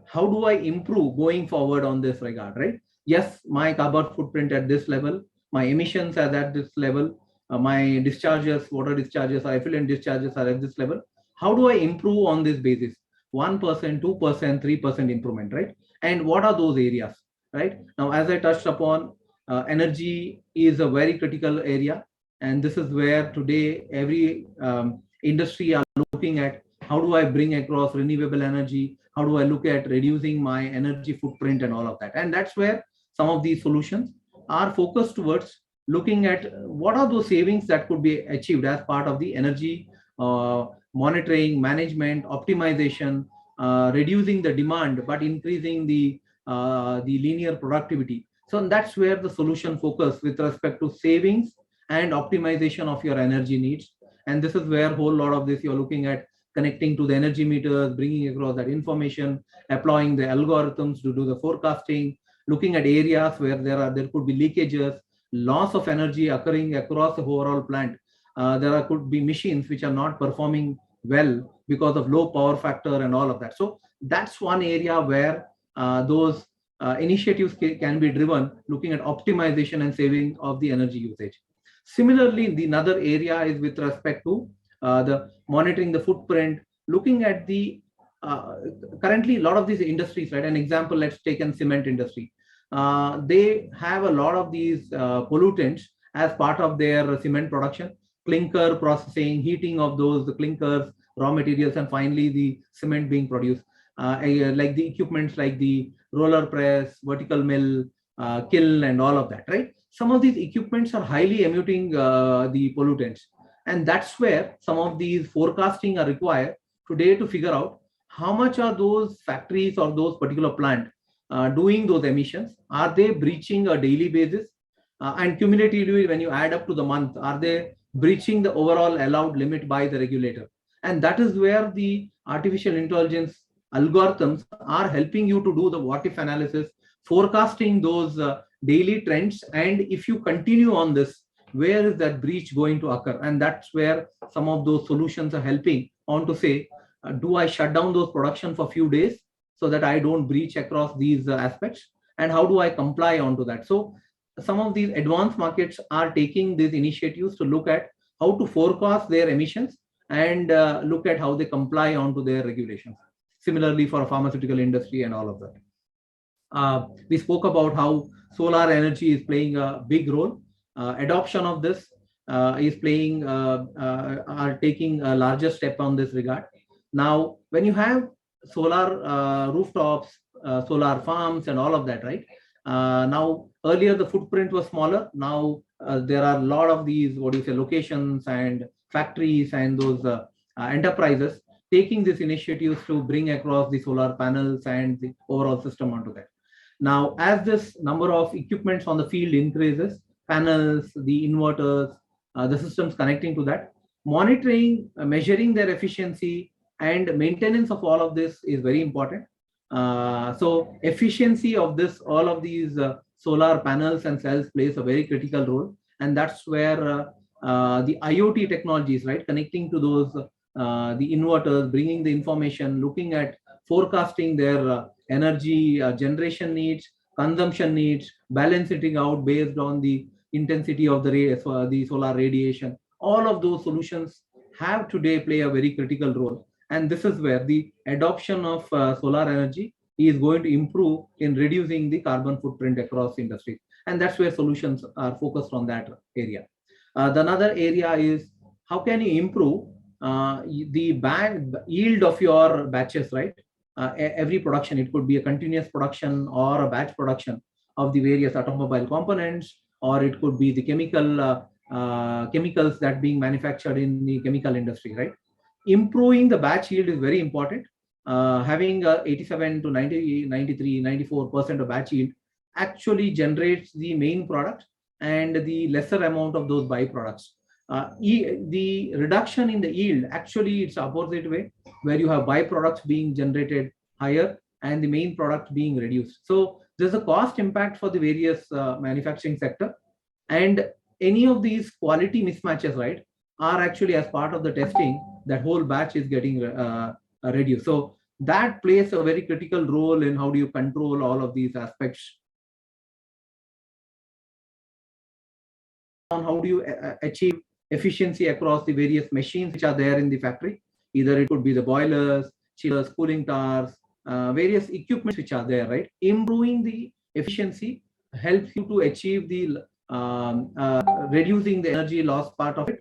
how do I improve going forward on this regard, right? Yes, my carbon footprint at this level, my emissions are at this level. my discharges, water discharges, or effluent discharges are at this level. How do I improve on this basis? 1%, 2%, 3% improvement, right? And what are those areas, right? Now, as I touched upon, energy is a very critical area. And this is where today every industry are looking at how do I bring across renewable energy? How do I look at reducing my energy footprint and all of that? And that's where some of these solutions are focused towards looking at what are those savings that could be achieved as part of the energy monitoring, management, optimization, reducing the demand, but increasing the linear productivity. So that's where the solution focus with respect to savings and optimization of your energy needs. And this is where a whole lot of this you're looking at connecting to the energy meters, bringing across that information, applying the algorithms to do the forecasting, looking at areas where there could be leakages, loss of energy occurring across the overall plant. Could be machines which are not performing well because of low power factor and all of that. So that's one area where those initiatives can be driven, looking at optimization and saving of the energy usage. Similarly, the another area is with respect to the monitoring the footprint, looking at the currently a lot of these industries, right? An example, let's take in cement industry. They have a lot of these pollutants as part of their cement production, clinker processing, heating of those the clinkers, raw materials, and finally the cement being produced. Like the equipments like the roller press, vertical mill, kiln, and all of that, right? Some of these equipments are highly emitting the pollutants. And that's where some of these forecasting are required today to figure out how much are those factories or those particular plant doing those emissions. Are they breaching a daily basis? And cumulatively, when you add up to the month, are they breaching the overall allowed limit by the regulator? And that is where the artificial intelligence algorithms are helping you to do the what if analysis, forecasting those daily trends. And if you continue on this, where is that breach going to occur? And that's where some of those solutions are helping on to say, do I shut down those production for a few days so that I don't breach across these aspects? And how do I comply onto that? So some of these advanced markets are taking these initiatives to look at how to forecast their emissions and look at how they comply onto their regulations. Similarly, for a pharmaceutical industry and all of that. We spoke about how solar energy is playing a big role. Adoption of this is playing, are taking a larger step on this regard. Now, when you have solar rooftops, solar farms, and all of that, right? Now, earlier the footprint was smaller. Now there are a lot of these, what do you say, locations and factories and those enterprises taking these initiatives to bring across the solar panels and the overall system onto that. Now, as this number of equipments on the field increases, panels, the inverters, the systems connecting to that, monitoring, measuring their efficiency, and maintenance of all of this is very important. So efficiency of this, all of these solar panels and cells plays a very critical role. And that's where the IoT technologies, right, connecting to those, the inverters, bringing the information, looking at forecasting their energy generation needs, consumption needs, balancing out based on the intensity of the solar radiation. All of those solutions have today play a very critical role. And this is where the adoption of solar energy is going to improve in reducing the carbon footprint across industries. And that's where solutions are focused on that area. The another area is how can you improve the yield of your batches, right? Every production, it could be a continuous production or a batch production of the various automobile components, or it could be the chemicals that being manufactured in the chemical industry, right? Improving the batch yield is very important. Having 87 to 90, 93, 94% of batch yield actually generates the main product and the lesser amount of those byproducts. The reduction in the yield, actually it's opposite way, where you have byproducts being generated higher and the main product being reduced. So there's a cost impact for the various manufacturing sector, and any of these quality mismatches, right, are actually as part of the testing, that whole batch is getting reduced. So that plays a very critical role in how do you control all of these aspects. on how do you achieve efficiency across the various machines which are there in the factory. Either it could be the boilers, chillers, cooling towers, various equipments which are there, right? Improving the efficiency helps you to achieve the reducing the energy loss part of it,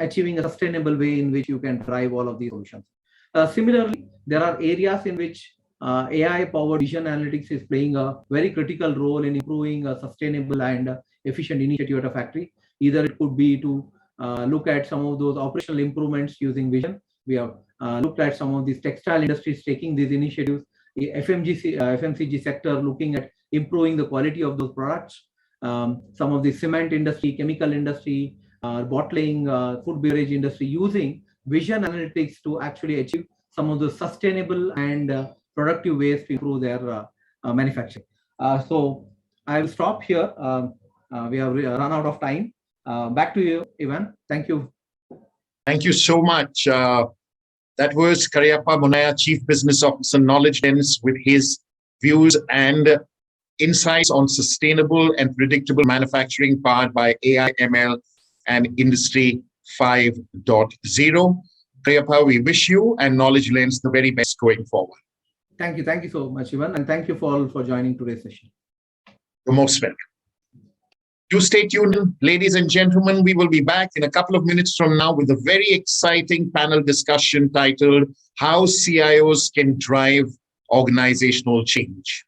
achieving a sustainable way in which you can drive all of these solutions. Similarly, there are areas in which AI-powered vision analytics is playing a very critical role in improving a sustainable and efficient initiative at a factory. Either it could be to look at some of those operational improvements using vision. We have looked at some of these textile industries taking these initiatives, the FMCG sector looking at improving the quality of those products, some of the cement industry, chemical industry, bottling, food beverage industry using vision analytics to actually achieve some of the sustainable and productive ways to improve their manufacturing. So I will stop here. We have run out of time. Back to you, Ivan. Thank you. Thank you so much. That was Karyappa Munaya, Chief Business Officer, NextGen, with his views and insights on sustainable and predictable manufacturing powered by AI, ML, and Industry 5.0. Karyappa, we wish you and NextGen the very best going forward. Thank you. Thank you so much, Ivan. And thank you all for joining today's session. You're most welcome. Do stay tuned, ladies and gentlemen. We will be back in a couple of minutes from now with a very exciting panel discussion titled How CIOs Can Drive Organizational Change.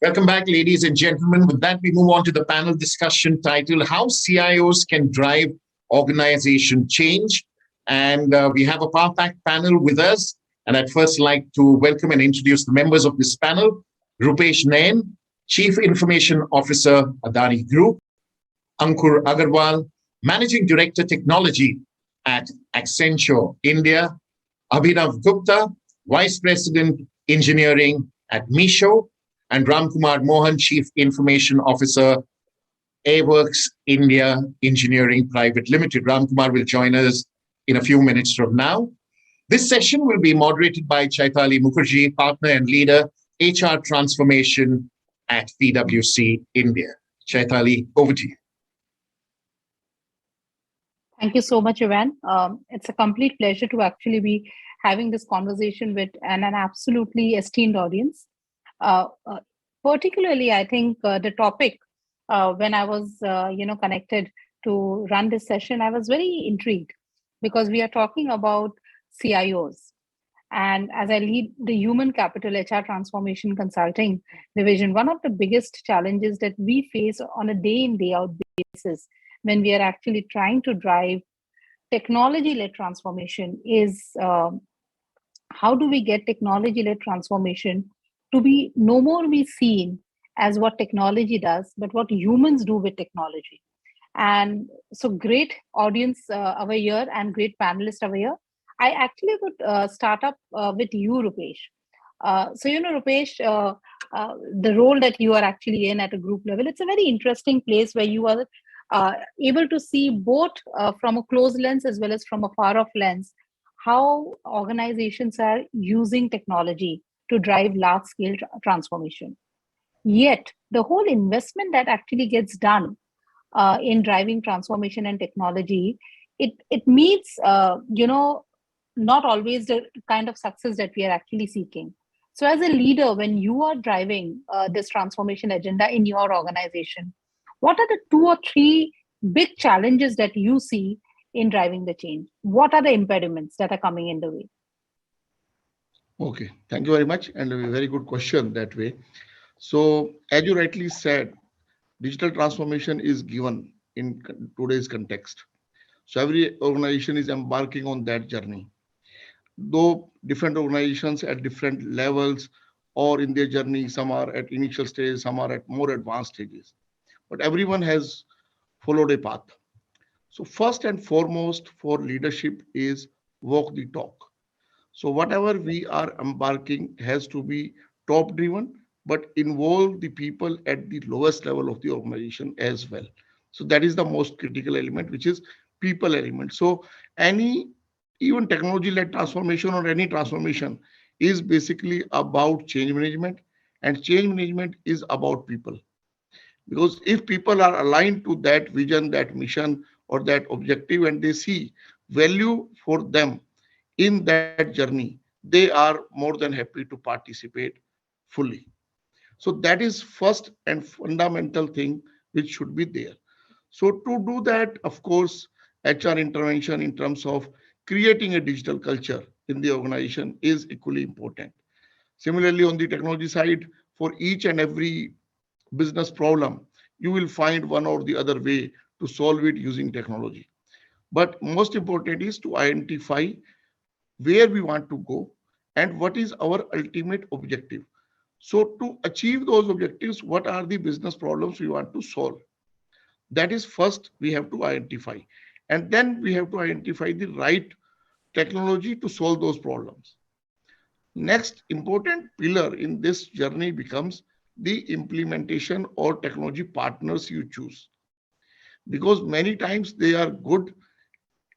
Welcome back, ladies and gentlemen. With that, we move on to the panel discussion titled How CIOs Can Drive Organization Change. And we have a power-packed panel with us. And I'd first like to welcome and introduce the members of this panel. Rupesh Nain, Chief Information Officer, Adani Group. Ankur Agarwal, Managing Director Technology at Accenture, India. Abhinav Gupta, Vice President Engineering at Misho. And Ramkumar Mohan, Chief Information Officer, Airworks India Engineering Private Limited. Ramkumar will join us in a few minutes from now. This session will be moderated by Chaitali Mukherjee, Partner and Leader, HR Transformation at PwC India. Chaitali, over to you. Thank you so much, Ivan. It's a complete pleasure to actually be having this conversation with an absolutely esteemed audience. Particularly, I think the topic, when I was, connected to run this session, I was very intrigued because we are talking about CIOs. And as I lead the Human Capital HR Transformation Consulting Division, one of the biggest challenges that we face on a day in, day out basis when we are actually trying to drive technology-led transformation is how do we get technology-led transformation to be no more be seen as what technology does, but what humans do with technology. And so great audience over here and great panelists over here. I actually would start up with you, Rupesh. Rupesh, the role that you are actually in at a group level, it's a very interesting place where you are able to see both from a close lens as well as from a far off lens, how organizations are using technology to drive large scale transformation. Yet the whole investment that actually gets done in driving transformation and technology, it meets, not always the kind of success that we are actually seeking. So as a leader, when you are driving this transformation agenda in your organization, what are the 2 or 3 big challenges that you see in driving the change? What are the impediments that are coming in the way? Okay, thank you very much. And a very good question that way. So as you rightly said, digital transformation is given in today's context. So every organization is embarking on that journey. Though different organizations at different levels or in their journey, some are at initial stages, some are at more advanced stages. But everyone has followed a path. So first and foremost for leadership is walk the talk. So whatever we are embarking has to be top driven, but involve the people at the lowest level of the organization as well. So that is the most critical element, which is people element. So even technology-led transformation or any transformation is basically about change management, and change management is about people. Because if people are aligned to that vision, that mission, or that objective, and they see value for them in that journey, they are more than happy to participate fully. So that is first and fundamental thing which should be there. So to do that, of course, HR intervention in terms of creating a digital culture in the organization is equally important. Similarly, on the technology side, for each and every business problem, you will find one or the other way to solve it using technology. But most important is to identify where we want to go and what is our ultimate objective. So to achieve those objectives, what are the business problems we want to solve? That is first we have to identify. And then we have to identify the right technology to solve those problems. Next important pillar in this journey becomes the implementation or technology partners you choose. Because many times they are good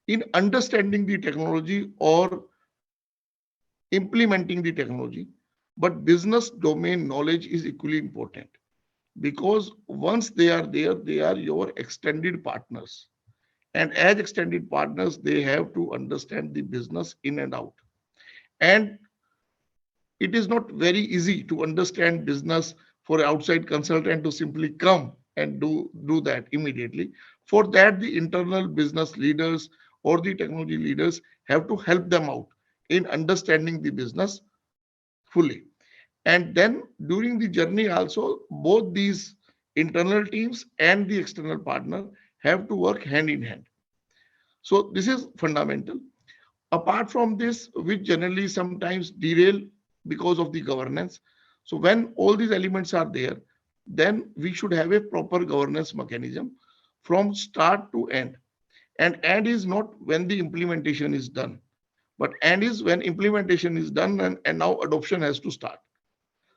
in understanding the technology or implementing the technology, but business domain knowledge is equally important. Because once they are there, they are your extended partners. And as extended partners, they have to understand the business in and out. And it is not very easy to understand business for an outside consultant to simply come and do that immediately. For that, the internal business leaders or the technology leaders have to help them out in understanding the business fully. And then during the journey also, both these internal teams and the external partner have to work hand in hand. So this is fundamental. Apart from this, which generally sometimes derail because of the governance. So when all these elements are there, then we should have a proper governance mechanism from start to end. And end is not when the implementation is done, but end is when implementation is done and now adoption has to start.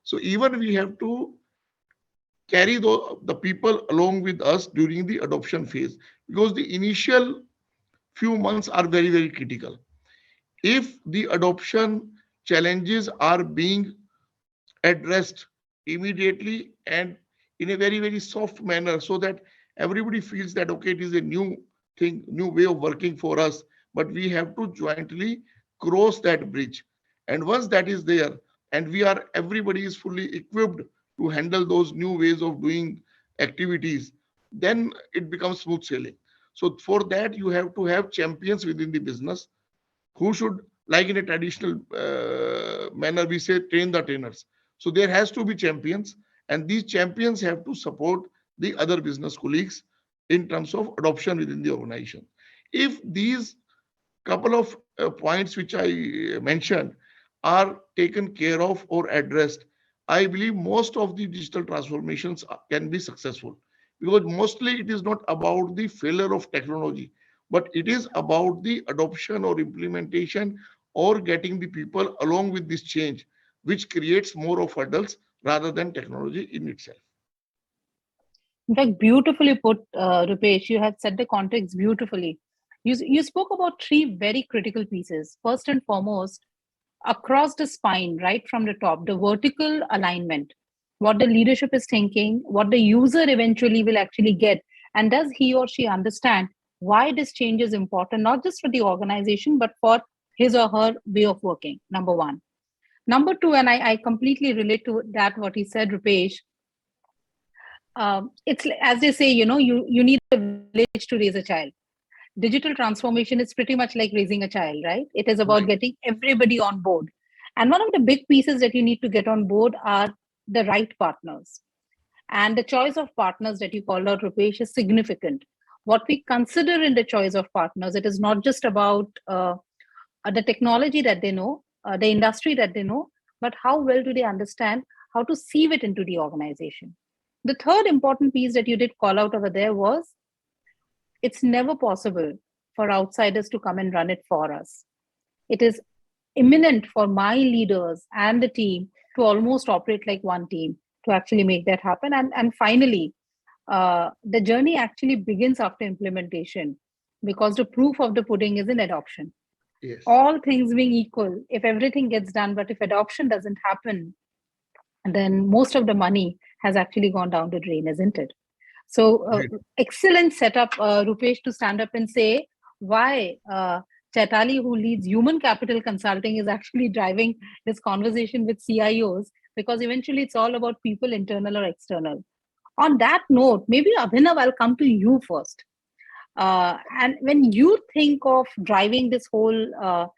So even we have to carry the people along with us during the adoption phase, because the initial few months are very, very critical. If the adoption challenges are being addressed immediately and in a very, very soft manner, so that everybody feels that, okay, it is a new thing, new way of working for us, but we have to jointly cross that bridge. And once that is there, and everybody is fully equipped to handle those new ways of doing activities, then it becomes smooth sailing. So for that, you have to have champions within the business who should, like in a traditional manner, we say train the trainers. So there has to be champions, and these champions have to support the other business colleagues in terms of adoption within the organization. If these couple of points which I mentioned are taken care of or addressed, I believe most of the digital transformations can be successful, because mostly it is not about the failure of technology, but it is about the adoption or implementation or getting the people along with this change, which creates more of hurdles rather than technology in itself. In fact, beautifully put, Rupesh. You had set the context beautifully. You spoke about three very critical pieces. First and foremost, across the spine, right from the top, the vertical alignment, what the leadership is thinking, what the user eventually will actually get, and does he or she understand why this change is important, not just for the organization, but for his or her way of working, number one. Number two, and I completely relate to that, what he said, Rupesh, it's as they say, you need a village to raise a child. Digital transformation is pretty much like raising a child, right? It is about getting everybody on board. And one of the big pieces that you need to get on board are the right partners. And the choice of partners that you called out, Rupesh, is significant. What we consider in the choice of partners, it is not just about the technology that they know, the industry that they know, but how well do they understand how to sieve it into the organization. The third important piece that you did call out over there was, it's never possible for outsiders to come and run it for us. It is imminent for my leaders and the team to almost operate like one team to actually make that happen. And finally, the journey actually begins after implementation, because the proof of the pudding is in adoption. Yes. All things being equal, if everything gets done, but if adoption doesn't happen, then most of the money has actually gone down the drain, isn't it? So excellent setup, Rupesh, to stand up and say why Chaitali, who leads human capital consulting, is actually driving this conversation with CIOs, because eventually it's all about people, internal or external. On that note, maybe Abhinav, I'll come to you first. And when you think of driving this whole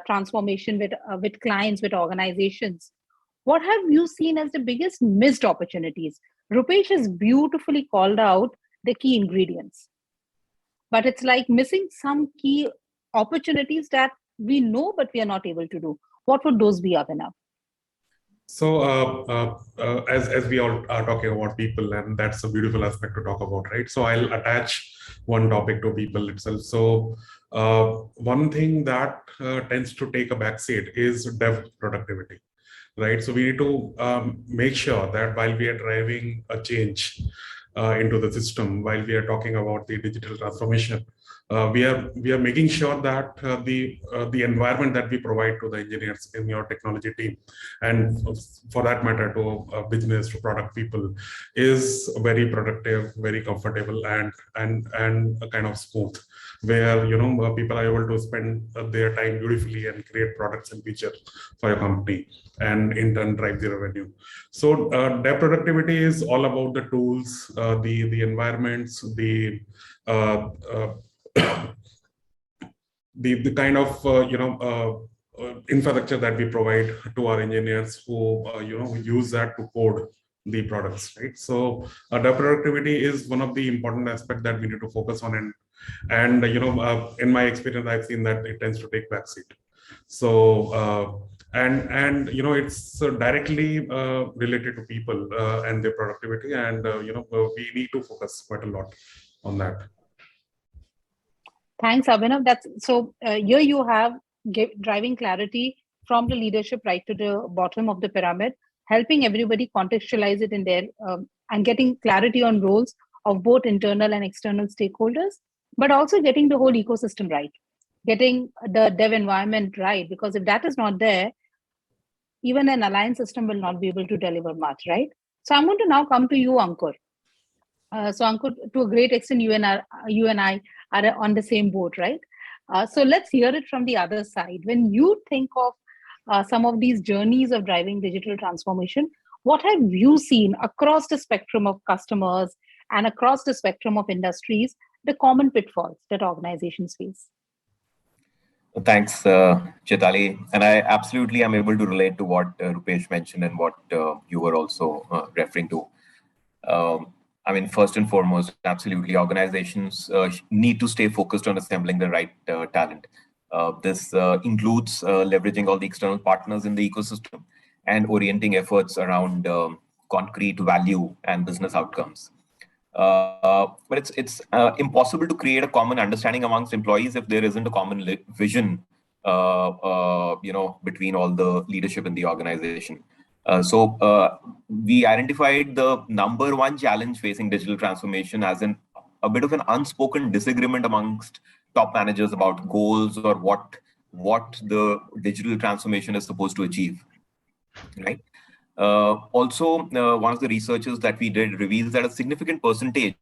transformation with clients, with organizations, what have you seen as the biggest missed opportunities? Rupesh has beautifully called out the key ingredients, but it's like missing some key opportunities that we know, but we are not able to do. What would those be, Abhinav? So as we all are talking about people, and that's a beautiful aspect to talk about, right? So I'll attach one topic to people itself. So one thing that tends to take a backseat is dev productivity, right? So we need to make sure that while we are driving a change into the system, while we are talking about the digital transformation, we are making sure that the environment that we provide to the engineers in your technology team, and for that matter to business, to product people, is very productive, very comfortable, and kind of smooth, where people are able to spend their time beautifully and create products and features for your company, and in turn drive the revenue. So dev productivity is all about the tools, the environments, the kind of infrastructure that we provide to our engineers who who use that to code the products, right? So data productivity is one of the important aspects that we need to focus on, and in my experience, I've seen that it tends to take backseat. So and it's directly related to people and their productivity, and we need to focus quite a lot on that. Thanks, Abhinav. That's so. Here you have driving clarity from the leadership right to the bottom of the pyramid, helping everybody contextualize it in their and getting clarity on roles of both internal and external stakeholders, but also getting the whole ecosystem right, getting the dev environment right. Because if that is not there, even an aligned system will not be able to deliver much, right? So I'm going to now come to you, Ankur. So Ankur, to a great extent, you and I are on the same boat, right? So let's hear it from the other side. When you think of some of these journeys of driving digital transformation, what have you seen across the spectrum of customers and across the spectrum of industries, the common pitfalls that organizations face? Thanks, Chaitali. And I absolutely am able to relate to what Rupesh mentioned and what you were also referring to. I mean, first and foremost, absolutely, organizations need to stay focused on assembling the right talent. This includes leveraging all the external partners in the ecosystem and orienting efforts around concrete value and business outcomes. But it's impossible to create a common understanding amongst employees if there isn't a common vision, between all the leadership in the organization. So we identified the number one challenge facing digital transformation as a bit of an unspoken disagreement amongst top managers about goals or what the digital transformation is supposed to achieve, right? Also, one of the researches that we did reveals that a significant percentage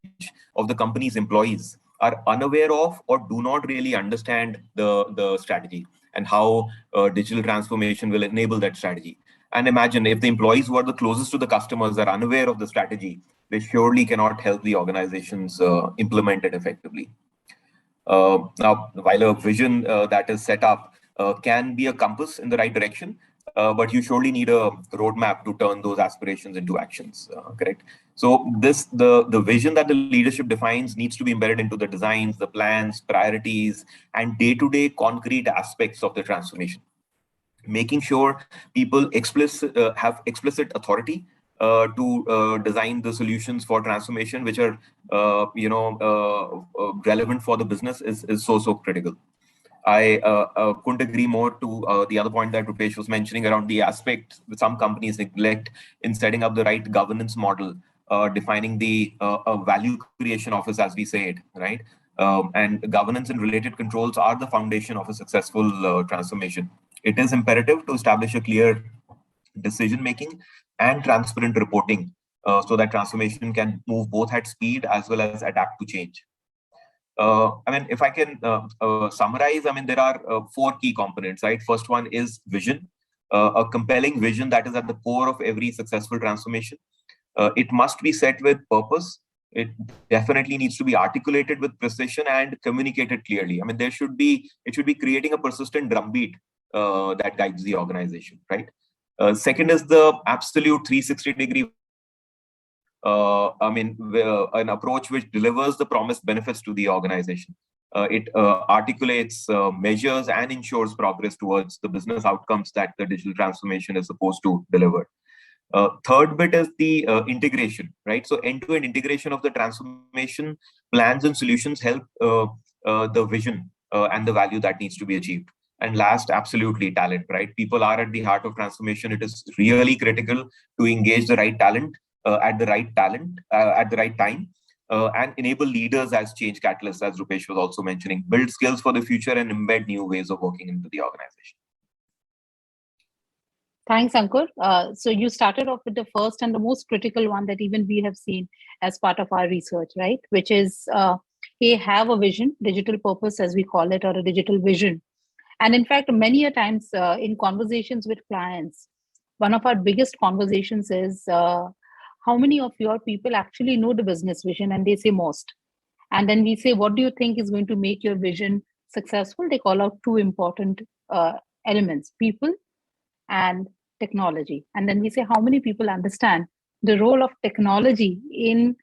of the company's employees are unaware of or do not really understand the strategy and how digital transformation will enable that strategy. And imagine if the employees who are the closest to the customers are unaware of the strategy, they surely cannot help the organizations implement it effectively. Now, while a vision that is set up can be a compass in the right direction, but you surely need a roadmap to turn those aspirations into actions, correct? So the vision that the leadership defines needs to be embedded into the designs, the plans, priorities, and day-to-day concrete aspects of the transformation, making sure people have explicit authority to design the solutions for transformation, which are relevant for the business is so critical. I couldn't agree more to the other point that Rupesh was mentioning around the aspect that some companies neglect in setting up the right governance model, defining the value creation office, as we say it, right? And governance and related controls are the foundation of a successful transformation. It is imperative to establish a clear decision-making and transparent reporting so that transformation can move both at speed as well as adapt to change. I mean, if I can summarize, I mean, there are 4 key components, right? First one is vision, a compelling vision that is at the core of every successful transformation. It must be set with purpose. It definitely needs to be articulated with precision and communicated clearly. I mean, it should be creating a persistent drumbeat that guides the organization, right? Second is the absolute 360-degree. An approach which delivers the promised benefits to the organization. It articulates measures and ensures progress towards the business outcomes that the digital transformation is supposed to deliver. Third bit is the integration, right? So end-to-end integration of the transformation plans and solutions help the vision and the value that needs to be achieved. And last, absolutely, talent, right? People are at the heart of transformation. It is really critical to engage the right talent at the right time, and enable leaders as change catalysts, as Rupesh was also mentioning, build skills for the future and embed new ways of working into the organization. Thanks, Ankur. So you started off with the first and the most critical one that even we have seen as part of our research, right? Which is have a vision, digital purpose, as we call it, or a digital vision. And in fact, many a times in conversations with clients, one of our biggest conversations is how many of your people actually know the business vision, and they say most. And then we say, what do you think is going to make your vision successful? They call out 2 important elements: people and technology. And then we say, how many people understand the role of technology in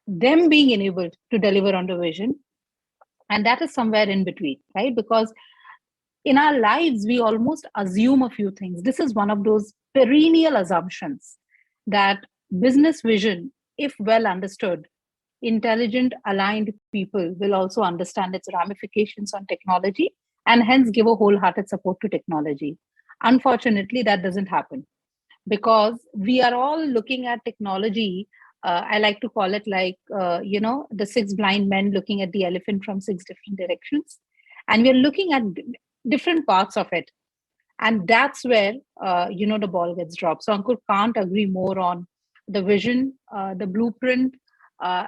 them being enabled to deliver on the vision? And that is somewhere in between, right? Because in our lives, we almost assume a few things. This is one of those perennial assumptions that business vision, if well understood, intelligent, aligned people will also understand its ramifications on technology and hence give a wholehearted support to technology. Unfortunately, that doesn't happen because we are all looking at technology. I like to call it like, the six blind men looking at the elephant from six different directions. And we're looking at different parts of it. And that's where, the ball gets dropped. So Ankur can't agree more on the vision, the blueprint,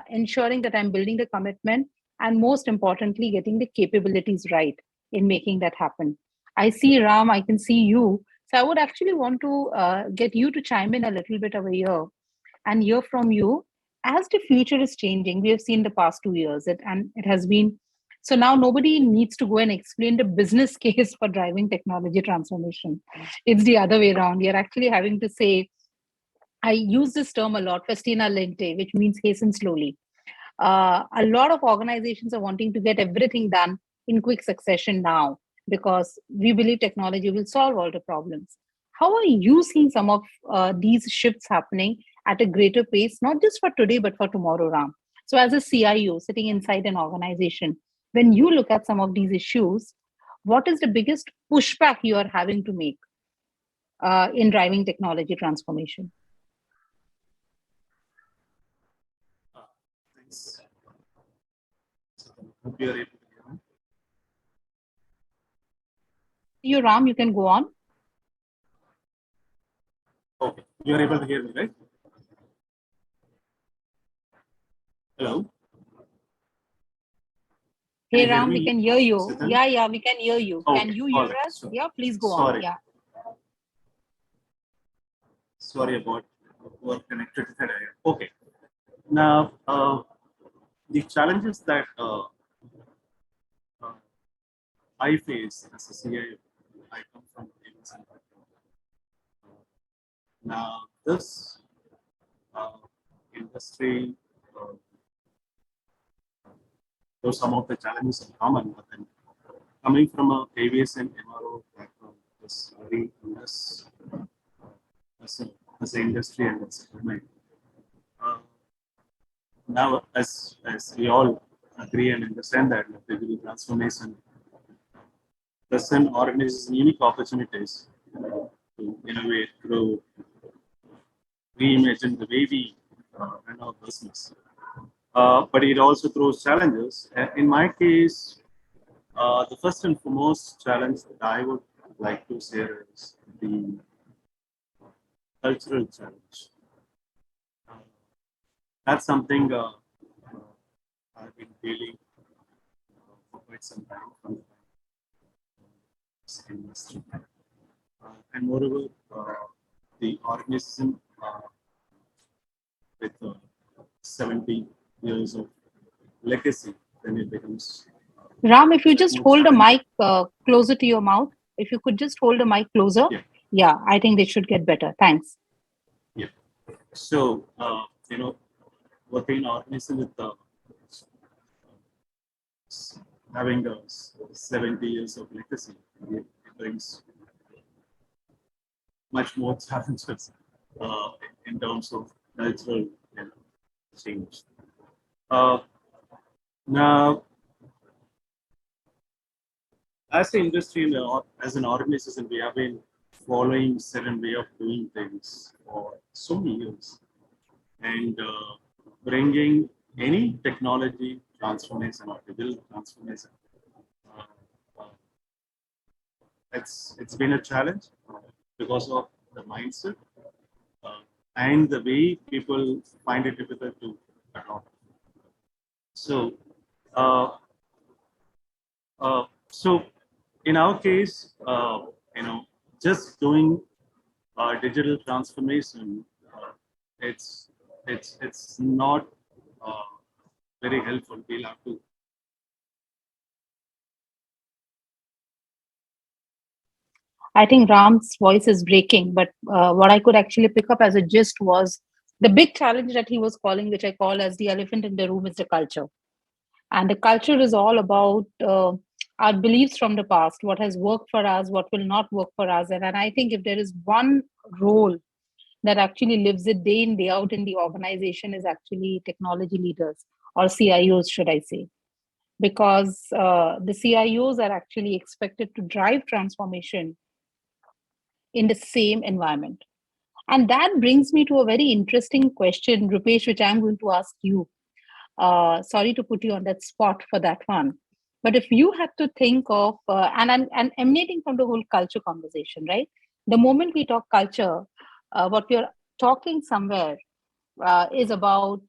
ensuring that I'm building the commitment, and most importantly, getting the capabilities right in making that happen. I see Ram, I can see you. So I would actually want to get you to chime in a little bit over here and hear from you. As the future is changing, we have seen the past 2 years, and it has been, so now nobody needs to go and explain the business case for driving technology transformation. It's the other way around. You're actually having to say, I use this term a lot, festina lente, which means hasten slowly. A lot of organizations are wanting to get everything done in quick succession now because we believe technology will solve all the problems. How are you seeing some of these shifts happening at a greater pace, not just for today, but for tomorrow, Ram? So as a CIO sitting inside an organization, when you look at some of these issues, what is the biggest pushback you are having to make in driving technology transformation? Thanks. Hope you are able to hear me. You, Ram, you can go on. Okay, you are able to hear me, right? Hello? Hey, Ram, we can hear you. Siddhan? Yeah, we can hear you. Okay, Can you hear right. us? Yeah, please go Sorry. on. Yeah. Sorry about poor connected area. Okay. Now, the challenges that I face as a CIO, I come from payments and now this industry, though some of the challenges are common, but then coming from a previous and MRO background, was very less as an industry and as a domain. Now, as we all agree and understand that digital transformation present organizes unique opportunities to innovate, grow, reimagine the way we run our business. But it also throws challenges. In my case, the first and foremost challenge that I would like to share is the cultural challenge. That's something I've been dealing for quite some time from the industry. And moreover, the organization with 70 years of legacy, then it becomes. Ram, if you just hold the mic closer to your mouth, if you could just hold the mic closer. Yeah, I think they should get better. Thanks. Yeah. So, working in an organization with having 70 years of legacy, it brings much more challenges in terms of cultural change. Now, as an industry and as an organization, we have been following certain way of doing things for so many years, and bringing any technology transformation or digital transformation. It's been a challenge because of the mindset and the way people find it difficult to adopt. So, so in our case, just doing digital transformation, it's not very helpful. We'll have to. I think Ram's voice is breaking, but what I could actually pick up as a gist was the big challenge that he was calling, which I call as the elephant in the room, is the culture. And the culture is all about our beliefs from the past, what has worked for us, what will not work for us. And I think if there is one role that actually lives it day in, day out in the organization, is actually technology leaders, or CIOs, should I say. Because the CIOs are actually expected to drive transformation in the same environment. And that brings me to a very interesting question, Rupesh, which I'm going to ask you. Sorry to put you on that spot for that one. But if you had to think of, and emanating from the whole culture conversation, right? The moment we talk culture, what we're talking somewhere is about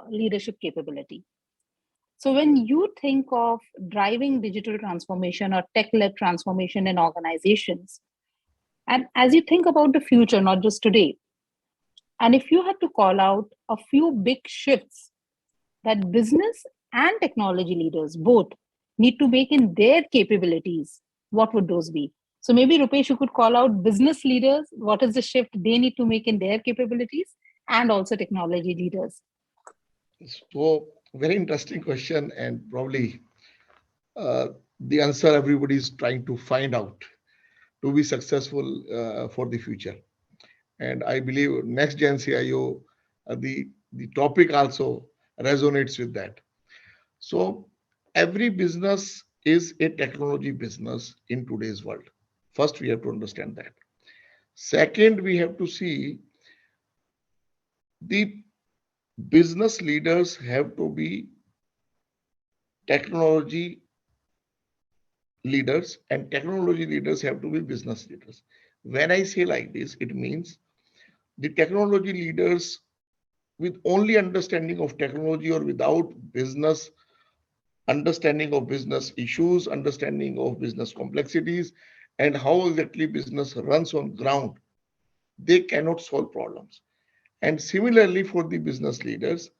leadership capability. So when you think of driving digital transformation or tech-led transformation in organizations, and as you think about the future, not just today, and if you had to call out a few big shifts that business and technology leaders both need to make in their capabilities, what would those be? So maybe Rupesh, you could call out business leaders, what is the shift they need to make in their capabilities, and also technology leaders. So very interesting question, and probably the answer everybody is trying to find out to be successful for the future. And I believe NextGen CIO, the topic also resonates with that. So every business is a technology business in today's world. First, we have to understand that. Second, we have to see the business leaders have to be technology leaders, and technology leaders have to be business leaders. When I say like this, it means the technology leaders with only understanding of technology or without business understanding of business issues, understanding of business complexities, and how exactly business runs on ground, they cannot solve problems. And similarly for the business leaders,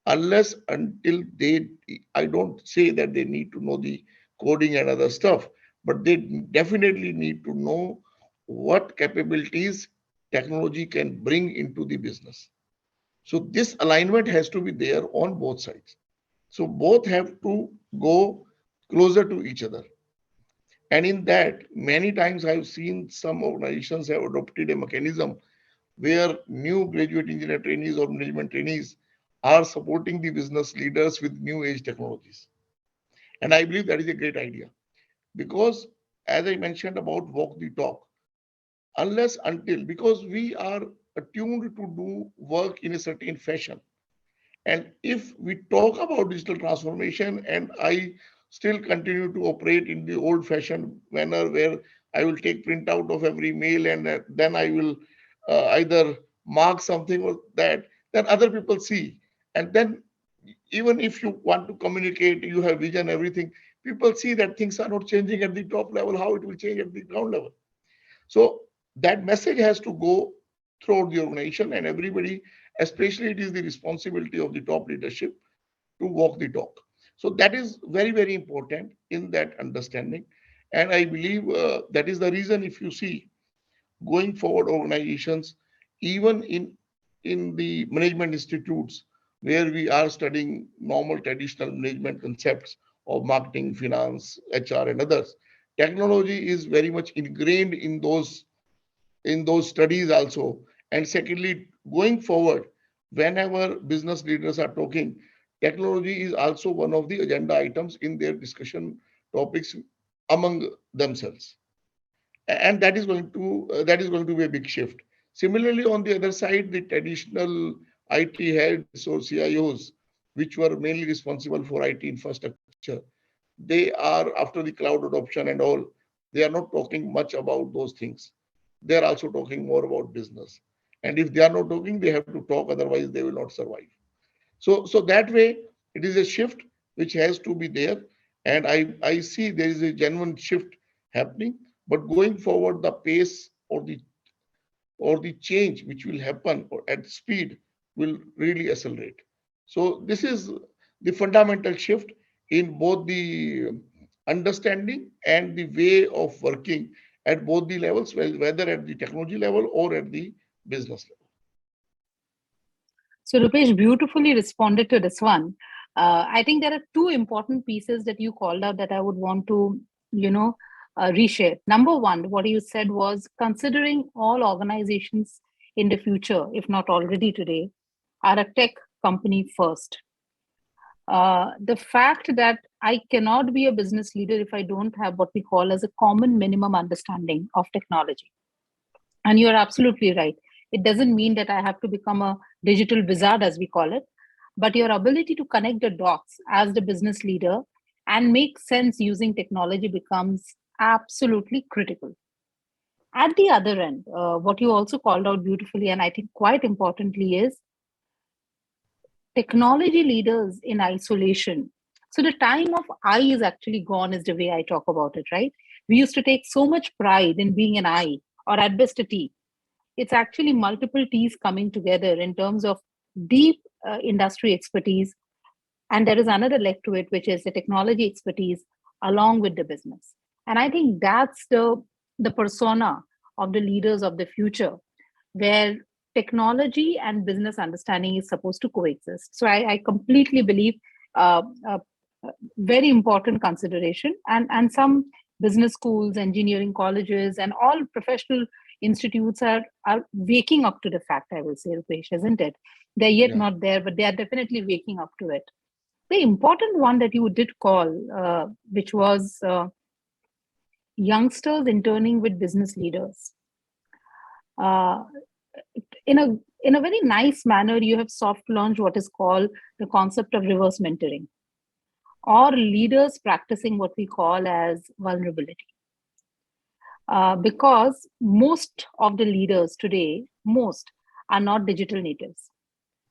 unless until they, I don't say that they need to know the coding and other stuff, but they definitely need to know what capabilities technology can bring into the business. So this alignment has to be there on both sides. So both have to go closer to each other. And in that, many times I've seen some organizations have adopted a mechanism where new graduate engineer trainees or management trainees are supporting the business leaders with new age technologies. And I believe that is a great idea because, as I mentioned about walk the talk, unless until, because we are attuned to do work in a certain fashion. And if we talk about digital transformation and I still continue to operate in the old fashioned manner where I will take printout of every mail and then I will either mark something or that, then other people see. And then even if you want to communicate, you have vision, everything, people see that things are not changing at the top level, how it will change at the ground level. So that message has to go throughout the organization and everybody, especially it is the responsibility of the top leadership to walk the talk. So that is very, very important in that understanding. And I believe that is the reason if you see going forward organizations, even in the management institutes where we are studying normal traditional management concepts of marketing, finance, HR and others, technology is very much ingrained in those studies also. And secondly, going forward, whenever business leaders are talking, technology is also one of the agenda items in their discussion topics among themselves. And that is going to be a big shift. Similarly, on the other side, the traditional IT heads or CIOs, which were mainly responsible for IT infrastructure, they are, after the cloud adoption and all, they are not talking much about those things. They are also talking more about business. And if they are not talking, they have to talk, otherwise they will not survive. So that way, it is a shift which has to be there. And I see there is a genuine shift happening. But going forward, the pace or the change which will happen or at speed will really accelerate. So this is the fundamental shift in both the understanding and the way of working at both the levels, whether at the technology level or at the business level. So Rupesh beautifully responded to this one. I think there are two important pieces that you called out that I would want to, reshare. Number one, what you said was considering all organizations in the future, if not already today, are a tech company first. The fact that I cannot be a business leader if I don't have what we call as a common minimum understanding of technology. And you're absolutely right. It doesn't mean that I have to become a digital wizard, as we call it, but your ability to connect the dots as the business leader and make sense using technology becomes absolutely critical. At the other end, what you also called out beautifully, and I think quite importantly, is technology leaders in isolation. So the time of I is actually gone, is the way I talk about it, right? We used to take so much pride in being an I, or at best a T. It's actually multiple T's coming together in terms of deep industry expertise. And there is another leg to it, which is the technology expertise along with the business. And I think that's the persona of the leaders of the future, where technology and business understanding is supposed to coexist. So I completely believe very important consideration. And some business schools, engineering colleges, and all professional institutes are waking up to the fact, I will say, Rupesh, isn't it? They're yet not there, but they are definitely waking up to it. The important one that you did call, which was youngsters interning with business leaders. In a very nice manner, you have soft launched what is called the concept of reverse mentoring, or leaders practicing what we call as vulnerability. Because most of the leaders today, are not digital natives.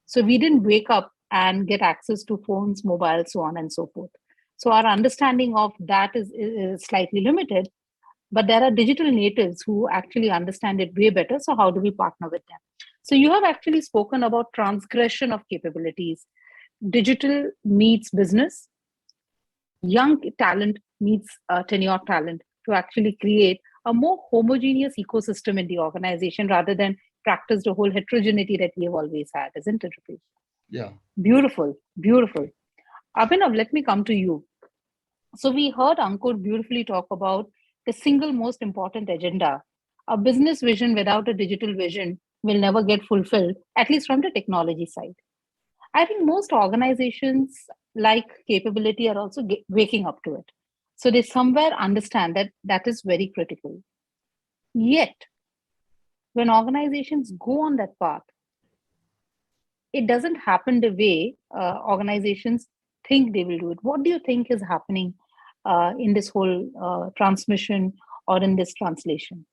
So we didn't wake up and get access to phones, mobiles, so on and so forth. So our understanding of that is slightly limited, but there are digital natives who actually understand it way better. So how do we partner with them? So you have actually spoken about transgression of capabilities. Digital meets business. Young talent meets tenured talent to actually create a more homogeneous ecosystem in the organization rather than practice the whole heterogeneity that we have always had, isn't it, Rupesh? Yeah. Beautiful, beautiful. Abhinav, let me come to you. So we heard Ankur beautifully talk about the single most important agenda. A business vision without a digital vision will never get fulfilled, at least from the technology side. I think most organizations like capability are also waking up to it. So they somewhere understand that that is very critical. Yet, when organizations go on that path, it doesn't happen the way organizations think they will do it. What do you think is happening in this whole transmission or in this translation?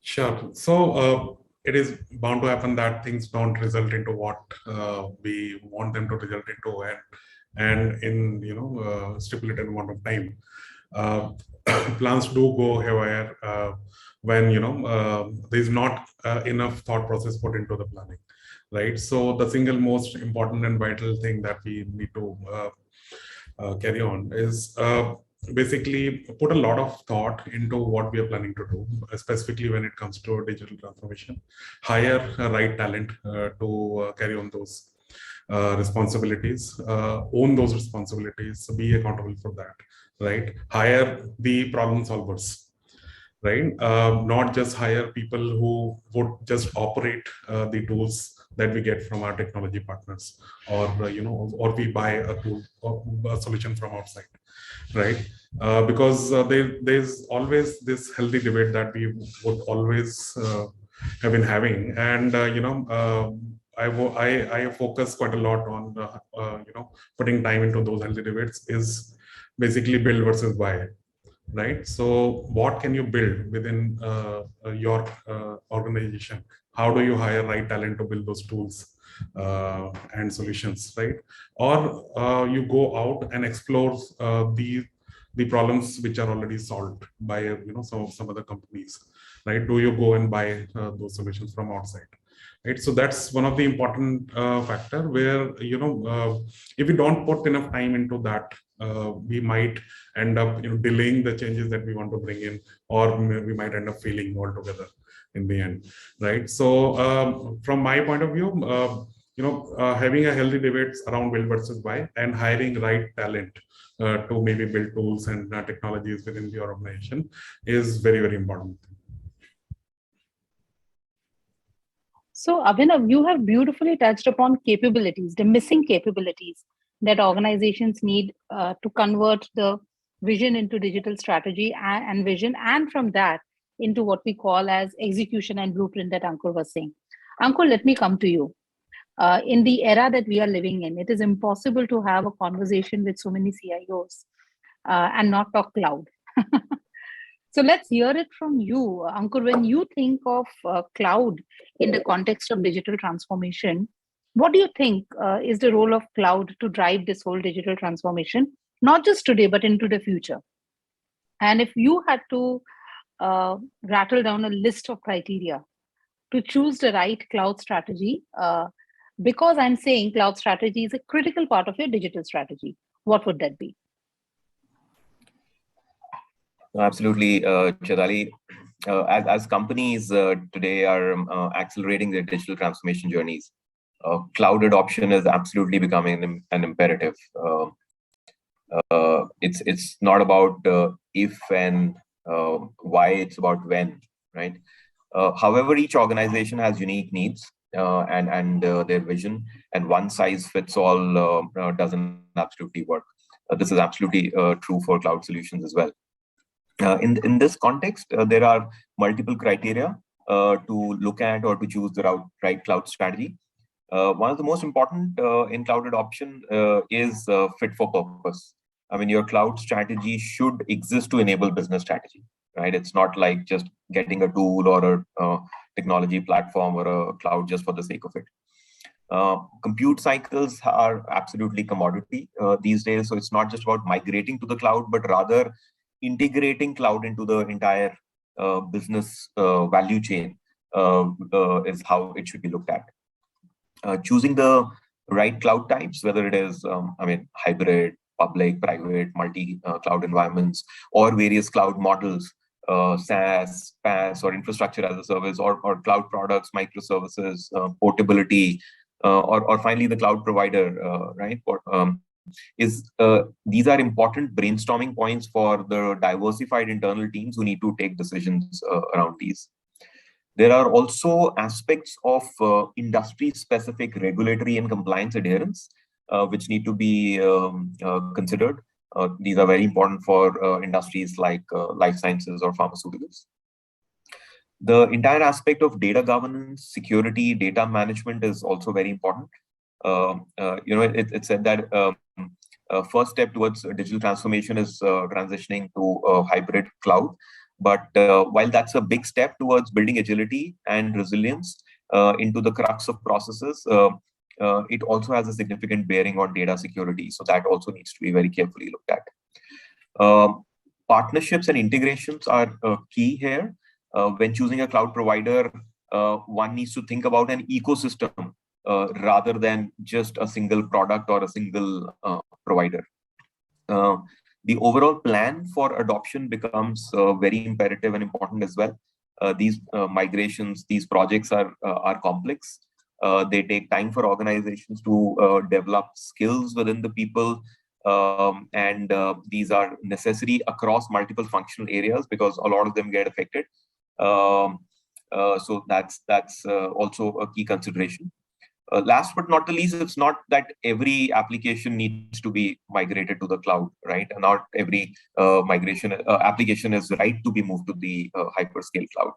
Sure. So it is bound to happen that things don't result into what we want them to result into, and in stipulated amount of time. Plans do go haywire when there's not enough thought process put into the planning, right? So the single most important and vital thing that we need to carry on is basically put a lot of thought into what we are planning to do, specifically when it comes to digital transformation. Hire right talent to carry on those responsibilities, own those responsibilities, be accountable for that, right? Hire the problem solvers, right? Not just hire people who would just operate the tools that we get from our technology partners, or or we buy a tool or a solution from outside, right? Because there's always this healthy debate that we would always have been having, and I focus quite a lot on putting time into those healthy debates. Is basically build versus buy, right? So what can you build within your organization? How do you hire right talent to build those tools and solutions, right? Or you go out and explore the problems which are already solved by some other companies, right? Do you go and buy those solutions from outside? Right, so that's one of the important factor where if you don't put enough time into that we might end up delaying the changes that we want to bring in, or we might end up failing altogether in the end, right? So from my point of view, having a healthy debate around build versus buy and hiring right talent to maybe build tools and technologies within the organization is very, very important. So Abhinav, you have beautifully touched upon capabilities, the missing capabilities that organizations need to convert the vision into digital strategy and vision, and from that into what we call as execution and blueprint that Ankur was saying. Ankur, let me come to you. In the era that we are living in, it is impossible to have a conversation with so many CIOs and not talk cloud. So let's hear it from you, Ankur. When you think of cloud in the context of digital transformation, what do you think is the role of cloud to drive this whole digital transformation, not just today, but into the future? And if you had to rattle down a list of criteria to choose the right cloud strategy, because I'm saying cloud strategy is a critical part of your digital strategy, what would that be? Absolutely, Chedali. As companies today are accelerating their digital transformation journeys, cloud adoption is absolutely becoming an imperative. It's not about if and why, it's about when, right? However, each organization has unique needs and their vision, and one size fits all doesn't absolutely work. This is absolutely true for cloud solutions as well. In this context, there are multiple criteria to look at or to choose the right cloud strategy. One of the most important in cloud adoption is fit for purpose. I mean, your cloud strategy should exist to enable business strategy, right? It's not like just getting a tool or a technology platform or a cloud just for the sake of it. Compute cycles are absolutely commodity these days. So it's not just about migrating to the cloud, but rather integrating cloud into the entire business value chain is how it should be looked at. Choosing the right cloud types, whether it is, hybrid, public, private, multi-cloud environments, or various cloud models, SaaS, PaaS, or infrastructure as a service, or cloud products, microservices, portability, or finally the cloud provider, right? These are important brainstorming points for the diversified internal teams who need to take decisions around these. There are also aspects of industry-specific regulatory and compliance adherence, which need to be considered. These are very important for industries like life sciences or pharmaceuticals. The entire aspect of data governance, security, data management is also very important. It's said that first step towards digital transformation is transitioning to a hybrid cloud. But while that's a big step towards building agility and resilience into the crux of processes, it also has a significant bearing on data security. So that also needs to be very carefully looked at. Partnerships and integrations are key here. When choosing a cloud provider, one needs to think about an ecosystem rather than just a single product or a single provider. The overall plan for adoption becomes very imperative and important as well. These migrations, these projects are complex. They take time for organizations to develop skills within the people, and these are necessary across multiple functional areas because a lot of them get affected. So that's also a key consideration. Last but not the least, it's not that every application needs to be migrated to the cloud, right? And not every application is right to be moved to the hyperscale cloud.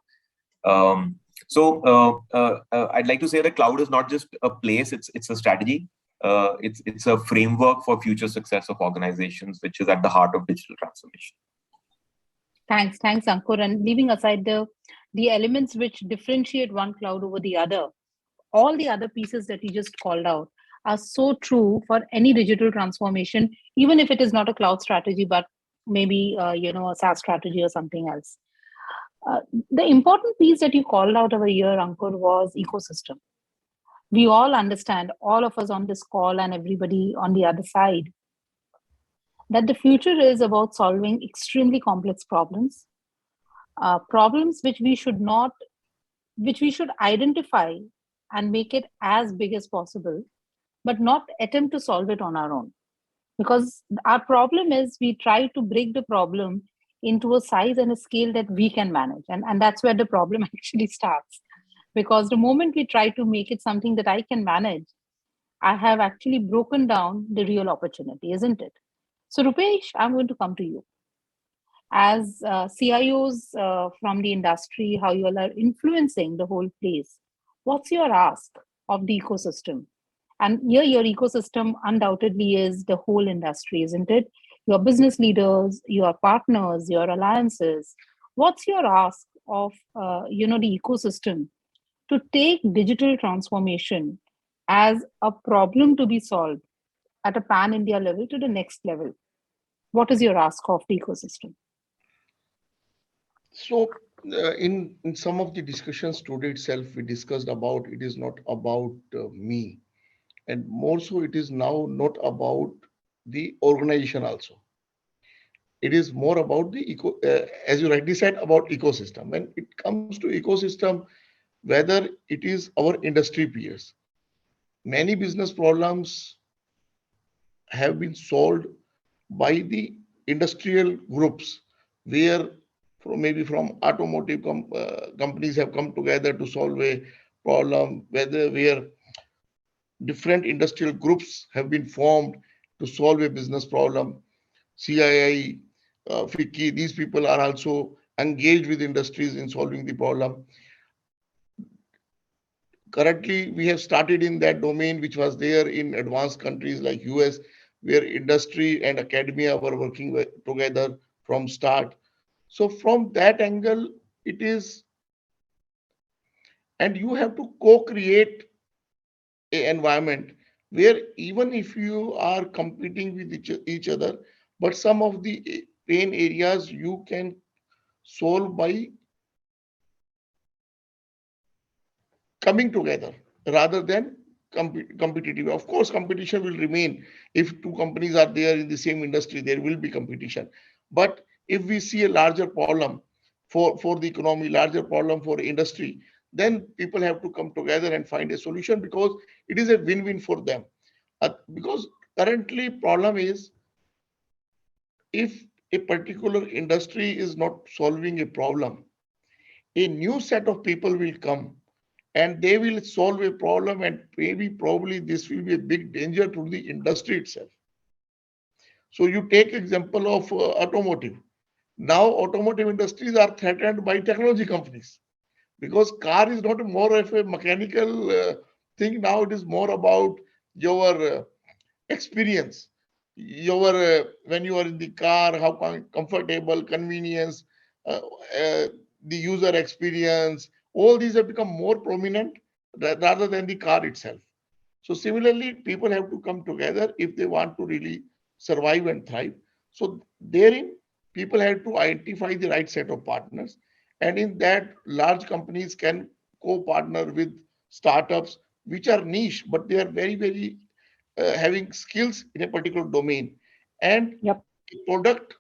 I'd like to say that cloud is not just a place; it's a strategy. It's a framework for future success of organizations, which is at the heart of digital transformation. Thanks, Ankur. And leaving aside the elements which differentiate one cloud over the other, all the other pieces that you just called out are so true for any digital transformation, even if it is not a cloud strategy, but maybe a SaaS strategy or something else. The important piece that you called out over here, Ankur, was ecosystem. We all understand, all of us on this call and everybody on the other side, that the future is about solving extremely complex problems, problems which we should identify and make it as big as possible, but not attempt to solve it on our own. Because our problem is we try to break the problem into a size and a scale that we can manage. And that's where the problem actually starts. Because the moment we try to make it something that I can manage, I have actually broken down the real opportunity, isn't it? So Rupesh, I'm going to come to you. As CIOs from the industry, how you all are influencing the whole place, what's your ask of the ecosystem? And here, your ecosystem undoubtedly is the whole industry, isn't it? Your business leaders, your partners, your alliances. What's your ask of the ecosystem to take digital transformation as a problem to be solved at a pan-India level to the next level? What is your ask of the ecosystem? So in some of the discussions today itself, we discussed about it is not about me, and more so it is now not about the organization also. It is more about the as you rightly said, about ecosystem. When it comes to ecosystem, whether it is our industry peers, many business problems have been solved by the industrial groups, where maybe from automotive companies have come together to solve a problem, where different industrial groups have been formed to solve a business problem. CII, FICCI, these people are also engaged with industries in solving the problem. Currently, we have started in that domain, which was there in advanced countries like US, where industry and academia were working together from start. So from that angle, it is, and you have to co-create an environment where even if you are competing with each other, but some of the pain areas you can solve by coming together rather than competitive. Of course, competition will remain. If two companies are there in the same industry, there will be competition. But if we see a larger problem for the economy, larger problem for industry, then people have to come together and find a solution, because it is a win-win for them. Because currently problem is, if a particular industry is not solving a problem, a new set of people will come and they will solve a problem, and probably this will be a big danger to the industry itself. So you take example of automotive. Now automotive industries are threatened by technology companies, because car is not more of a mechanical thing. Now it is more about your experience, your when you are in the car, how comfortable, convenience, the user experience, all these have become more prominent rather than the car itself. So similarly, people have to come together if they want to really survive and thrive. So therein, people have to identify the right set of partners, and in that, large companies can co-partner with startups which are niche, but they are very having skills in a particular domain. And product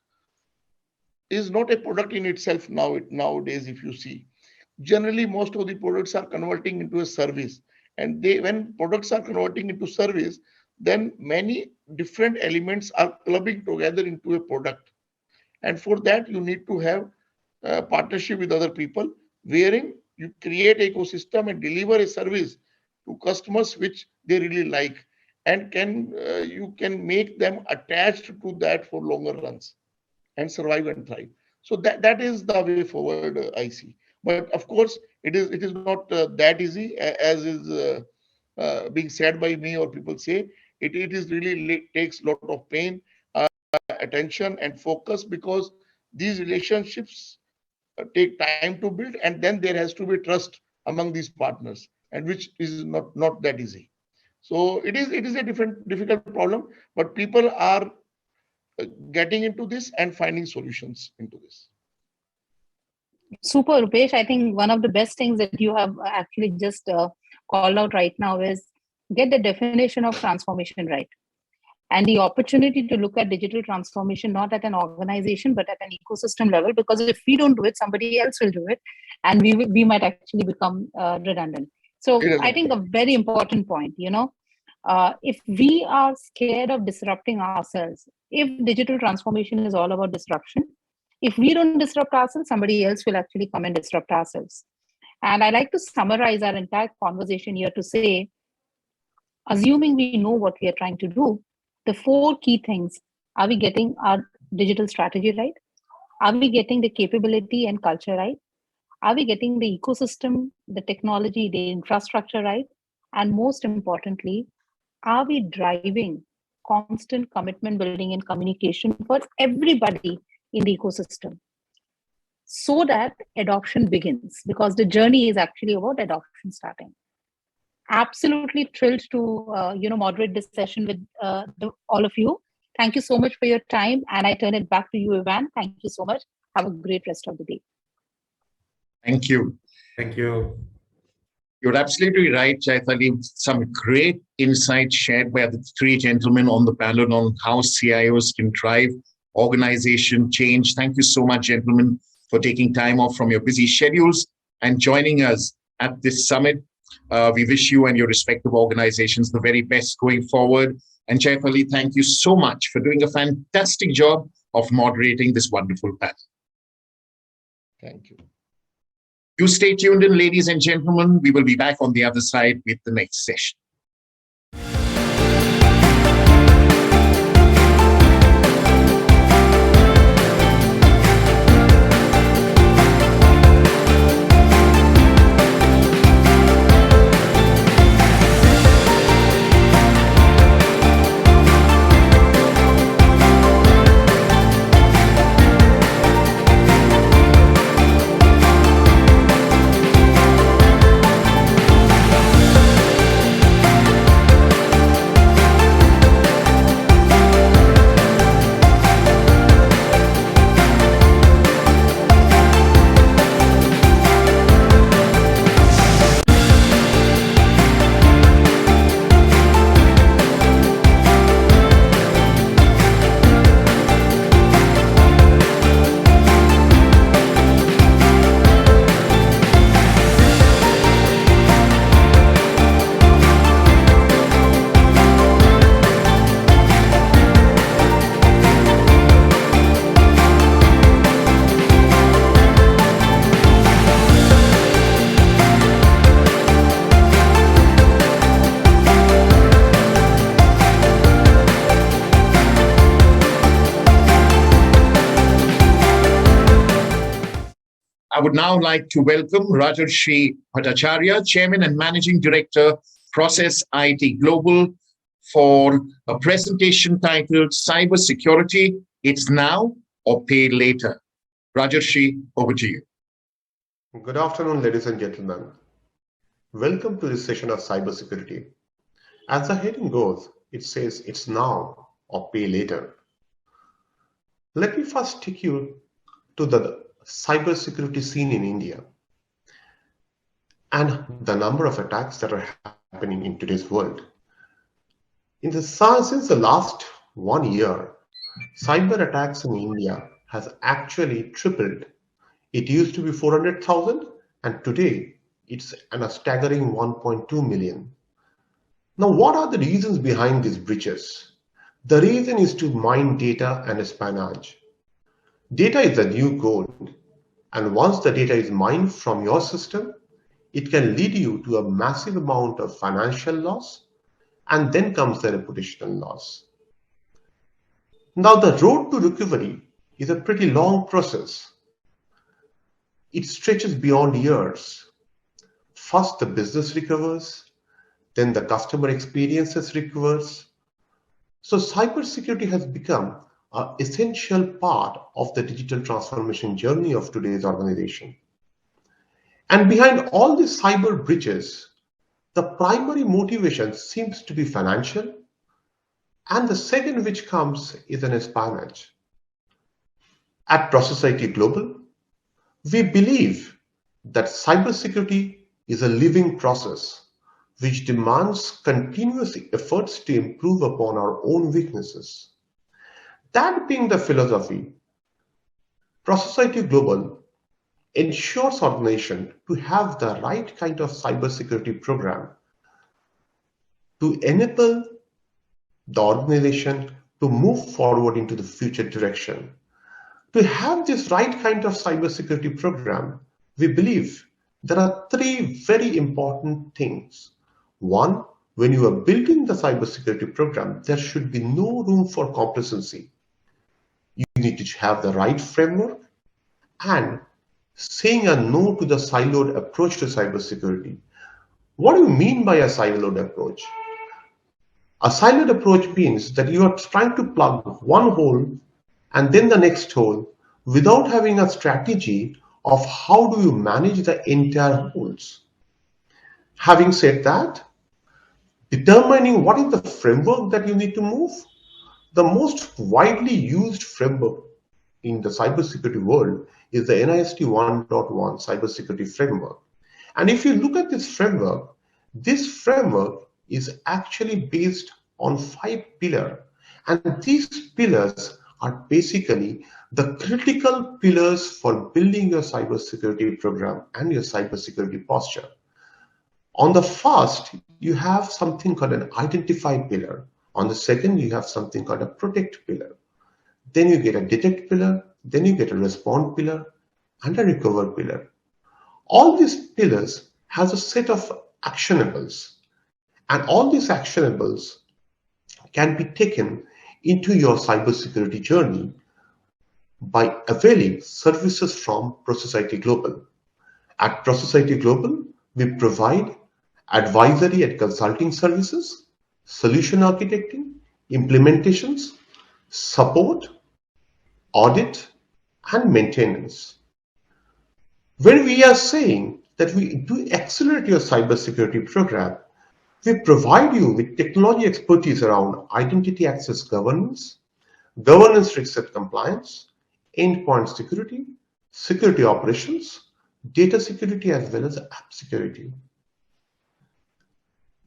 is not a product in itself nowadays. If you see, generally most of the products are converting into a service, and when products are converting into service, then many different elements are clubbing together into a product. And for that, you need to have a partnership with other people, wherein you create ecosystem and deliver a service to customers which they really like, and you can make them attached to that for longer runs and survive and thrive. So that is the way forward, I see. But of course, it is not that easy as is being said by me or people say. It is really takes a lot of pain, attention, and focus, because these relationships take time to build, and then there has to be trust among these partners, and which is not that easy. So it is a difficult problem, but people are getting into this and finding solutions into this. Super, Rupesh. I think one of the best things that you have actually just called out right now is get the definition of transformation right. and the opportunity to look at digital transformation not at an organization but at an ecosystem level, because if we don't do it, somebody else will do it, and we might actually become redundant. So I think a very important point, if we are scared of disrupting ourselves, if digital transformation is all about disruption, if we don't disrupt ourselves, somebody else will actually come and disrupt ourselves. And I like to summarize our entire conversation here to say, assuming we know what we are trying to do, the 4 key things: are we getting our digital strategy right? Are we getting the capability and culture right? Are we getting the ecosystem, the technology, the infrastructure right? And most importantly, are we driving constant commitment building and communication for everybody in the ecosystem so that adoption begins? Because the journey is actually about adoption starting. Absolutely thrilled to moderate this session with all of you. Thank you so much for your time, and I turn it back to you, Ivan. Thank you so much. Have a great rest of the day. Thank you. Thank you. You're absolutely right, Chaitali. Some great insights shared by the 3 gentlemen on the panel on how CIOs can drive organization change. Thank you so much, gentlemen, for taking time off from your busy schedules and joining us at this summit. We wish you and your respective organizations the very best going forward. And Chaitali, thank you so much for doing a fantastic job of moderating this wonderful panel. Thank you. You stay tuned in, ladies and gentlemen. We will be back on the other side with the next session. I would now like to welcome Rajarshi Bhattacharya, Chairman and Managing Director, Process IT Global, for a presentation titled Cybersecurity, It's Now or Pay Later. Rajarshi, over to you. Good afternoon, ladies and gentlemen. Welcome to this session of cybersecurity. As the heading goes, it says it's now or pay later. Let me first take you to the cybersecurity scene in India and the number of attacks that are happening in today's world. Since the last 1 year, cyber attacks in India has actually tripled. It used to be 400,000 and today it's a staggering 1.2 million. Now, what are the reasons behind these breaches? The reason is to mine data and espionage. Data is the new gold, and once the data is mined from your system, it can lead you to a massive amount of financial loss, and then comes the reputational loss. Now, the road to recovery is a pretty long process. It stretches beyond years. First, the business recovers, then the customer experiences recovers. So cybersecurity has become an essential part of the digital transformation journey of today's organization. And behind all these cyber breaches, the primary motivation seems to be financial, and the second which comes is an espionage. At Process IT Global, we believe that cybersecurity is a living process which demands continuous efforts to improve upon our own weaknesses. That being the philosophy, Process IT Global ensures organization to have the right kind of cybersecurity program to enable the organization to move forward into the future direction. To have this right kind of cybersecurity program, we believe there are three very important things. One, when you are building the cybersecurity program, there should be no room for complacency. You need to have the right framework and saying a no to the siloed approach to cybersecurity. What do you mean by a siloed approach? A siloed approach means that you are trying to plug one hole and then the next hole without having a strategy of how do you manage the entire holes. Having said that, determining what is the framework that you need to move, the most widely used framework in the cybersecurity world is the NIST 1.1 cybersecurity framework. And if you look at this framework is actually based on 5 pillars. And these pillars are basically the critical pillars for building your cybersecurity program and your cybersecurity posture. On the first, you have something called an identify pillar. On the second, you have something called a protect pillar. Then you get a detect pillar, then you get a respond pillar and a recover pillar. All these pillars has a set of actionables, and all these actionables can be taken into your cybersecurity journey by availing services from Process IT Global. At Process IT Global, we provide advisory and consulting services, solution architecting, implementations, support, audit, and maintenance. When we are saying that we do accelerate your cybersecurity program, we provide you with technology expertise around identity access governance, governance risk and compliance, endpoint security, security operations, data security, as well as app security.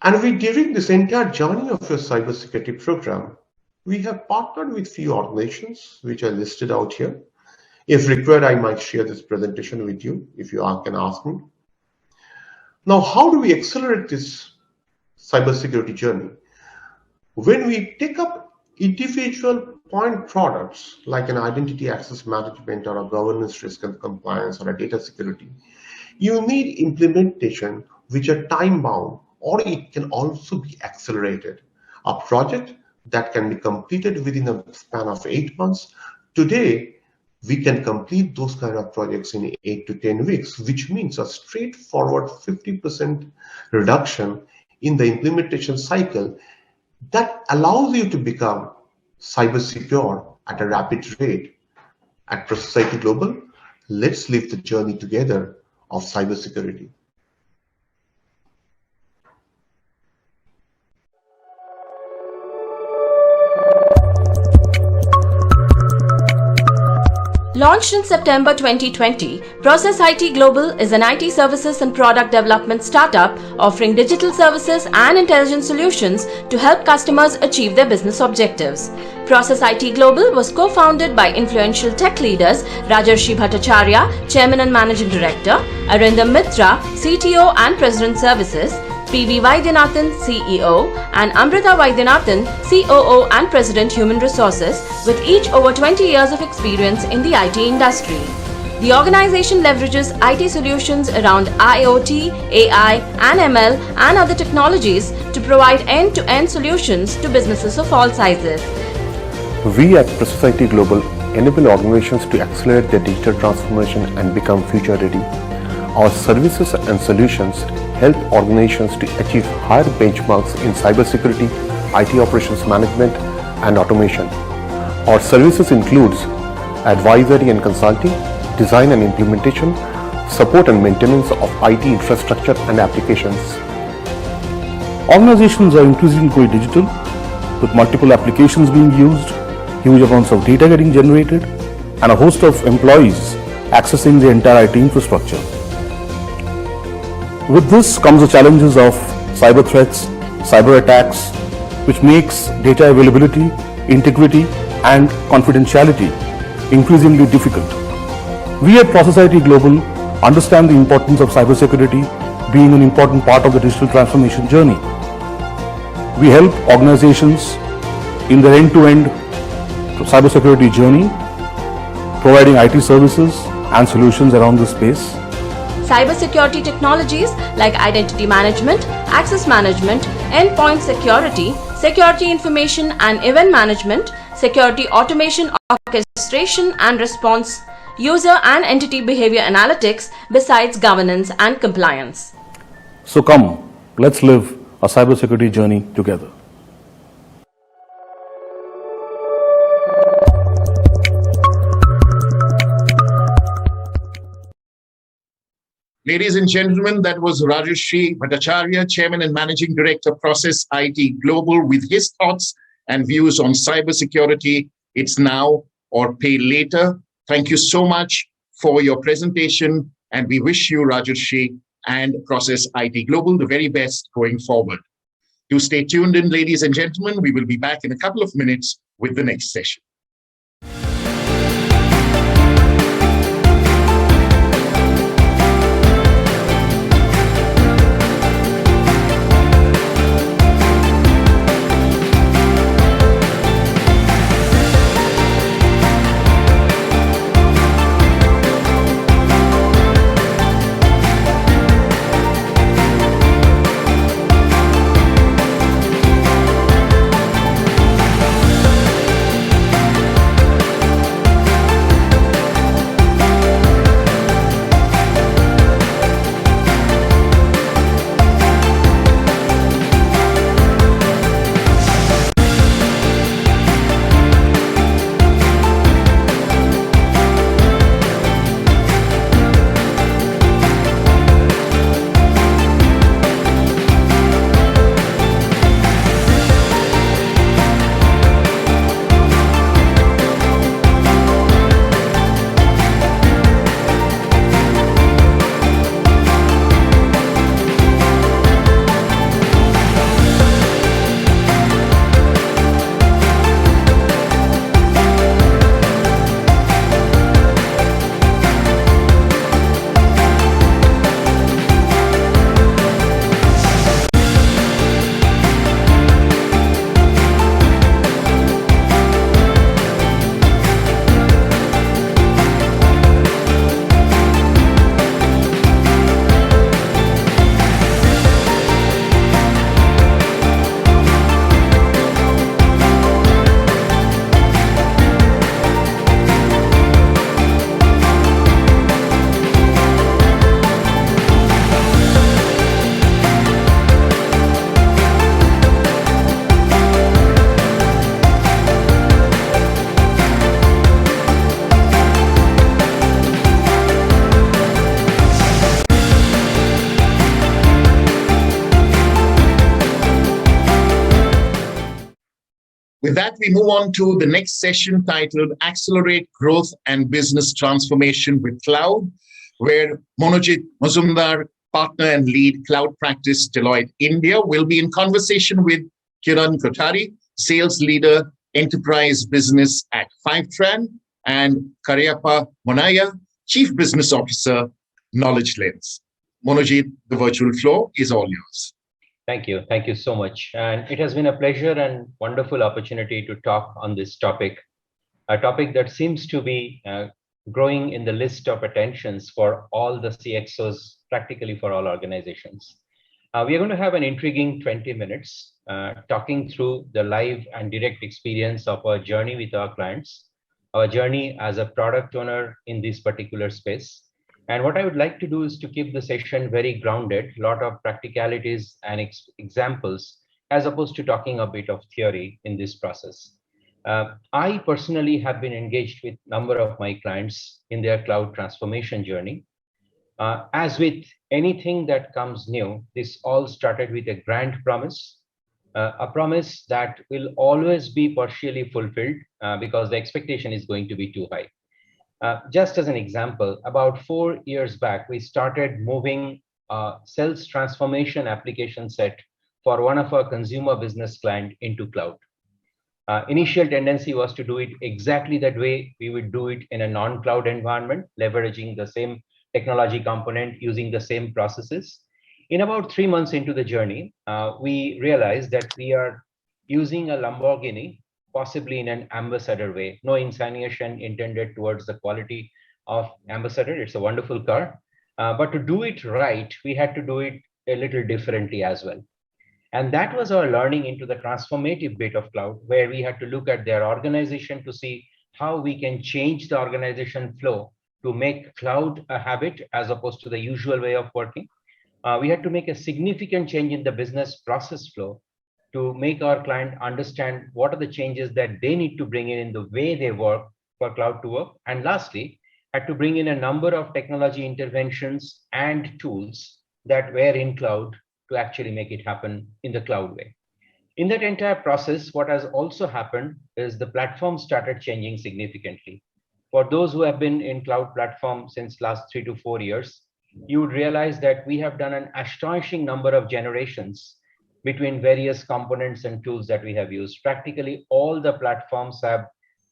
And during this entire journey of your cybersecurity program, we have partnered with few organizations which are listed out here. If required, I might share this presentation with you if you can ask me. Now, how do we accelerate this cybersecurity journey? When we take up individual point products like an identity access management or a governance risk and compliance or a data security, you need implementation which are time bound, or it can also be accelerated. A project that can be completed within a span of 8 months. Today, we can complete those kind of projects in 8 to 10 weeks, which means a straightforward 50% reduction in the implementation cycle that allows you to become cyber secure at a rapid rate. At Process IT Global, let's live the journey together of cybersecurity. Launched in September 2020, Process IT Global is an IT services and product development startup offering digital services and intelligent solutions to help customers achieve their business objectives. Process IT Global was co-founded by influential tech leaders Rajarshi Bhattacharya, Chairman and Managing Director, Arindam Mitra, CTO and President Services, P.V. Vaidyanathan, CEO, and Amrita Vaidyanathan, COO and President Human Resources, with each over 20 years of experience in the IT industry. The organization leverages IT solutions around IoT, AI, and ML and other technologies to provide end-to-end solutions to businesses of all sizes. We at Process IT Global enable organizations to accelerate their digital transformation and become future ready. Our services and solutions help organizations to achieve higher benchmarks in cybersecurity, IT operations management, and automation. Our services includes advisory and consulting, design and implementation, support and maintenance of IT infrastructure and applications. Organizations are increasingly going digital, with multiple applications being used, huge amounts of data getting generated, and a host of employees accessing the entire IT infrastructure. With this comes the challenges of cyber threats, cyber attacks, which makes data availability, integrity, and confidentiality increasingly difficult. We at Process IT Global understand the importance of cybersecurity being an important part of the digital transformation journey. We help organizations in their end-to-end cybersecurity journey, providing IT services and solutions around this space. Cybersecurity technologies like identity management, access management, endpoint security, security information and event management, security automation, orchestration and response, user and entity behavior analytics, besides governance and compliance. So come, let's live a cybersecurity journey together. Ladies and gentlemen, that was Rajeshri Bhattacharya, Chairman and Managing Director, Process IT Global, with his thoughts and views on cybersecurity. It's now or pay later. Thank you so much for your presentation, and we wish you, Rajeshri and Process IT Global, the very best going forward. Do stay tuned in, ladies and gentlemen. We will be back in a couple of minutes with the next session. With that, we move on to the next session titled Accelerate Growth and Business Transformation with Cloud, where Monojit Mazumdar, partner and lead cloud practice Deloitte India, will be in conversation with Kiran Kothari, sales leader, enterprise business at Fivetran, and Karyappa Monaya, chief business officer, Knowledge Lens. Monojit, the virtual floor is all yours. Thank you. Thank you so much. And it has been a pleasure and wonderful opportunity to talk on this topic, a topic that seems to be growing in the list of attentions for all the CXOs, practically for all organizations. We are going to have an intriguing 20 minutes talking through the live and direct experience of our journey with our clients, our journey as a product owner in this particular space. And what I would like to do is to keep the session very grounded, a lot of practicalities and examples, as opposed to talking a bit of theory in this process. I personally have been engaged with a number of my clients in their cloud transformation journey. As with anything that comes new, this all started with a grand promise, a promise that will always be partially fulfilled because the expectation is going to be too high. Just as an example, about 4 years back, we started moving sales transformation application set for one of our consumer business client into cloud. Initial tendency was to do it exactly that way we would do it in a non-cloud environment, leveraging the same technology component, using the same processes. In about 3 months into the journey, we realized that we are using a Lamborghini, possibly in an ambassador way. No insinuation intended towards the quality of ambassador. It's a wonderful car. But to do it right, we had to do it a little differently as well. And that was our learning into the transformative bit of cloud, where we had to look at their organization to see how we can change the organization flow to make cloud a habit as opposed to the usual way of working. We had to make a significant change in the business process flow to make our client understand what are the changes that they need to bring in the way they work for cloud to work. And lastly, had to bring in a number of technology interventions and tools that were in cloud to actually make it happen in the cloud way. In that entire process, what has also happened is the platform started changing significantly. For those who have been in cloud platform since last 3 to 4 years, you would realize that we have done an astonishing number of generations between various components and tools that we have used. Practically all the platforms have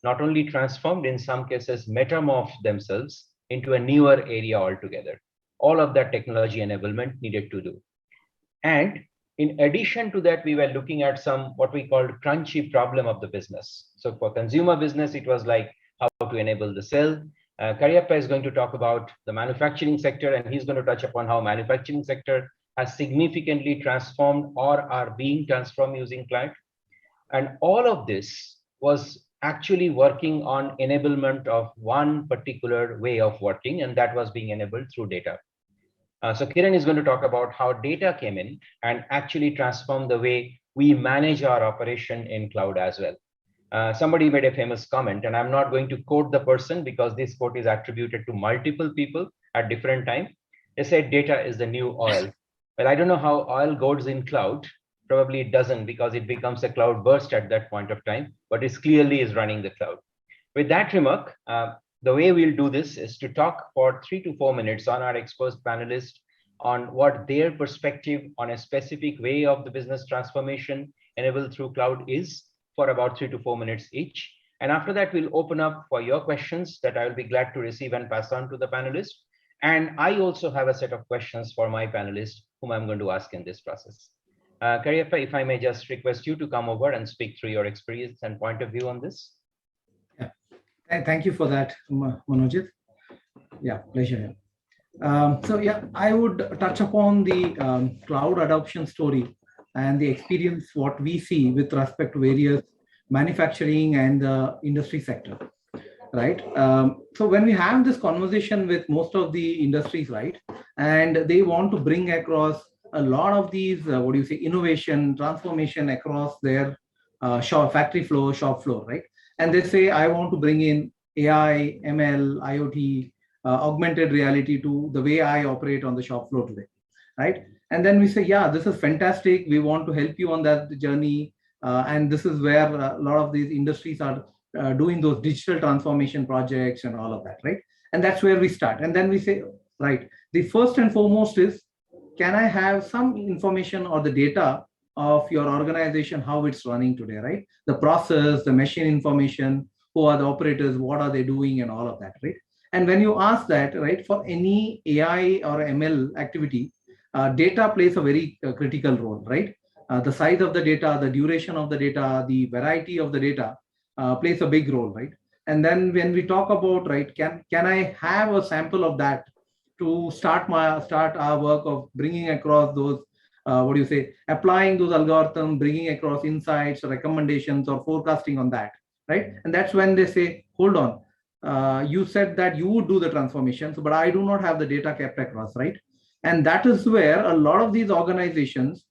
not only transformed, in some cases metamorphed themselves into a newer area altogether. All of that technology enablement needed to do. And in addition to that, we were looking at some what we called crunchy problem of the business. So for consumer business, it was like how to enable the sale. Karyappa is going to talk about the manufacturing sector, and he's going to touch upon how manufacturing sector has significantly transformed or are being transformed using cloud. And all of this was actually working on enablement of one particular way of working, and that was being enabled through data. So Kiran is going to talk about how data came in and actually transformed the way we manage our operation in cloud as well. Somebody made a famous comment, and I'm not going to quote the person because this quote is attributed to multiple people at different times. They said data is the new oil. Well, I don't know how oil goes in cloud. Probably it doesn't, because it becomes a cloud burst at that point of time, but it clearly is running the cloud. With that remark, the way we'll do this is to talk for 3 to 4 minutes on our expert panelists on what their perspective on a specific way of the business transformation enabled through cloud is, for about 3 to 4 minutes each. And after that, we'll open up for your questions that I will be glad to receive and pass on to the panelists. And I also have a set of questions for my panelists whom I'm going to ask in this process. Karyappa, if I may just request you to come over and speak through your experience and point of view on this. Thank you for that, Manojit. Yeah, pleasure. So yeah, I would touch upon the cloud adoption story and the experience what we see with respect to various manufacturing and the industry sector, right? So when we have this conversation with most of the industries, right, and they want to bring across a lot of these, innovation, transformation across their factory floor, shop floor, right? And they say, I want to bring in AI, ML, IoT, augmented reality to the way I operate on the shop floor today, right? And then we say, yeah, this is fantastic. We want to help you on that journey. And this is where a lot of these industries are doing those digital transformation projects and all of that, right? And that's where we start. And then we say, right, the first and foremost is, can I have some information or the data of your organization, how it's running today, right? The process, the machine information, who are the operators, what are they doing, and all of that, right? And when you ask that, right, for any AI or ML activity, data plays a very critical role, right? The size of the data, the duration of the data, the variety of the data plays a big role, right? And then when we talk about, right, can I have a sample of that to start our work of bringing across those, applying those algorithms, bringing across insights, or recommendations, or forecasting on that, right? And that's when they say, hold on, you said that you would do the transformations, but I do not have the data kept across, right? And that is where a lot of these organizations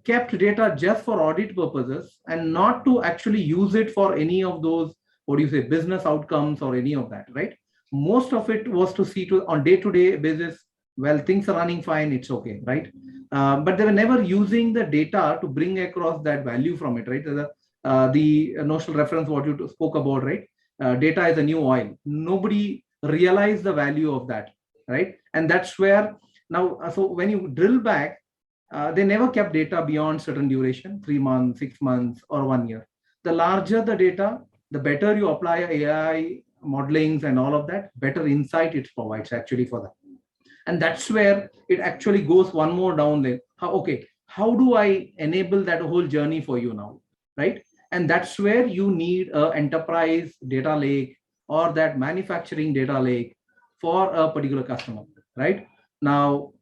kept data just for audit purposes and not to actually use it for any of those, business outcomes or any of that, right? Most of it was to see on day-to-day basis, well, things are running fine, it's okay, right? But they were never using the data to bring across that value from it, right? The notional reference what you spoke about, right? Data is a new oil. Nobody realized the value of that, right? And that's where Now, so when you drill back, they never kept data beyond certain duration, 3 months, 6 months, or 1 year. The larger the data, the better you apply AI modelings and all of that, better insight it provides actually for that. And that's where it actually goes one more down there. How do I enable that whole journey for you now, right? And that's where you need an enterprise data lake or that manufacturing data lake for a particular customer, right? Now,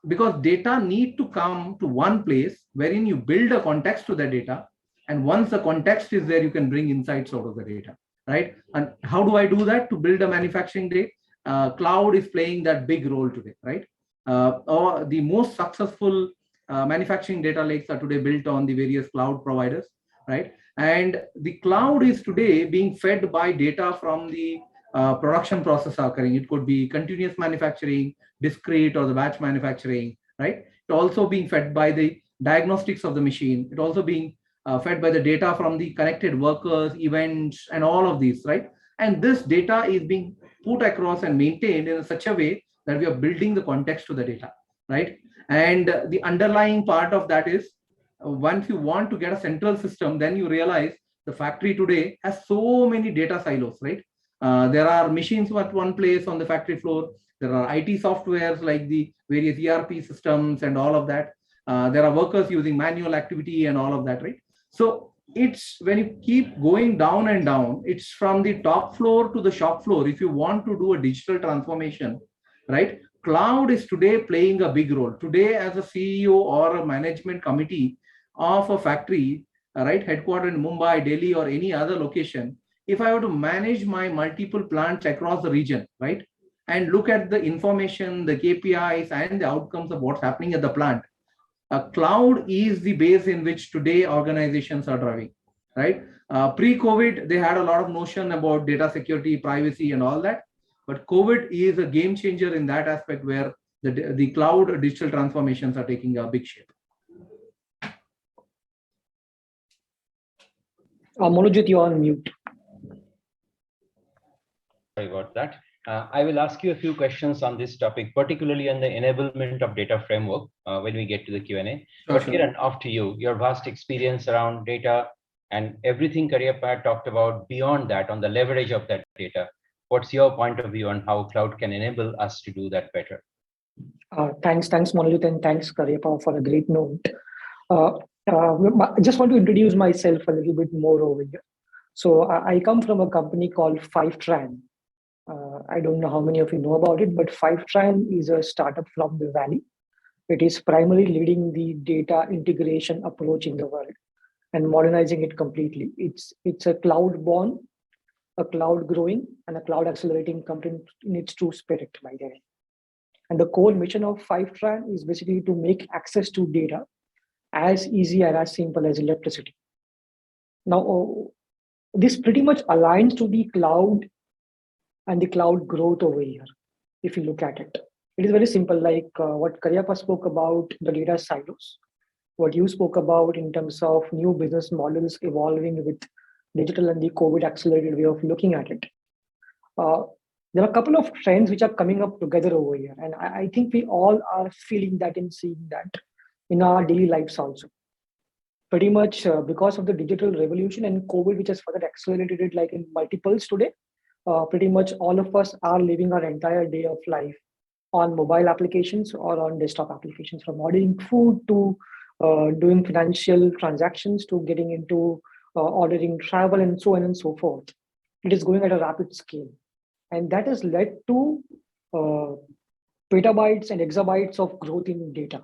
because data need to come to one place wherein you build a context to the data, and once the context is there, you can bring insights out of the data, right? And how do I do that to build a manufacturing data? Cloud is playing that big role today, right? Or the most successful manufacturing data lakes are today built on the various cloud providers, right? And the cloud is today being fed by data from the production process occurring. It could be continuous manufacturing, discrete, or the batch manufacturing, right? It also being fed by the diagnostics of the machine. It also being fed by the data from the connected workers, events, and all of these, right? And this data is being put across and maintained in such a way that we are building the context to the data, right? And the underlying part of that is once you want to get a central system, then you realize the factory today has so many data silos, right? There are machines at one place on the factory floor. There are IT softwares like the various ERP systems and all of that. There are workers using manual activity and all of that, right? So it's when you keep going down and down, it's from the top floor to the shop floor. If you want to do a digital transformation, right? Cloud is today playing a big role. Today, as a CEO or a management committee of a factory, right, headquartered in Mumbai, Delhi, or any other location, if I were to manage my multiple plants across the region, right, and look at the information, the KPIs, and the outcomes of what's happening at the plant, cloud is the base in which today organizations are driving, right? Pre-COVID, they had a lot of notion about data security, privacy, and all that. But COVID is a game changer in that aspect where the cloud digital transformations are taking a big shape. Monojit, you are on mute. Sorry about that. I will ask you a few questions on this topic, particularly on the enablement of data framework when we get to the Q&A. But Kiran, off to you. Your vast experience around data and everything Cariappa talked about beyond that on the leverage of that data. What's your point of view on how cloud can enable us to do that better? Thanks, Monojit, and thanks, Cariappa, for a great note. I just want to introduce myself a little bit more over here. So I come from a company called Fivetran. I don't know how many of you know about it, but Fivetran is a startup from the Valley. It is primarily leading the data integration approach in the world and modernizing it completely. It's a cloud born, a cloud growing, and a cloud accelerating company in its true spirit, by the way. And the core mission of Fivetran is basically to make access to data as easy and as simple as electricity. Now, this pretty much aligns to the cloud and the cloud growth over here, if you look at it. It is very simple, like what Cariappa spoke about, the data silos, what you spoke about in terms of new business models evolving with digital and the COVID accelerated way of looking at it. There are a couple of trends which are coming up together over here. And I think we all are feeling that and seeing that in our daily lives also. Pretty much because of the digital revolution and COVID, which has further accelerated it like in multiples today, pretty much all of us are living our entire day of life on mobile applications or on desktop applications, from ordering food to doing financial transactions to getting into ordering travel and so on and so forth. It is going at a rapid scale. And that has led to petabytes and exabytes of growth in data.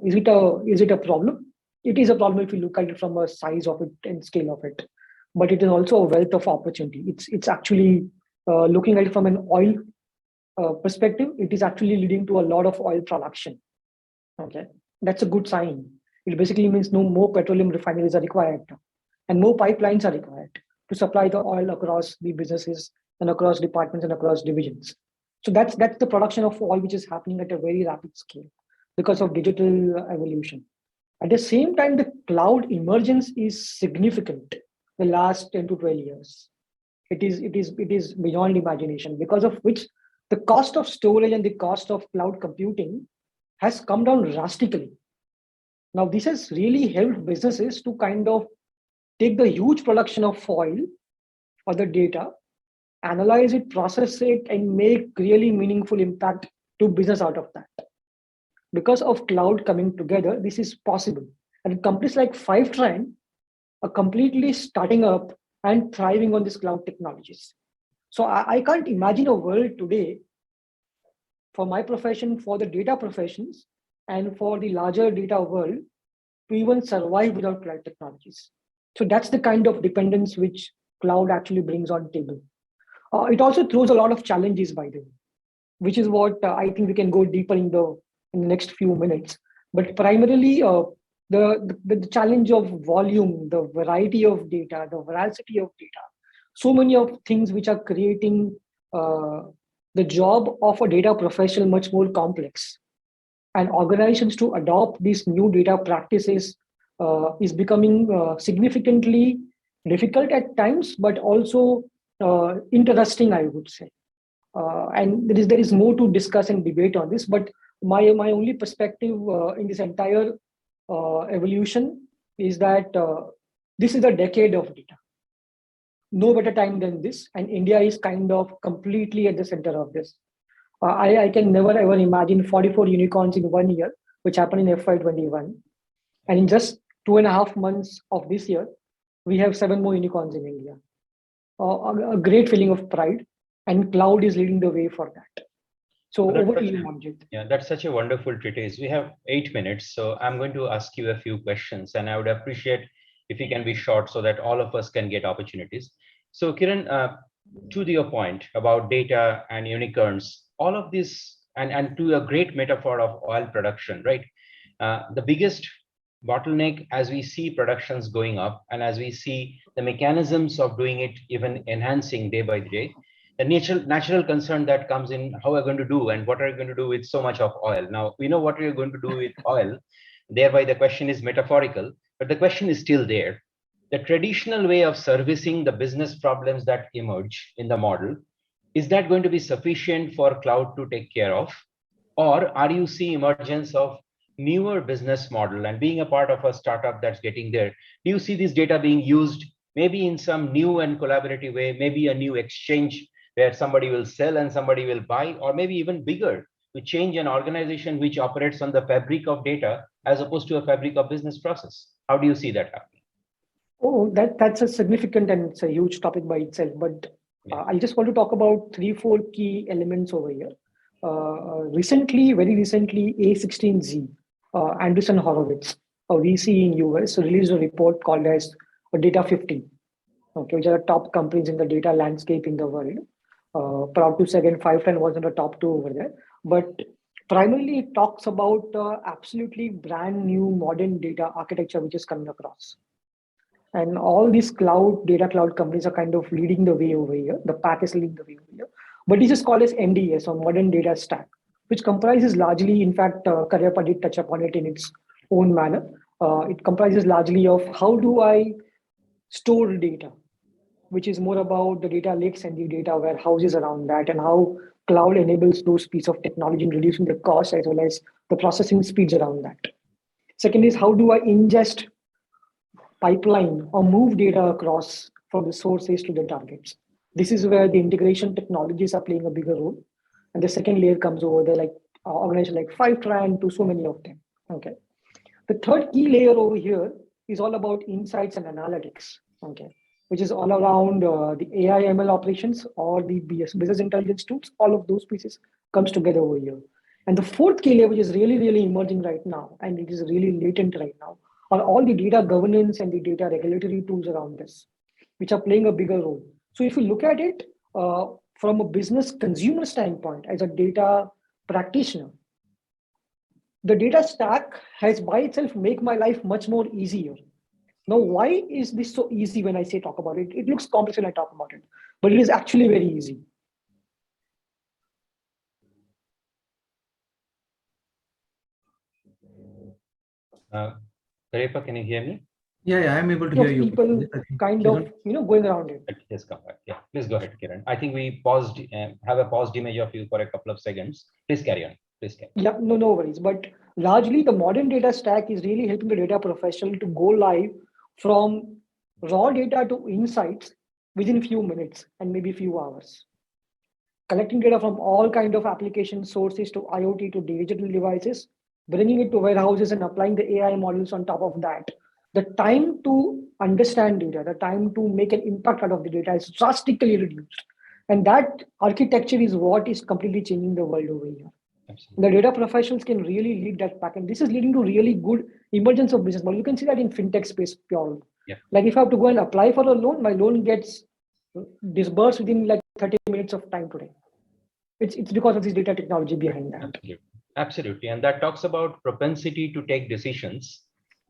Is it a problem? It is a problem if you look at it from a size of it and scale of it. But it is also a wealth of opportunity. It's actually looking at it from an oil perspective. It is actually leading to a lot of oil production. Okay, that's a good sign. It basically means no more petroleum refineries are required, and more pipelines are required to supply the oil across the businesses and across departments and across divisions. So that's the production of oil which is happening at a very rapid scale because of digital evolution. At the same time, the cloud emergence is significant. The last 10 to 12 years, it is beyond imagination, because of which the cost of storage and the cost of cloud computing has come down drastically. Now, this has really helped businesses to kind of take the huge production of oil or the data, analyze it, process it, and make really meaningful impact to business out of that. Because of cloud coming together, this is possible. And companies like Fivetran are completely starting up and thriving on these cloud technologies. So I can't imagine a world today for my profession, for the data professions, and for the larger data world to even survive without cloud technologies. So that's the kind of dependence which cloud actually brings on table. It also throws a lot of challenges, by the way, which is what I think we can go deeper in the next few minutes. But primarily, the challenge of volume, the variety of data, the veracity of data, so many of things which are creating the job of a data professional much more complex. And organizations to adopt these new data practices is becoming significantly difficult at times, but also interesting, I would say. And there is more to discuss and debate on this, but my only perspective in this entire evolution is that this is a decade of data. No better time than this, and India is kind of completely at the center of this. I can never ever imagine 44 unicorns in 1 year, which happened in FY21. And in just 2.5 months of this year, we have 7 more unicorns in India. A great feeling of pride, and cloud is leading the way for that. So over to you, Manjit. Yeah, that's such a wonderful treatise. We have 8 minutes, so I'm going to ask you a few questions, and I would appreciate if you can be short so that all of us can get opportunities. So Kiran, to your point about data and unicorns, all of this, and to a great metaphor of oil production, right? The biggest bottleneck as we see productions going up and as we see the mechanisms of doing it even enhancing day by day, the natural concern that comes in, how are we going to do and what are we going to do with so much of oil? Now, we know what we are going to do with oil. Thereby, the question is metaphorical, but the question is still there. The traditional way of servicing the business problems that emerge in the model, is that going to be sufficient for cloud to take care of? Or are you seeing emergence of newer business model? And being a part of a startup that's getting there, do you see this data being used maybe in some new and collaborative way, maybe a new exchange where somebody will sell and somebody will buy, or maybe even bigger, to change an organization which operates on the fabric of data as opposed to a fabric of business process? How do you see that happening? Oh, that's a significant and it's a huge topic by itself. But I just want to talk about 3-4 key elements over here. Very recently, A16Z, Andreessen Horowitz, a VC in US, released a report called as Data 50, okay, which are the top companies in the data landscape in the world. Proud to say again, Fivetran was in the top 2 over there. But primarily, it talks about absolutely brand new modern data architecture which is coming across. And all these data cloud companies are kind of leading the way over here. The pack is leading the way over here. But this is called as MDS, or Modern Data Stack, which comprises largely, in fact, Karyapa did touch upon it in its own manner. It comprises largely of how do I store data, which is more about the data lakes and the data warehouses around that, and how cloud enables those pieces of technology in reducing the cost as well as the processing speeds around that. Second is how do I ingest, pipeline, or move data across from the sources to the targets. This is where the integration technologies are playing a bigger role. And the second layer comes over there, like organizations like Fivetran, to so many of them. Okay. The third key layer over here is all about insights and analytics. Okay, which is all around the AI ML operations or the business intelligence tools. All of those pieces comes together over here. And the fourth key layer, which is really, really emerging right now, and it is really latent right now, are all the data governance and the data regulatory tools around this, which are playing a bigger role. So if you look at it from a business consumer standpoint, as a data practitioner, the data stack has by itself make my life much more easier. Now, why is this so easy when I say talk about it? It looks complex when I talk about it, but it is actually very easy. Karyapa, can you hear me? Yeah, I'm able to hear you. People kind of, going around it. Please come back. Yeah, please go ahead, Kiran. I think we paused, have a paused image of you for a couple of seconds. Please carry on. Please carry on. Yeah, no worries. But largely, the modern data stack is really helping the data professional to go live from raw data to insights within few minutes and maybe few hours. Collecting data from all kind of application sources to IoT to digital devices, bringing it to warehouses and applying the AI models on top of that. The time to understand data, the time to make an impact out of the data is drastically reduced. And that architecture is what is completely changing the world over here. The data professionals can really lead that back. And this is leading to really good emergence of business model. You can see that in fintech space purely. Yeah. Like if I have to go and apply for a loan, my loan gets disbursed within like 30 minutes of time today. It's because of this data technology behind that. Absolutely. And that talks about propensity to take decisions,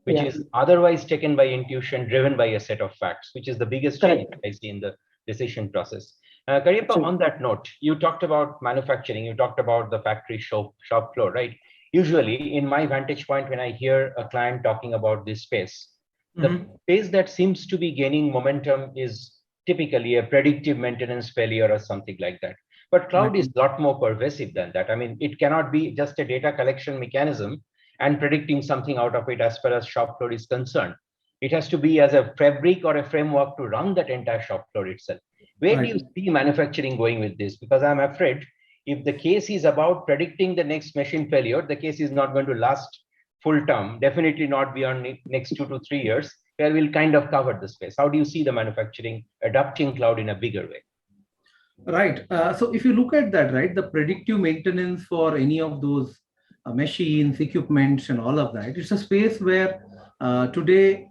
which is otherwise taken by intuition, driven by a set of facts, which is the biggest change I see in the decision process. Karyappa, on that note, you talked about manufacturing, you talked about the factory shop floor, right? Usually, in my vantage point, when I hear a client talking about this space, the space that seems to be gaining momentum is typically a predictive maintenance failure or something like that. But cloud is a lot more pervasive than that. I mean, it cannot be just a data collection mechanism and predicting something out of it as far as shop floor is concerned. It has to be as a fabric or a framework to run that entire shop floor itself. Where do you see manufacturing going with this? Because I'm afraid if the case is about predicting the next machine failure, the case is not going to last full term, definitely not beyond next 2 to 3 years, where we'll kind of cover the space. How do you see the manufacturing adopting cloud in a bigger way? Right. So if you look at that, right, the predictive maintenance for any of those machines, equipments, and all of that, it's a space where today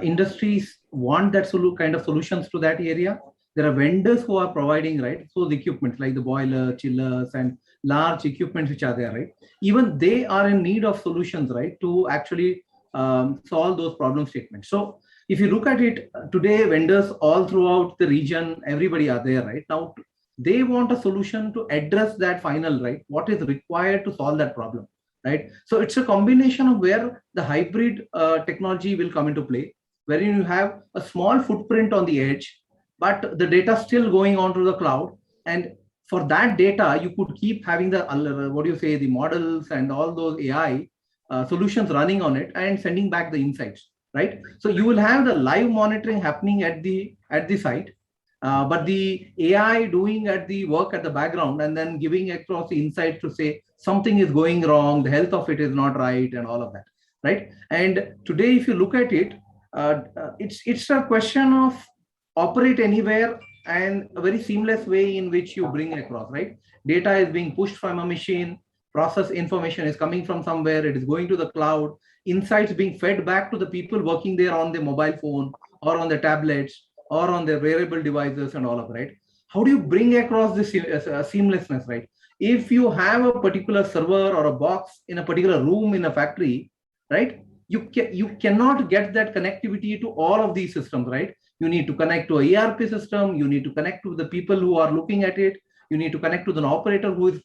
industries want that kind of solutions to that area. There are vendors who are providing, right, so the equipment like the boiler, chillers, and large equipments which are there, right? Even they are in need of solutions, right, to actually solve those problem statements. So if you look at it today, vendors all throughout the region, everybody are there right now. They want a solution to address that final, right? What is required to solve that problem, right? So it's a combination of where the hybrid technology will come into play, wherein you have a small footprint on the edge, but the data still going on to the cloud. And for that data, you could keep having the, the models and all those AI solutions running on it and sending back the insights, right? So you will have the live monitoring happening at the site, but the AI doing at the work at the background and then giving across the insights to say something is going wrong, the health of it is not right, and all of that, right? And today, if you look at it, it's a question of operate anywhere and a very seamless way in which you bring across, right? Data is being pushed from a machine, process information is coming from somewhere, it is going to the cloud, insights being fed back to the people working there on the mobile phone or on the tablets or on their wearable devices and all of that, right? How do you bring across this seamlessness, right? If you have a particular server or a box in a particular room in a factory, right? You cannot get that connectivity to all of these systems, right? You need to connect to a ERP system. You need to connect to the people who are looking at it. You need to connect to the operator who is,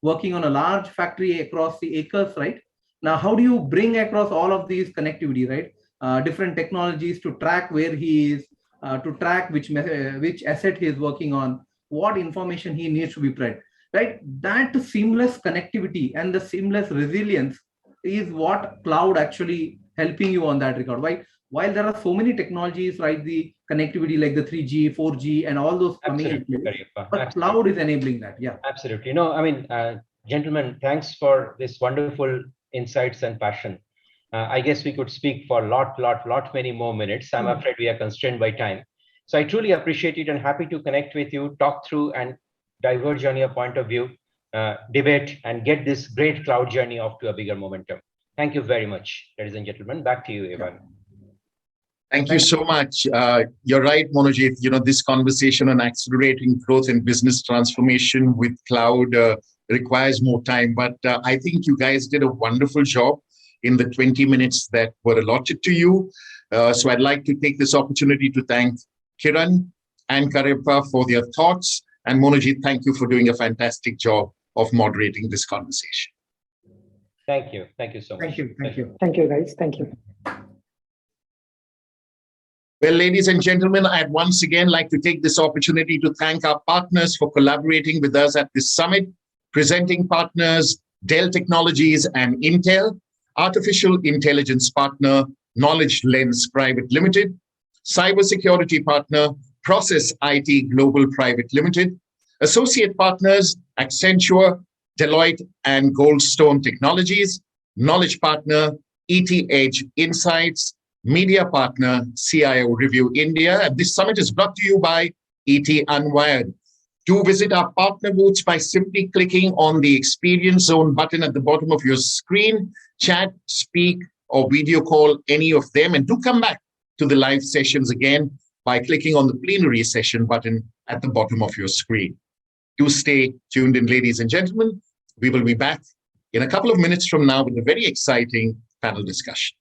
working on a large factory across the acres, right? Now, how do you bring across all of these connectivity, right? Different technologies to track where he is, to track which asset he is working on, what information he needs to be spread, right? That seamless connectivity and the seamless resilience is what cloud actually helping you on that regard, right? While there are so many technologies, right, the connectivity like the 3G, 4G, and all those coming in place, but cloud is enabling that. Yeah, absolutely. No, I mean, gentlemen, thanks for this wonderful insights and passion. I guess we could speak for lot many more minutes. I'm afraid we are constrained by time. So I truly appreciate it and happy to connect with you, talk through and diverge on your point of view, debate, and get this great cloud journey off to a bigger momentum. Thank you very much, ladies and gentlemen. Back to you, Evan. Thank you so much. You're right, Monojit. This conversation on accelerating growth and business transformation with cloud requires more time. But I think you guys did a wonderful job in the 20 minutes that were allotted to you. So I'd like to take this opportunity to thank Kiran and Karyappa for their thoughts. And Monojit, thank you for doing a fantastic job of moderating this conversation. Thank you. Thank you so much. Thank you. Thank you. Thank you, guys. Thank you. Well, ladies and gentlemen, I'd once again like to take this opportunity to thank our partners for collaborating with us at this summit. Presenting partners, Dell Technologies and Intel. Artificial intelligence partner, Knowledge Lens Private Limited. Cybersecurity partner, Process IT Global Private Limited. Associate partners, Accenture, Deloitte and Goldstone Technologies. Knowledge partner, ETH Insights. Media partner, CIO Review India. And this summit is brought to you by ET Unwired. Do visit our partner booths by simply clicking on the Experience Zone button at the bottom of your screen. Chat, speak, or video call any of them. And do come back to the live sessions again by clicking on the plenary session button at the bottom of your screen. Do stay tuned in, ladies and gentlemen. We will be back in a couple of minutes from now with a very exciting panel discussion.